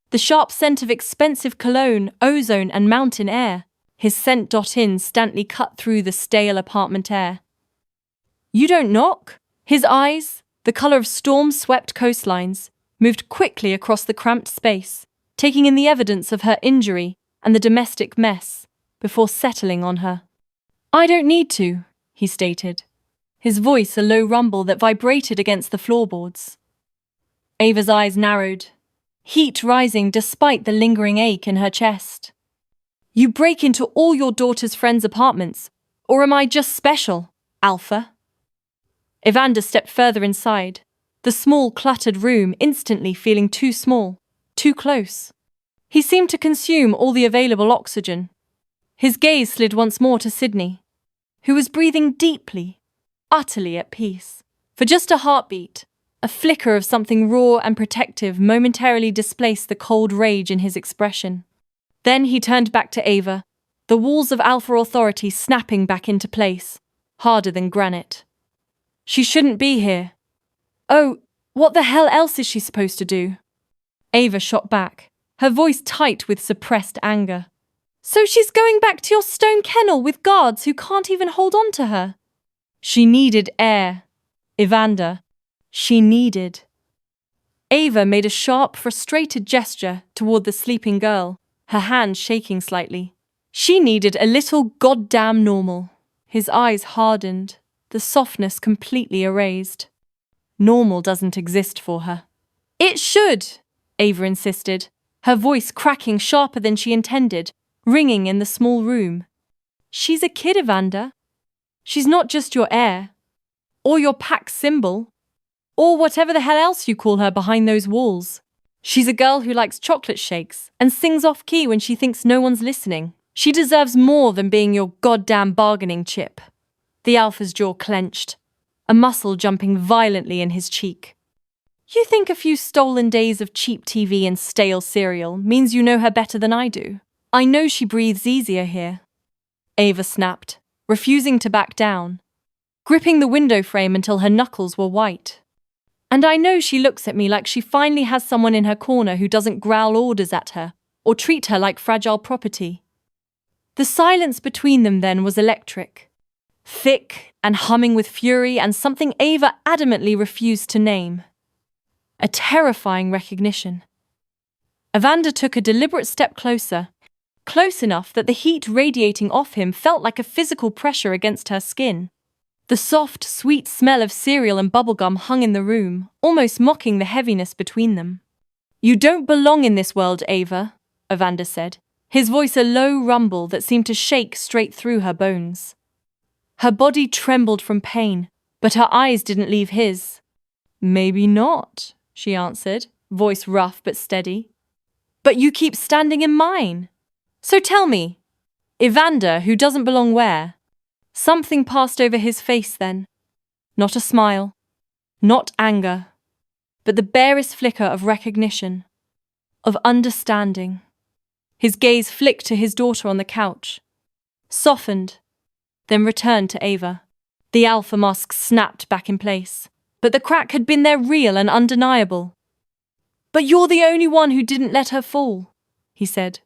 The sharp scent of expensive cologne, ozone, and mountain air, his scent instantly cut through the stale apartment air. "You don't knock?" His eyes, the colour of storm-swept coastlines, moved quickly across the cramped space, taking in the evidence of her injury and the domestic mess, before settling on her. "I don't need to," he stated, his voice a low rumble that vibrated against the floorboards. Ava's eyes narrowed, heat rising despite the lingering ache in her chest. "You break into all your daughter's friends' apartments, or am I just special, Alpha?" Evander stepped further inside, the small, cluttered room instantly feeling too small, too close. He seemed to consume all the available oxygen. His gaze slid once more to Sydney, who was breathing deeply, utterly at peace. For just a heartbeat, a flicker of something raw and protective momentarily displaced the cold rage in his expression. Then he turned back to Ava, the walls of Alpha authority snapping back into place, harder than granite. "She shouldn't be here." "Oh, what the hell else is she supposed to do?" Ava shot back, her voice tight with suppressed anger. "So she's going back to your stone kennel with guards who can't even hold on to her?" She needed air. Evander. She needed. Ava made a sharp, frustrated gesture toward the sleeping girl, her hand shaking slightly. She needed a little goddamn normal. His eyes hardened, the softness completely erased. Normal doesn't exist for her. "It should," Ava insisted, her voice cracking sharper than she intended, ringing in the small room. "She's a kid, Evander. She's not just your heir, or your pack symbol, or whatever the hell else you call her behind those walls. She's a girl who likes chocolate shakes and sings off-key when she thinks no one's listening. She deserves more than being your goddamn bargaining chip." The Alpha's jaw clenched, a muscle jumping violently in his cheek. "You think a few stolen days of cheap TV and stale cereal means you know her better than I do? I know she breathes easier here." Ava snapped, refusing to back down, gripping the window frame until her knuckles were white. "And I know she looks at me like she finally has someone in her corner who doesn't growl orders at her or treat her like fragile property." The silence between them then was electric. thick and humming with fury and something Ava adamantly refused to name. A terrifying recognition. Evander took a deliberate step closer, close enough that the heat radiating off him felt like a physical pressure against her skin. The soft, sweet smell of cereal and bubblegum hung in the room, almost mocking the heaviness between them. "You don't belong in this world, Ava," Evander said, his voice a low rumble that seemed to shake straight through her bones. Her body trembled from pain, but her eyes didn't leave his. "Maybe not," she answered, voice rough but steady. "But you keep standing in mine. So tell me, Evander, who doesn't belong where?" Something passed over his face then. Not a smile, not anger, but the barest flicker of recognition, of understanding. His gaze flicked to his daughter on the couch, softened, then returned to Ava. The alpha mask snapped back in place, but the crack had been there, real and undeniable. "But you're the only one who didn't let her fall," he said,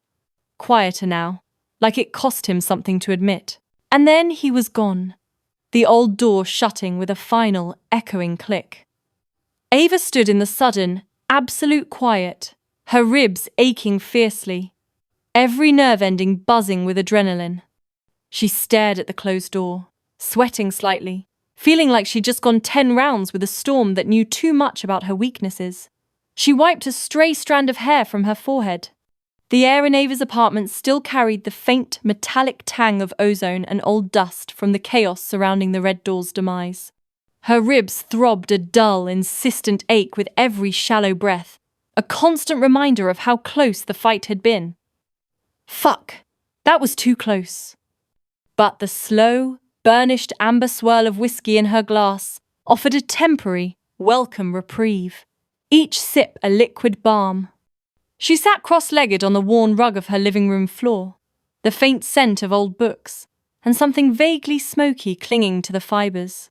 quieter now, like it cost him something to admit. And then he was gone, the old door shutting with a final, echoing click. Ava stood in the sudden, absolute quiet, her ribs aching fiercely, every nerve ending buzzing with adrenaline. She stared at the closed door, sweating slightly, feeling like she'd just gone 10 rounds with a storm that knew too much about her weaknesses. She wiped a stray strand of hair from her forehead. The air in Ava's apartment still carried the faint, metallic tang of ozone and old dust from the chaos surrounding the Red Door's demise. Her ribs throbbed a dull, insistent ache with every shallow breath, a constant reminder of how close the fight had been. Fuck, that was too close. But the slow, burnished amber swirl of whiskey in her glass offered a temporary, welcome reprieve, each sip a liquid balm. She sat cross-legged on the worn rug of her living room floor, the faint scent of old books, and something vaguely smoky clinging to the fibres.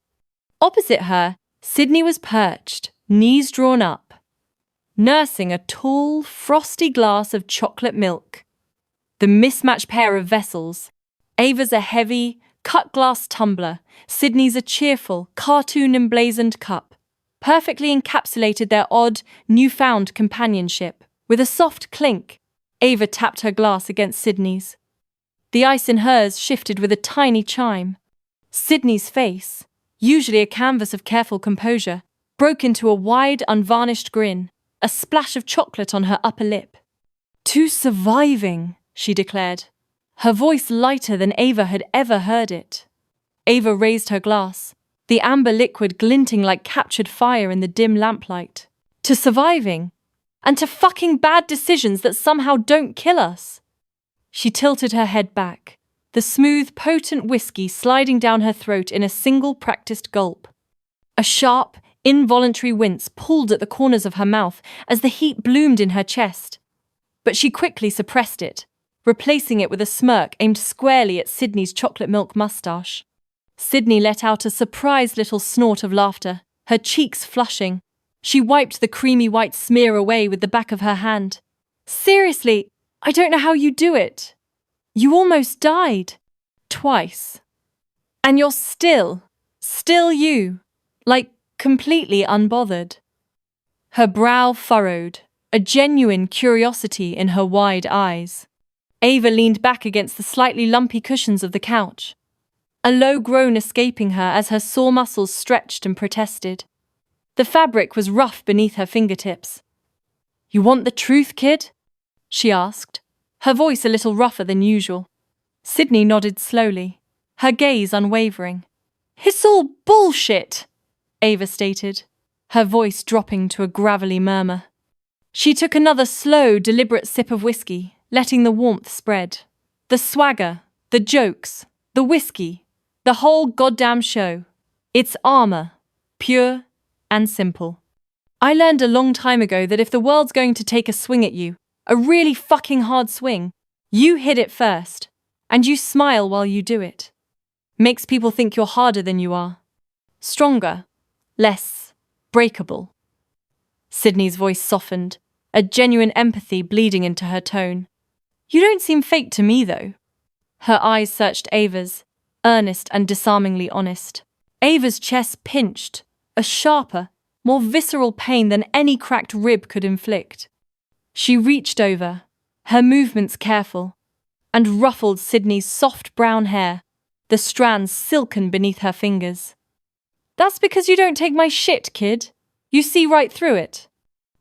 Opposite her, Sydney was perched, knees drawn up, nursing a tall, frosty glass of chocolate milk. The mismatched pair of vessels, Ava's a heavy, cut-glass tumbler, Sydney's a cheerful, cartoon-emblazoned cup, perfectly encapsulated their odd, newfound companionship. With a soft clink, Ava tapped her glass against Sydney's. The ice in hers shifted with a tiny chime. Sydney's face, usually a canvas of careful composure, broke into a wide, unvarnished grin, a splash of chocolate on her upper lip. "To surviving," she declared, her voice lighter than Ava had ever heard it. Ava raised her glass, the amber liquid glinting like captured fire in the dim lamplight. "To surviving, and to fucking bad decisions that somehow don't kill us." She tilted her head back, the smooth, potent whiskey sliding down her throat in a single practiced gulp. A sharp, involuntary wince pulled at the corners of her mouth as the heat bloomed in her chest. But she quickly suppressed it, replacing it with a smirk aimed squarely at Sydney's chocolate milk moustache. Sydney let out a surprised little snort of laughter, her cheeks flushing. She wiped the creamy white smear away with the back of her hand. "Seriously, I don't know how you do it. You almost died. Twice. And you're still you. Like, completely unbothered." Her brow furrowed, a genuine curiosity in her wide eyes. Ava leaned back against the slightly lumpy cushions of the couch, a low groan escaping her as her sore muscles stretched and protested. The fabric was rough beneath her fingertips. "You want the truth, kid?" she asked, her voice a little rougher than usual. Sydney nodded slowly, her gaze unwavering. "It's all bullshit," Ava stated, her voice dropping to a gravelly murmur. She took another slow, deliberate sip of whiskey, letting the warmth spread. The swagger, the jokes, the whiskey, the whole goddamn show. It's armor, pure and simple. "I learned a long time ago that if the world's going to take a swing at you, a really fucking hard swing, you hit it first, and you smile while you do it. Makes people think you're harder than you are. Stronger, less breakable." Sydney's voice softened, a genuine empathy bleeding into her tone. "You don't seem fake to me, though." Her eyes searched Ava's, earnest and disarmingly honest. Ava's chest pinched, a sharper, more visceral pain than any cracked rib could inflict. She reached over, her movements careful, and ruffled Sydney's soft brown hair, the strands silken beneath her fingers. "That's because you don't take my shit, kid. You see right through it.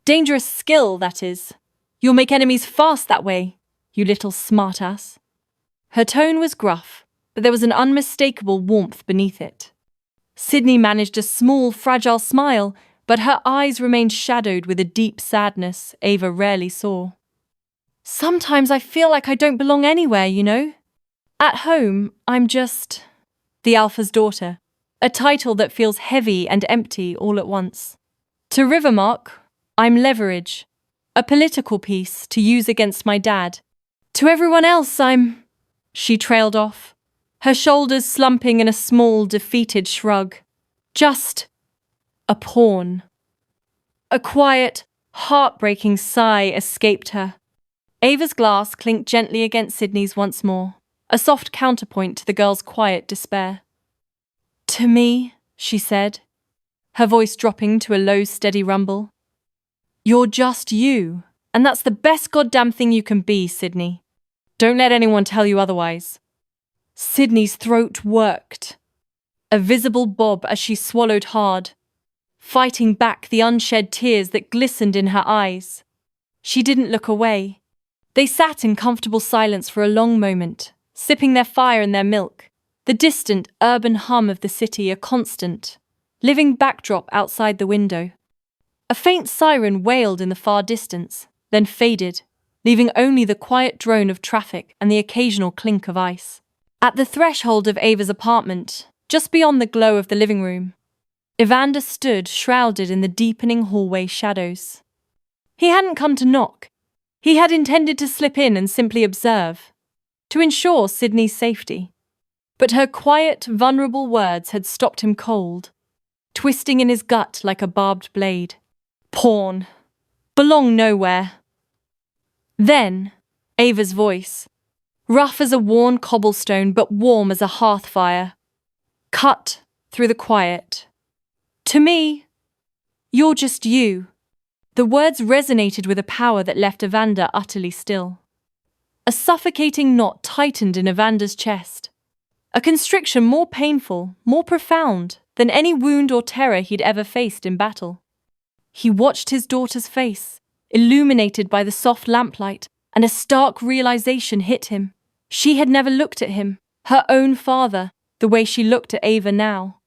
Dangerous skill, that is. You'll make enemies fast that way, you little smartass." Her tone was gruff, but there was an unmistakable warmth beneath it. Sydney managed a small, fragile smile, but her eyes remained shadowed with a deep sadness Ava rarely saw. "Sometimes I feel like I don't belong anywhere, you know? At home, I'm just the Alpha's daughter, a title that feels heavy and empty all at once. To Rivermark, I'm leverage, a political piece to use against my dad. To everyone else, I'm..." She trailed off, her shoulders slumping in a small, defeated shrug. "Just a pawn." A quiet, heartbreaking sigh escaped her. Ava's glass clinked gently against Sydney's once more, a soft counterpoint to the girl's quiet despair. "To me," she said, her voice dropping to a low, steady rumble, "you're just you, and that's the best goddamn thing you can be, Sydney. Don't let anyone tell you otherwise." Sydney's throat worked, a visible bob as she swallowed hard, fighting back the unshed tears that glistened in her eyes. She didn't look away. They sat in comfortable silence for a long moment, sipping their fire and their milk, the distant urban hum of the city a constant, living backdrop outside the window. A faint siren wailed in the far distance, then faded, leaving only the quiet drone of traffic and the occasional clink of ice. At the threshold of Ava's apartment, just beyond the glow of the living room, Evander stood shrouded in the deepening hallway shadows. He hadn't come to knock. He had intended to slip in and simply observe, to ensure Sydney's safety. But her quiet, vulnerable words had stopped him cold, twisting in his gut like a barbed blade. Pawn. Belong nowhere. Then, Ava's voice, rough as a worn cobblestone but warm as a hearth fire, cut through the quiet. "To me, you're just you." The words resonated with a power that left Evander utterly still. A suffocating knot tightened in Evander's chest, a constriction more painful, more profound than any wound or terror he'd ever faced in battle. He watched his daughter's face, illuminated by the soft lamplight, and a stark realization hit him. She had never looked at him, her own father, the way she looked at Ava now.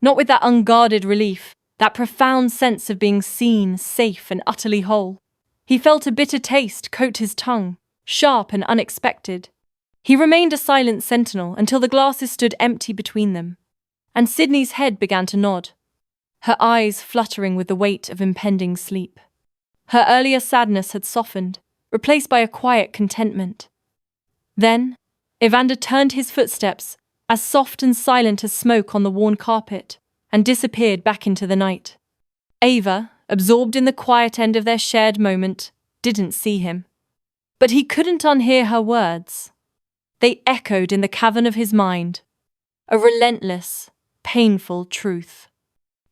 Not with that unguarded relief, that profound sense of being seen, safe, and utterly whole. He felt a bitter taste coat his tongue, sharp and unexpected. He remained a silent sentinel until the glasses stood empty between them, and Sydney's head began to nod, her eyes fluttering with the weight of impending sleep. Her earlier sadness had softened, replaced by a quiet contentment. Then, Evander turned his footsteps, as soft and silent as smoke on the worn carpet, and disappeared back into the night. Ava, absorbed in the quiet end of their shared moment, didn't see him. But he couldn't unhear her words. They echoed in the cavern of his mind, a relentless, painful truth.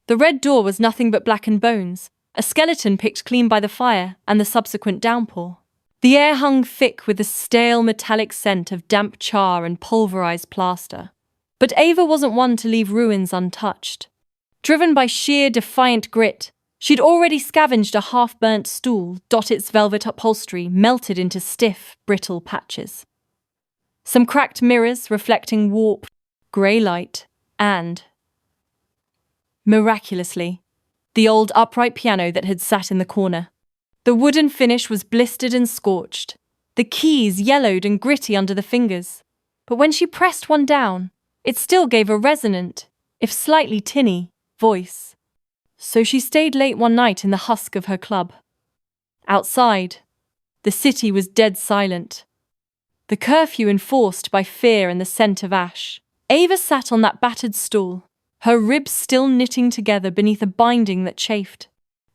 The red door was nothing but blackened bones, a skeleton picked clean by the fire and the subsequent downpour. The air hung thick with the stale metallic scent of damp char and pulverized plaster. But Ava wasn't one to leave ruins untouched. Driven by sheer defiant grit, she'd already scavenged a half-burnt stool, dot its velvet upholstery melted into stiff, brittle patches. Some cracked mirrors reflecting warped, grey light, and, miraculously, the old upright piano that had sat in the corner. The wooden finish was blistered and scorched, the keys yellowed and gritty under the fingers, but when she pressed one down, it still gave a resonant, if slightly tinny, voice. So she stayed late one night in the husk of her club. Outside, the city was dead silent. The curfew enforced by fear and the scent of ash. Ava sat on that battered stool, her ribs still knitting together beneath a binding that chafed.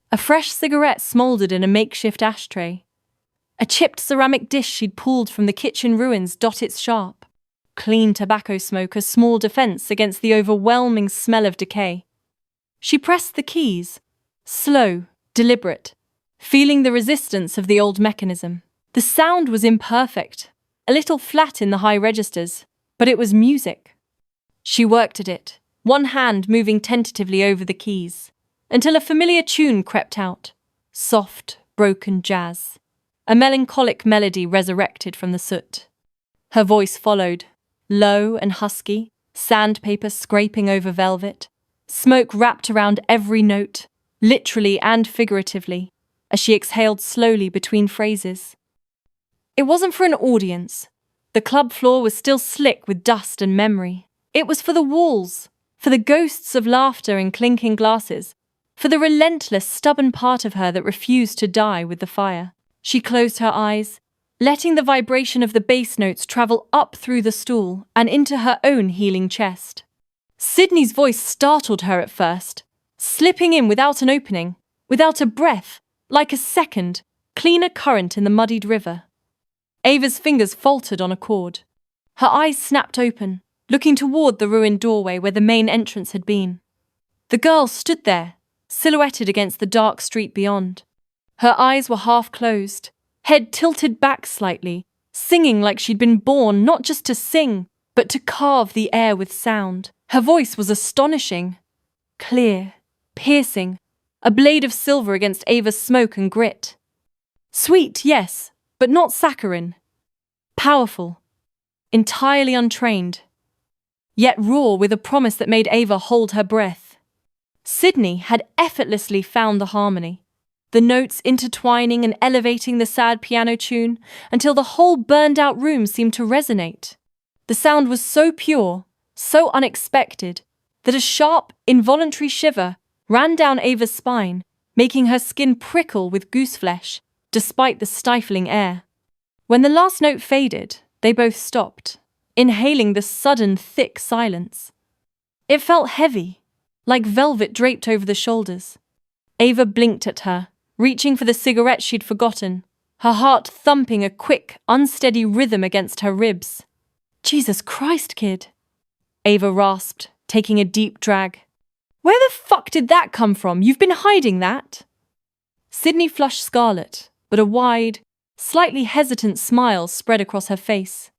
A fresh cigarette smouldered in a makeshift ashtray. A chipped ceramic dish she'd pulled from the kitchen ruins dot its sharp. clean tobacco smoke a small defense against the overwhelming smell of decay. She pressed the keys, slow, deliberate, feeling the resistance of the old mechanism. The sound was imperfect, a little flat in the high registers, but it was music. She worked at it, one hand moving tentatively over the keys, until a familiar tune crept out. Soft, broken jazz. A melancholic melody resurrected from the soot. Her voice followed, low and husky, sandpaper scraping over velvet, smoke wrapped around every note, literally and figuratively, as she exhaled slowly between phrases. It wasn't for an audience. The club floor was still slick with dust and memory. It was for the walls, for the ghosts of laughter and clinking glasses, for the relentless, stubborn part of her that refused to die with the fire. She closed her eyes, letting the vibration of the bass notes travel up through the stool and into her own healing chest. Sydney's voice startled her at first, slipping in without an opening, without a breath, like a second, cleaner current in the muddied river. Ava's fingers faltered on a chord. Her eyes snapped open, looking toward the ruined doorway where the main entrance had been. The girl stood there, silhouetted against the dark street beyond. Her eyes were half closed, head tilted back slightly, singing like she'd been born not just to sing, but to carve the air with sound. Her voice was astonishing, clear, piercing, a blade of silver against Ava's smoke and grit. Sweet, yes, but not saccharine. Powerful, entirely untrained, yet raw with a promise that made Ava hold her breath. Sydney had effortlessly found the harmony, the notes intertwining and elevating the sad piano tune until the whole burned-out room seemed to resonate. The sound was so pure, so unexpected, that a sharp, involuntary shiver ran down Ava's spine, making her skin prickle with gooseflesh, despite the stifling air. When the last note faded, they both stopped, inhaling the sudden, thick silence. It felt heavy, like velvet draped over the shoulders. Ava blinked at her, reaching for the cigarette she'd forgotten, her heart thumping a quick, unsteady rhythm against her ribs. Jesus Christ, kid, Ava rasped, taking a deep drag. Where the fuck did that come from? You've been hiding that? Sydney flushed scarlet, but a wide, slightly hesitant smile spread across her face.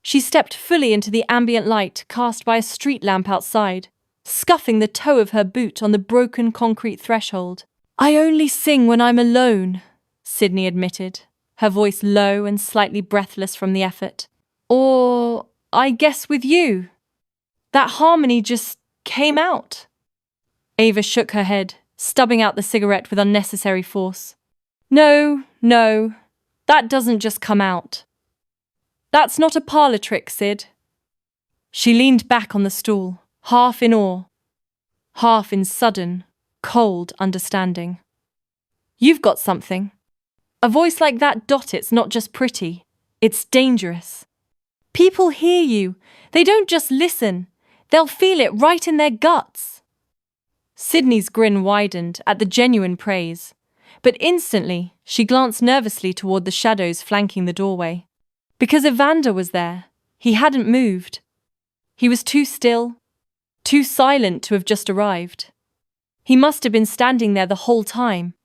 She stepped fully into the ambient light cast by a street lamp outside, scuffing the toe of her boot on the broken concrete threshold. I only sing when I'm alone, Sydney admitted, her voice low and slightly breathless from the effort. Or, I guess with you. That harmony just came out. Ava shook her head, stubbing out the cigarette with unnecessary force. No, that doesn't just come out. That's not a parlour trick, Sid. She leaned back on the stool, half in awe, half in sudden, cold understanding. You've got something. A voice like that, it's not just pretty, it's dangerous. People hear you. They don't just listen. They'll feel it right in their guts. Sydney's grin widened at the genuine praise, but instantly she glanced nervously toward the shadows flanking the doorway. Because Evander was there, he hadn't moved. He was too still, too silent to have just arrived. He must have been standing there the whole time,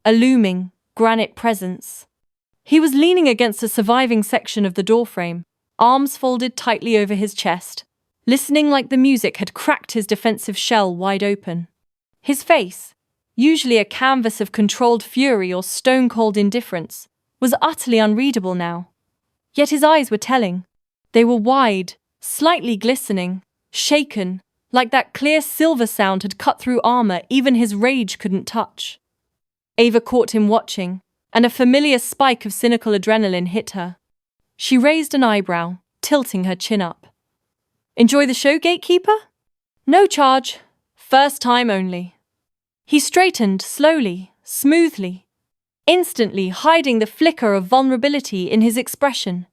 a looming, granite presence. He was leaning against a surviving section of the doorframe, arms folded tightly over his chest, listening like the music had cracked his defensive shell wide open. His face, usually a canvas of controlled fury or stone-cold indifference, was utterly unreadable now. Yet his eyes were telling. They were wide, slightly glistening, shaken, like that clear silver sound had cut through armor even his rage couldn't touch. Ava caught him watching, and a familiar spike of cynical adrenaline hit her. She raised an eyebrow, tilting her chin up. Enjoy the show, gatekeeper? No charge. First time only. He straightened slowly, smoothly, instantly hiding the flicker of vulnerability in his expression,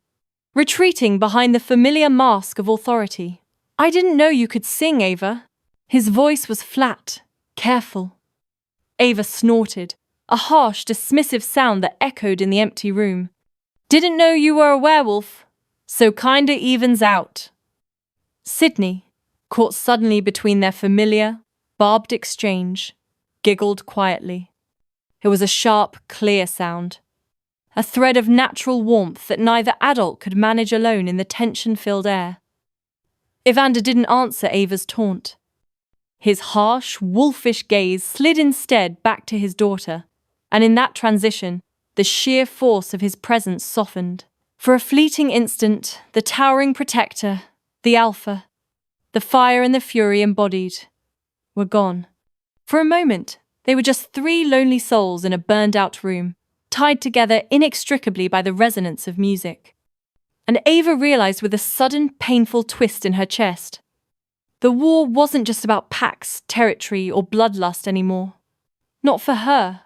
retreating behind the familiar mask of authority. I didn't know you could sing, Ava. His voice was flat, careful. Ava snorted, a harsh, dismissive sound that echoed in the empty room. Didn't know you were a werewolf, so kinda evens out. Sydney, caught suddenly between their familiar, barbed exchange, giggled quietly. It was a sharp, clear sound, a thread of natural warmth that neither adult could manage alone in the tension-filled air. Evander didn't answer Ava's taunt. His harsh, wolfish gaze slid instead back to his daughter, and in that transition, the sheer force of his presence softened. For a fleeting instant, the towering protector, the alpha, the fire and the fury embodied, were gone. For a moment, they were just three lonely souls in a burned-out room, tied together inextricably by the resonance of music. And Ava realized with a sudden, painful twist in her chest, the war wasn't just about packs, territory, or bloodlust anymore. Not for her.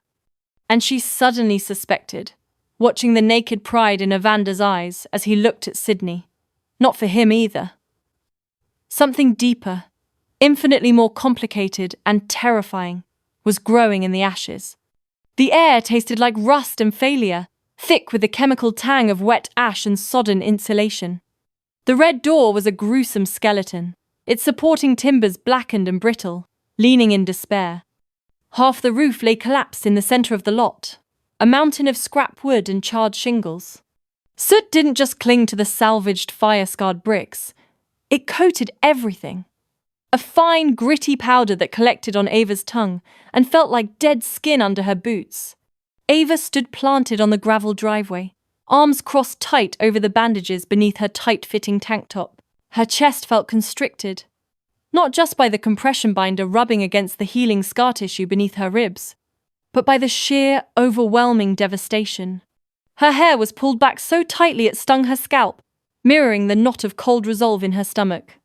And she suddenly suspected, watching the naked pride in Evander's eyes as he looked at Sydney. Not for him either. Something deeper, infinitely more complicated and terrifying, was growing in the ashes. The air tasted like rust and failure, thick with the chemical tang of wet ash and sodden insulation. The red door was a gruesome skeleton, its supporting timbers blackened and brittle, leaning in despair. Half the roof lay collapsed in the center of the lot, a mountain of scrap wood and charred shingles. Soot didn't just cling to the salvaged, fire-scarred bricks. It coated everything. A fine, gritty powder that collected on Ava's tongue and felt like dead skin under her boots. Ava stood planted on the gravel driveway, arms crossed tight over the bandages beneath her tight-fitting tank top. Her chest felt constricted, not just by the compression binder rubbing against the healing scar tissue beneath her ribs, but by the sheer, overwhelming devastation. Her hair was pulled back so tightly it stung her scalp, mirroring the knot of cold resolve in her stomach.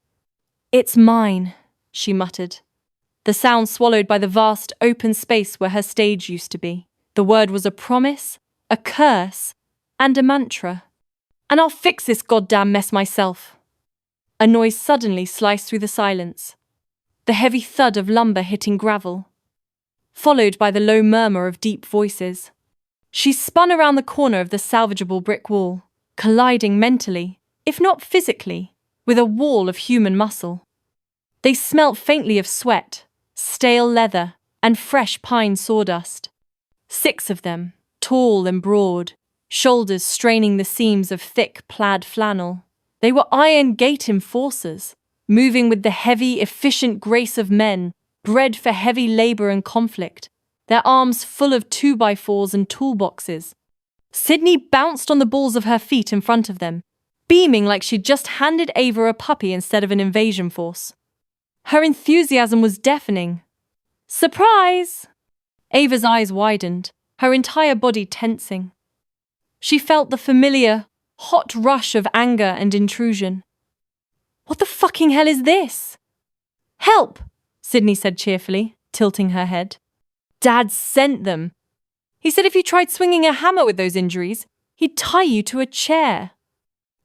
"It's mine," she muttered, the sound swallowed by the vast, open space where her stage used to be. The word was a promise, a curse, and a mantra. "And I'll fix this goddamn mess myself." A noise suddenly sliced through the silence, the heavy thud of lumber hitting gravel, followed by the low murmur of deep voices. She spun around the corner of the salvageable brick wall, colliding mentally, if not physically, with a wall of human muscle. They smelt faintly of sweat, stale leather, and fresh pine sawdust. 6 of them, tall and broad, shoulders straining the seams of thick plaid flannel. They were Iron Gate enforcers, moving with the heavy, efficient grace of men, bred for heavy labor and conflict, their arms full of 2x4s and toolboxes. Sydney bounced on the balls of her feet in front of them, beaming like she'd just handed Ava a puppy instead of an invasion force. Her enthusiasm was deafening. "Surprise!" Ava's eyes widened, her entire body tensing. She felt the familiar, hot rush of anger and intrusion. "What the fucking hell is this?" "Help!" Sydney said cheerfully, tilting her head. "Dad sent them. He said if you tried swinging a hammer with those injuries, he'd tie you to a chair."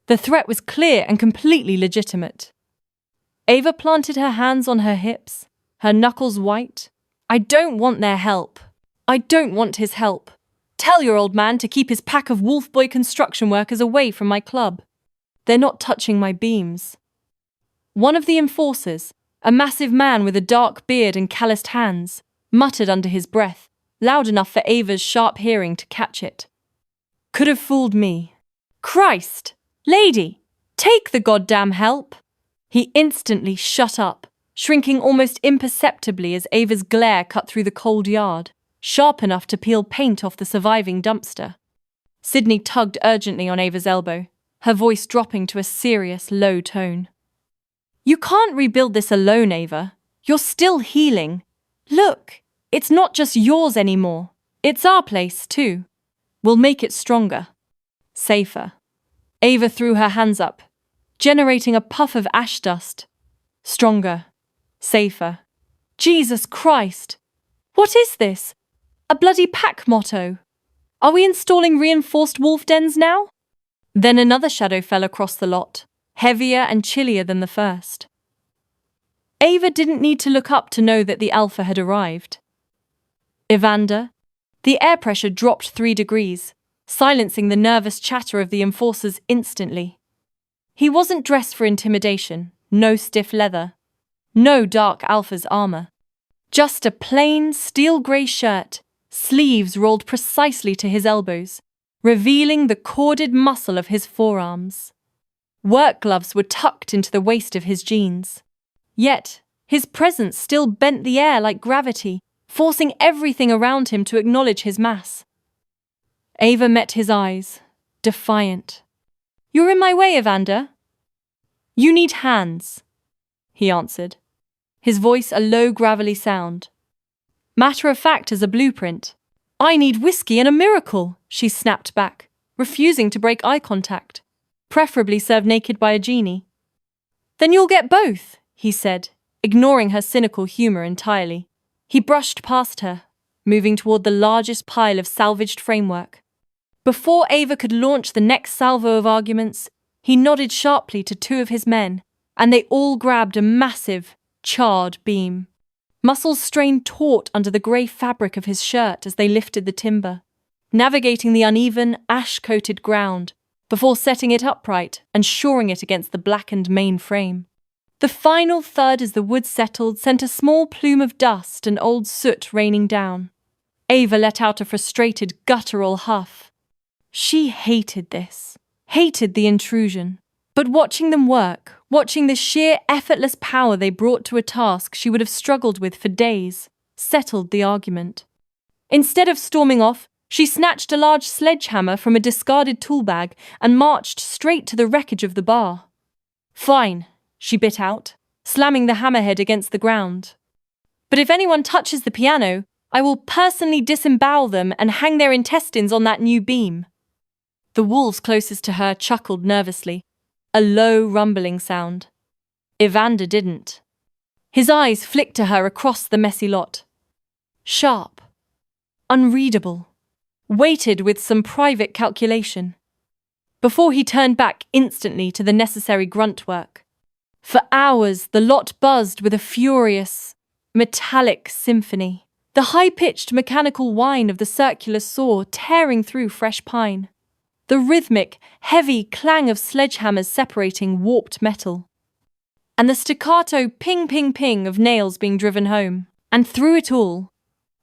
The threat was clear and completely legitimate. Ava planted her hands on her hips, her knuckles white. "I don't want their help. I don't want his help. Tell your old man to keep his pack of wolf boy construction workers away from my club. They're not touching my beams." One of the enforcers, a massive man with a dark beard and calloused hands, muttered under his breath, loud enough for Ava's sharp hearing to catch it. "Could have fooled me. Christ! Lady, take the goddamn help!" He instantly shut up, shrinking almost imperceptibly as Ava's glare cut through the cold yard, sharp enough to peel paint off the surviving dumpster. Sydney tugged urgently on Ava's elbow, her voice dropping to a serious, low tone. "You can't rebuild this alone, Ava. You're still healing. Look, it's not just yours anymore. It's our place, too. We'll make it stronger. Safer." Ava threw her hands up, generating a puff of ash dust. Stronger. Safer. Jesus Christ! What is this? A bloody pack motto? Are we installing reinforced wolf dens now? Then another shadow fell across the lot, heavier and chillier than the first. Ava didn't need to look up to know that the alpha had arrived. Evander. The air pressure dropped 3 degrees, silencing the nervous chatter of the enforcers instantly. He wasn't dressed for intimidation, no stiff leather, no dark alpha's armor. Just a plain steel grey shirt, sleeves rolled precisely to his elbows, revealing the corded muscle of his forearms. Work gloves were tucked into the waist of his jeans. Yet, his presence still bent the air like gravity, forcing everything around him to acknowledge his mass. Ava met his eyes, defiant. "You're in my way, Evander." "You need hands," he answered, his voice a low gravelly sound. "Matter of fact as a blueprint." "I need whiskey and a miracle," she snapped back, refusing to break eye contact, preferably served naked by a genie. "Then you'll get both," he said, ignoring her cynical humor entirely. He brushed past her, moving toward the largest pile of salvaged framework. Before Ava could launch the next salvo of arguments, he nodded sharply to two of his men, and they all grabbed a massive, charred beam. Muscles strained taut under the grey fabric of his shirt as they lifted the timber, navigating the uneven, ash-coated ground before setting it upright and shoring it against the blackened main frame. The final thud as the wood settled sent a small plume of dust and old soot raining down. Ava let out a frustrated, guttural huff. She hated this, hated the intrusion. But watching them work, watching the sheer effortless power they brought to a task she would have struggled with for days, settled the argument. Instead of storming off, she snatched a large sledgehammer from a discarded tool bag and marched straight to the wreckage of the bar. "Fine," she bit out, slamming the hammerhead against the ground. "But if anyone touches the piano, I will personally disembowel them and hang their intestines on that new beam." The wolves closest to her chuckled nervously, a low rumbling sound. Evander didn't. His eyes flicked to her across the messy lot. Sharp, unreadable, weighted with some private calculation. Before he turned back instantly to the necessary grunt work. For hours, the lot buzzed with a furious, metallic symphony, the high-pitched mechanical whine of the circular saw tearing through fresh pine. The rhythmic, heavy clang of sledgehammers separating warped metal. And the staccato ping-ping-ping of nails being driven home. And through it all,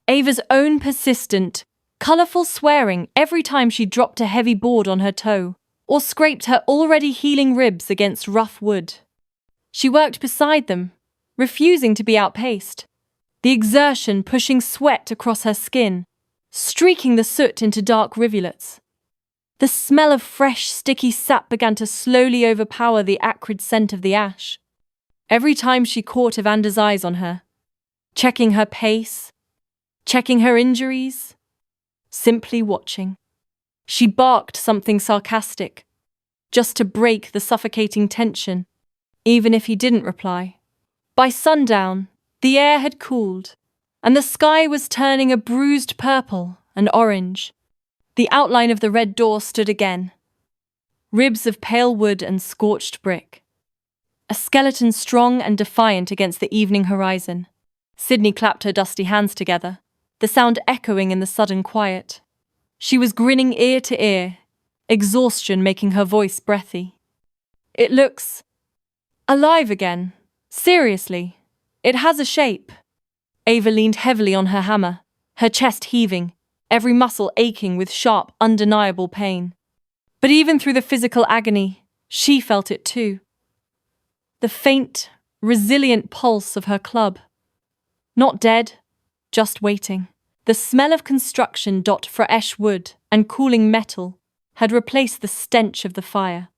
Ava's own persistent, colourful swearing every time she dropped a heavy board on her toe or scraped her already healing ribs against rough wood. She worked beside them, refusing to be outpaced, the exertion pushing sweat across her skin, streaking the soot into dark rivulets. The smell of fresh, sticky sap began to slowly overpower the acrid scent of the ash. Every time she caught Evander's eyes on her, checking her pace, checking her injuries, simply watching, she barked something sarcastic, just to break the suffocating tension, even if he didn't reply. By sundown, the air had cooled, and the sky was turning a bruised purple and orange. The outline of the red door stood again. Ribs of pale wood and scorched brick. A skeleton strong and defiant against the evening horizon. Sydney clapped her dusty hands together, the sound echoing in the sudden quiet. She was grinning ear to ear, exhaustion making her voice breathy. "It looks alive again. Seriously, it has a shape." Ava leaned heavily on her hammer, her chest heaving, every muscle aching with sharp, undeniable pain. But even through the physical agony, she felt it too. The faint, resilient pulse of her club. Not dead, just waiting. The smell of construction, fresh wood and cooling metal, had replaced the stench of the fire.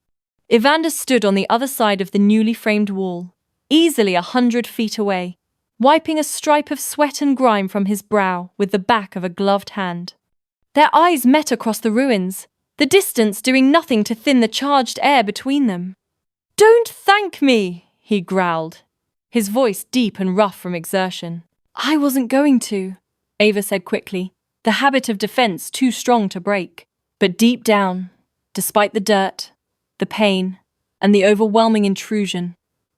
Evander stood on the other side of the newly framed wall, easily 100 feet away, wiping a stripe of sweat and grime from his brow with the back of a gloved hand. Their eyes met across the ruins, the distance doing nothing to thin the charged air between them. "Don't thank me," he growled, his voice deep and rough from exertion. "I wasn't going to," Ava said quickly, the habit of defense too strong to break. But deep down, despite the dirt, the pain, and the overwhelming intrusion,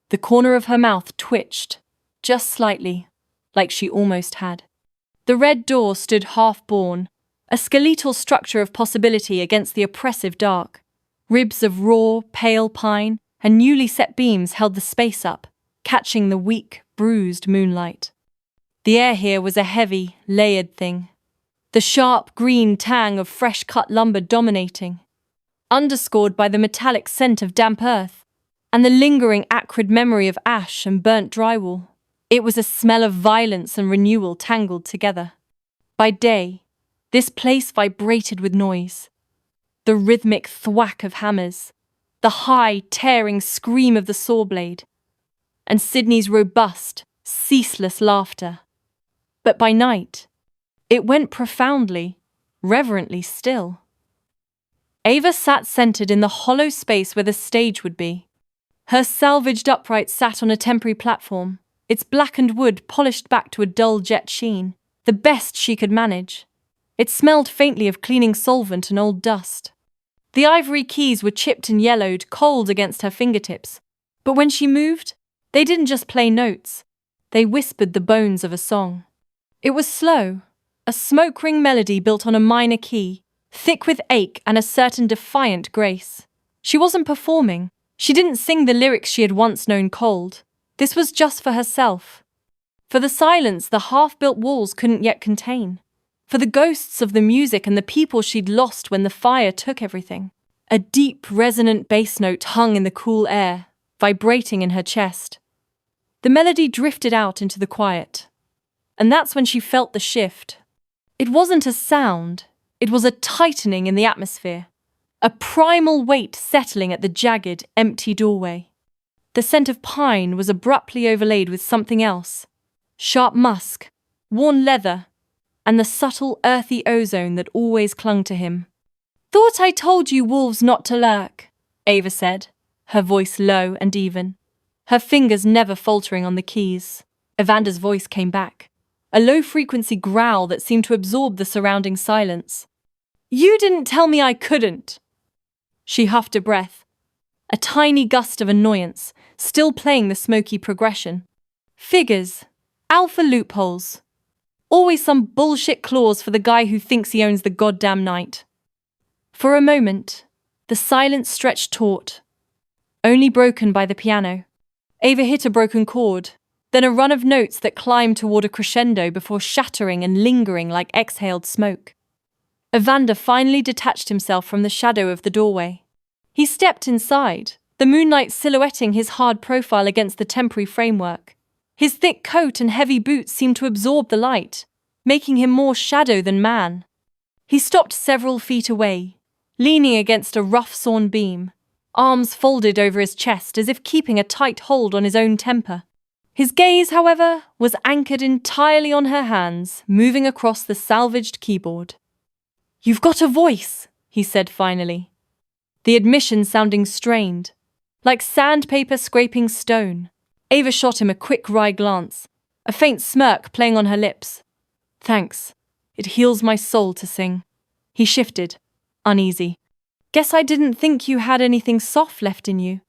the corner of her mouth twitched, just slightly, like she almost had. The red door stood half-born, a skeletal structure of possibility against the oppressive dark. Ribs of raw, pale pine Her newly set beams held the space up, catching the weak, bruised moonlight. The air here was a heavy, layered thing. The sharp green tang of fresh-cut lumber dominating, underscored by the metallic scent of damp earth and the lingering acrid memory of ash and burnt drywall. It was a smell of violence and renewal tangled together. By day, this place vibrated with noise. The rhythmic thwack of hammers, the high, tearing scream of the saw blade, and Sydney's robust, ceaseless laughter. But by night, it went profoundly, reverently still. Ava sat centered in the hollow space where the stage would be. Her salvaged upright sat on a temporary platform, its blackened wood polished back to a dull jet sheen, the best she could manage. It smelled faintly of cleaning solvent and old dust. The ivory keys were chipped and yellowed, cold against her fingertips. But when she moved, they didn't just play notes. They whispered the bones of a song. It was slow, a smoke ring melody built on a minor key, thick with ache and a certain defiant grace. She wasn't performing. She didn't sing the lyrics she had once known cold. This was just for herself. For the silence the half-built walls couldn't yet contain. For the ghosts of the music and the people she'd lost when the fire took everything. A deep, resonant bass note hung in the cool air, vibrating in her chest. The melody drifted out into the quiet. And that's when she felt the shift. It wasn't a sound. It was a tightening in the atmosphere, a primal weight settling at the jagged, empty doorway. The scent of pine was abruptly overlaid with something else, sharp musk, worn leather, and the subtle, earthy ozone that always clung to him. "Thought I told you wolves not to lurk," Ava said, her voice low and even, her fingers never faltering on the keys. Evander's voice came back, a low-frequency growl that seemed to absorb the surrounding silence. "You didn't tell me I couldn't." She huffed a breath, a tiny gust of annoyance, still playing the smoky progression. Figures, alpha loopholes. Always some bullshit clause for the guy who thinks he owns the goddamn night. For a moment, the silence stretched taut, only broken by the piano. Ava hit a broken chord, then a run of notes that climbed toward a crescendo before shattering and lingering like exhaled smoke. Evander finally detached himself from the shadow of the doorway. He stepped inside, the moonlight silhouetting his hard profile against the temporary framework. His thick coat and heavy boots seemed to absorb the light, making him more shadow than man. He stopped several feet away, leaning against a rough-sawn beam, arms folded over his chest as if keeping a tight hold on his own temper. His gaze, however, was anchored entirely on her hands, moving across the salvaged keyboard. "You've got a voice," he said finally, the admission sounding strained, like sandpaper scraping stone. Ava shot him a quick wry glance, a faint smirk playing on her lips. "Thanks. It heals my soul to sing." He shifted, uneasy. "Guess I didn't think you had anything soft left in you."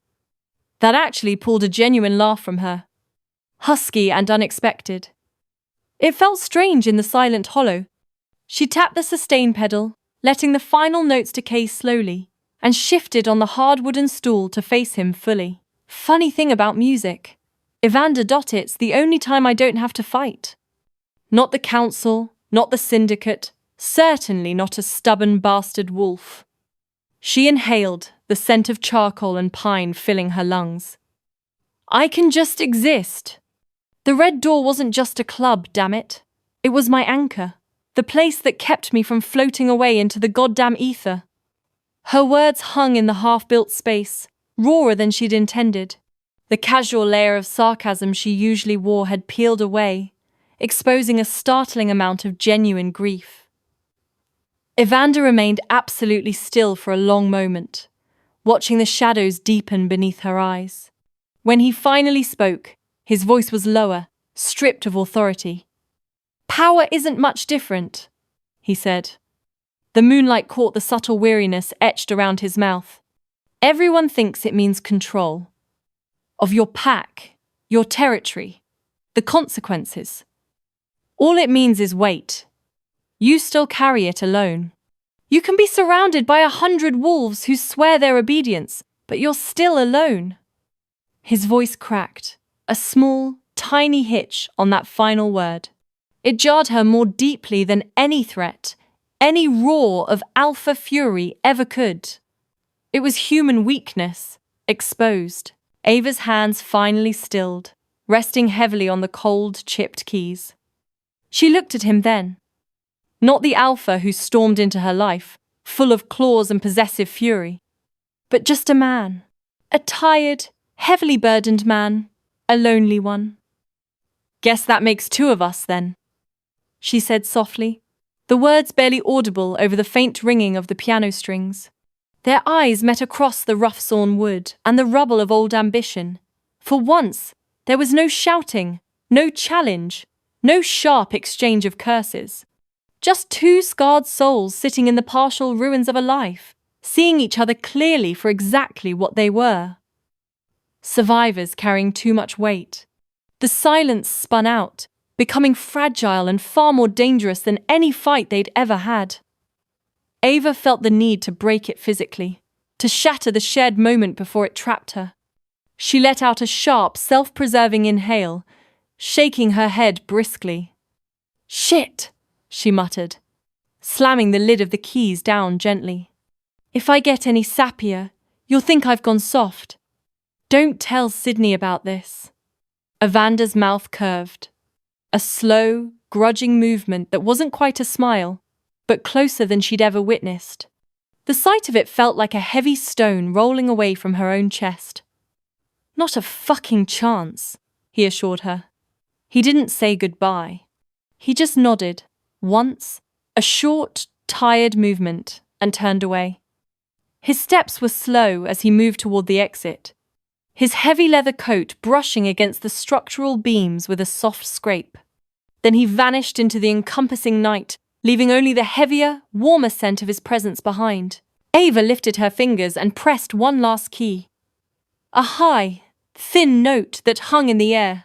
That actually pulled a genuine laugh from her, husky and unexpected. It felt strange in the silent hollow. She tapped the sustain pedal, letting the final notes decay slowly, and shifted on the hard wooden stool to face him fully. "Funny thing about music. Evander, it's the only time I don't have to fight. Not the council, not the syndicate, certainly not a stubborn bastard wolf." She inhaled, the scent of charcoal and pine filling her lungs. "I can just exist. The Red Door wasn't just a club, damn it. It was my anchor, the place that kept me from floating away into the goddamn ether." Her words hung in the half-built space, rawer than she'd intended. The casual layer of sarcasm she usually wore had peeled away, exposing a startling amount of genuine grief. Evander remained absolutely still for a long moment, watching the shadows deepen beneath her eyes. When he finally spoke, his voice was lower, stripped of authority. "Power isn't much different," he said. The moonlight caught the subtle weariness etched around his mouth. "Everyone thinks it means control. Of your pack, your territory, the consequences. All it means is weight. You still carry it alone. You can be surrounded by 100 wolves who swear their obedience, but you're still alone. His voice cracked, a small, tiny hitch on that final word. It jarred her more deeply than any threat, any roar of alpha fury ever could. It was human weakness, exposed. Ava's hands finally stilled, resting heavily on the cold, chipped keys. She looked at him then. Not the alpha who stormed into her life, full of claws and possessive fury, but just a man. A tired, heavily burdened man, a lonely one. "Guess that makes two of us, then," she said softly, the words barely audible over the faint ringing of the piano strings. Their eyes met across the rough-sawn wood and the rubble of old ambition. For once, there was no shouting, no challenge, no sharp exchange of curses. Just two scarred souls sitting in the partial ruins of a life, seeing each other clearly for exactly what they were. Survivors carrying too much weight. The silence spun out, becoming fragile and far more dangerous than any fight they'd ever had. Ava felt the need to break it physically, to shatter the shared moment before it trapped her. She let out a sharp, self-preserving inhale, shaking her head briskly. "Shit!" she muttered, slamming the lid of the keys down gently. "If I get any sappier, you'll think I've gone soft. Don't tell Sydney about this." Avanda's mouth curved. A slow, grudging movement that wasn't quite a smile, but closer than she'd ever witnessed. The sight of it felt like a heavy stone rolling away from her own chest. "Not a fucking chance," he assured her. He didn't say goodbye. He just nodded, once, a short, tired movement, and turned away. His steps were slow as he moved toward the exit, his heavy leather coat brushing against the structural beams with a soft scrape. Then he vanished into the encompassing night, leaving only the heavier, warmer scent of his presence behind. Ava lifted her fingers and pressed one last key. A high, thin note that hung in the air,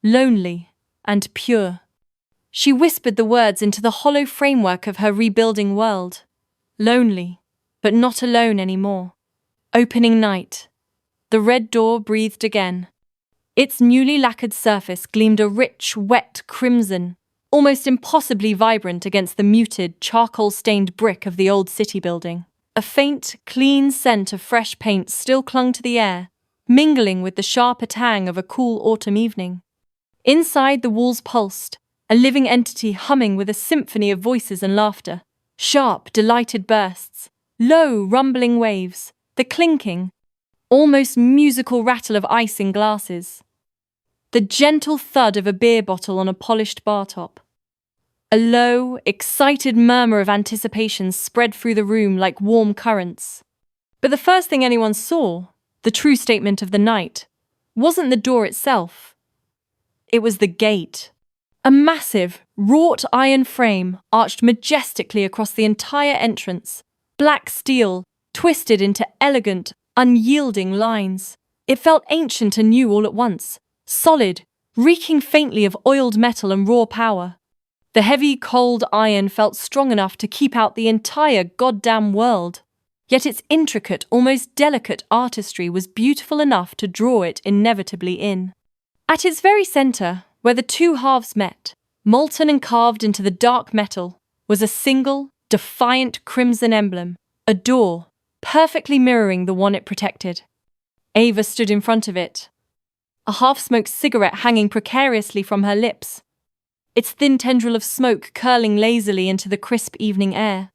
lonely and pure. She whispered the words into the hollow framework of her rebuilding world. Lonely, but not alone anymore. Opening night. The red door breathed again. Its newly lacquered surface gleamed a rich, wet crimson, almost impossibly vibrant against the muted, charcoal-stained brick of the old city building. A faint, clean scent of fresh paint still clung to the air, mingling with the sharper tang of a cool autumn evening. Inside, the walls pulsed, a living entity humming with a symphony of voices and laughter. Sharp, delighted bursts, low, rumbling waves, the clinking, almost musical rattle of ice in glasses. The gentle thud of a beer bottle on a polished bar top. A low, excited murmur of anticipation spread through the room like warm currents. But the first thing anyone saw, the true statement of the night, wasn't the door itself. It was the gate. A massive, wrought iron frame arched majestically across the entire entrance, black steel, twisted into elegant, unyielding lines. It felt ancient and new all at once, solid, reeking faintly of oiled metal and raw power. The heavy, cold iron felt strong enough to keep out the entire goddamn world. Yet its intricate, almost delicate artistry was beautiful enough to draw it inevitably in. At its very center, where the two halves met, molten and carved into the dark metal, was a single, defiant crimson emblem, a door, perfectly mirroring the one it protected. Ava stood in front of it, a half-smoked cigarette hanging precariously from her lips, its thin tendril of smoke curling lazily into the crisp evening air.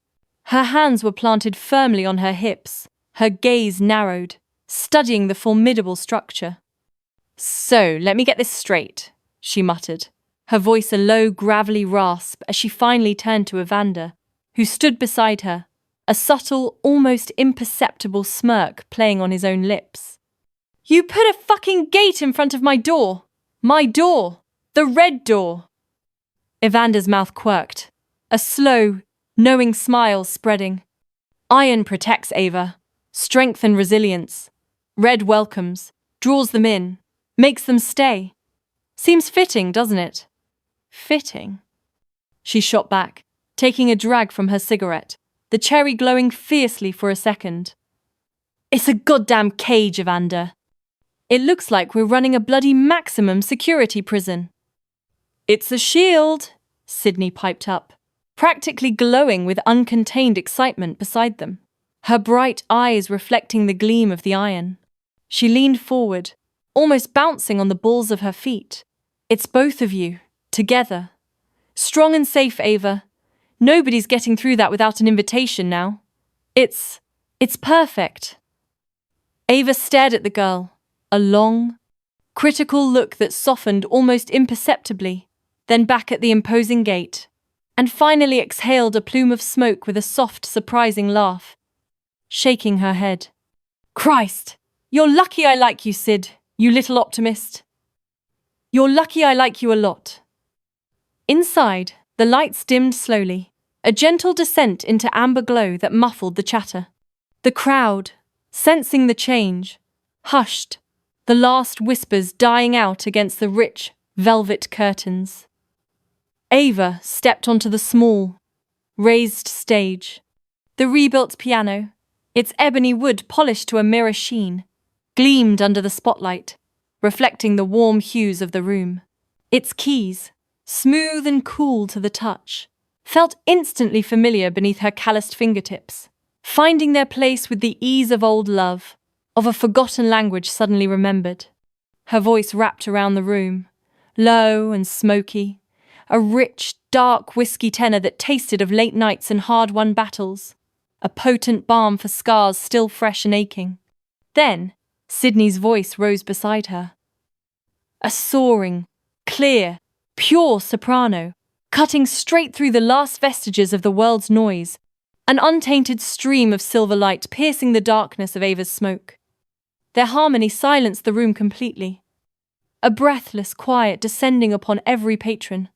Her hands were planted firmly on her hips, her gaze narrowed, studying the formidable structure. "So, let me get this straight," she muttered, her voice a low, gravelly rasp as she finally turned to Evander, who stood beside her, a subtle, almost imperceptible smirk playing on his own lips. "You put a fucking gate in front of my door! My door! The red door!" Evander's mouth quirked, a slow, knowing smile spreading. "Iron protects, Ava. Strength and resilience. Red welcomes, draws them in, makes them stay. Seems fitting, doesn't it?" "Fitting?" She shot back, taking a drag from her cigarette, the cherry glowing fiercely for a second. "It's a goddamn cage, Evander." It looks like we're running a bloody maximum security prison." "It's a shield," Sydney piped up, practically glowing with uncontained excitement beside them, her bright eyes reflecting the gleam of the iron. She leaned forward, almost bouncing on the balls of her feet. "It's both of you, together. Strong and safe, Ava. Nobody's getting through that without an invitation now. It's perfect." Ava stared at the girl, a long, critical look that softened almost imperceptibly, then back at the imposing gate, and finally exhaled a plume of smoke with a soft, surprising laugh, shaking her head. "Christ, you're lucky I like you, Sid, you little optimist. You're lucky I like you a lot." Inside, the lights dimmed slowly, a gentle descent into amber glow that muffled the chatter. The crowd, sensing the change, hushed, the last whispers dying out against the rich, velvet curtains. Ava stepped onto the small, raised stage. The rebuilt piano, its ebony wood polished to a mirror sheen, gleamed under the spotlight, reflecting the warm hues of the room. Its keys, smooth and cool to the touch, felt instantly familiar beneath her calloused fingertips, finding their place with the ease of old love, of a forgotten language suddenly remembered. Her voice wrapped around the room, low and smoky, a rich, dark whiskey tenor that tasted of late nights and hard-won battles, a potent balm for scars still fresh and aching. Then, Sydney's voice rose beside her. A soaring, clear, pure soprano, cutting straight through the last vestiges of the world's noise, an untainted stream of silver light piercing the darkness of Ava's smoke. Their harmony silenced the room completely, a breathless quiet descending upon every patron.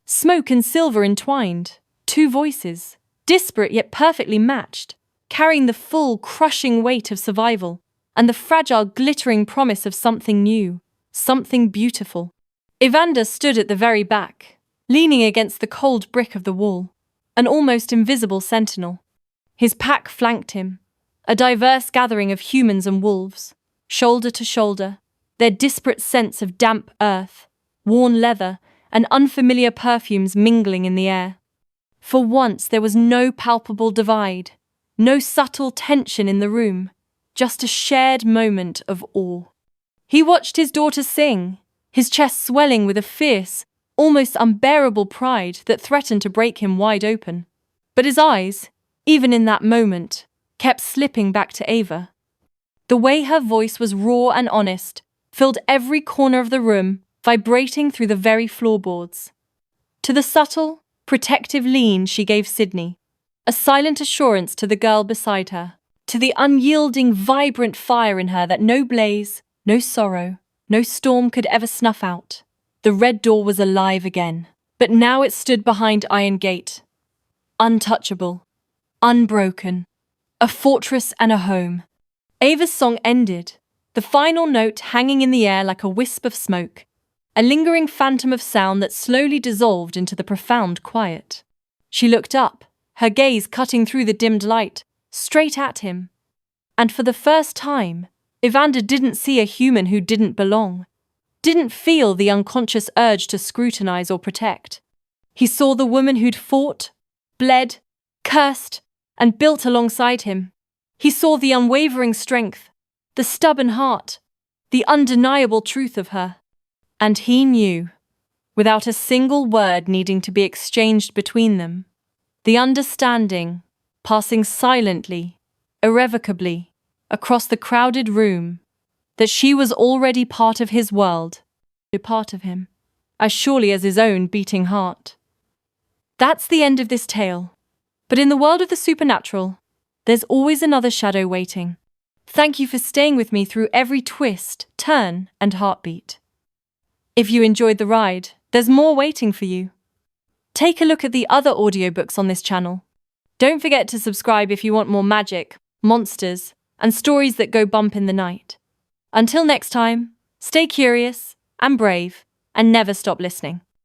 Smoke and silver entwined, two voices, disparate yet perfectly matched, carrying the full, crushing weight of survival and the fragile, glittering promise of something new, something beautiful. Evander stood at the very back, leaning against the cold brick of the wall, an almost invisible sentinel. His pack flanked him, a diverse gathering of humans and wolves, shoulder to shoulder, their disparate scents of damp earth, worn leather, and unfamiliar perfumes mingling in the air. For once there was no palpable divide, no subtle tension in the room, just a shared moment of awe. He watched his daughter sing, his chest swelling with a fierce, almost unbearable pride that threatened to break him wide open. But his eyes, even in that moment, kept slipping back to Ava. The way her voice was raw and honest filled every corner of the room, vibrating through the very floorboards. To the subtle, protective lean she gave Sydney, a silent assurance to the girl beside her, to the unyielding, vibrant fire in her that no blaze, no sorrow, no storm could ever snuff out. The red door was alive again, but now it stood behind Iron Gate, untouchable, unbroken, a fortress and a home. Ava's song ended, the final note hanging in the air like a wisp of smoke, a lingering phantom of sound that slowly dissolved into the profound quiet. She looked up, her gaze cutting through the dimmed light, straight at him. And for the first time, Evander didn't see a human who didn't belong, didn't feel the unconscious urge to scrutinize or protect. He saw the woman who'd fought, bled, cursed, and built alongside him. He saw the unwavering strength, the stubborn heart, the undeniable truth of her. And he knew, without a single word needing to be exchanged between them, the understanding, passing silently, irrevocably, across the crowded room, that she was already part of his world, a part of him, as surely as his own beating heart. That's the end of this tale. But in the world of the supernatural, there's always another shadow waiting. Thank you for staying with me through every twist, turn, and heartbeat. If you enjoyed the ride, there's more waiting for you. Take a look at the other audiobooks on this channel. Don't forget to subscribe if you want more magic, monsters, and stories that go bump in the night. Until next time, stay curious and brave, and never stop listening.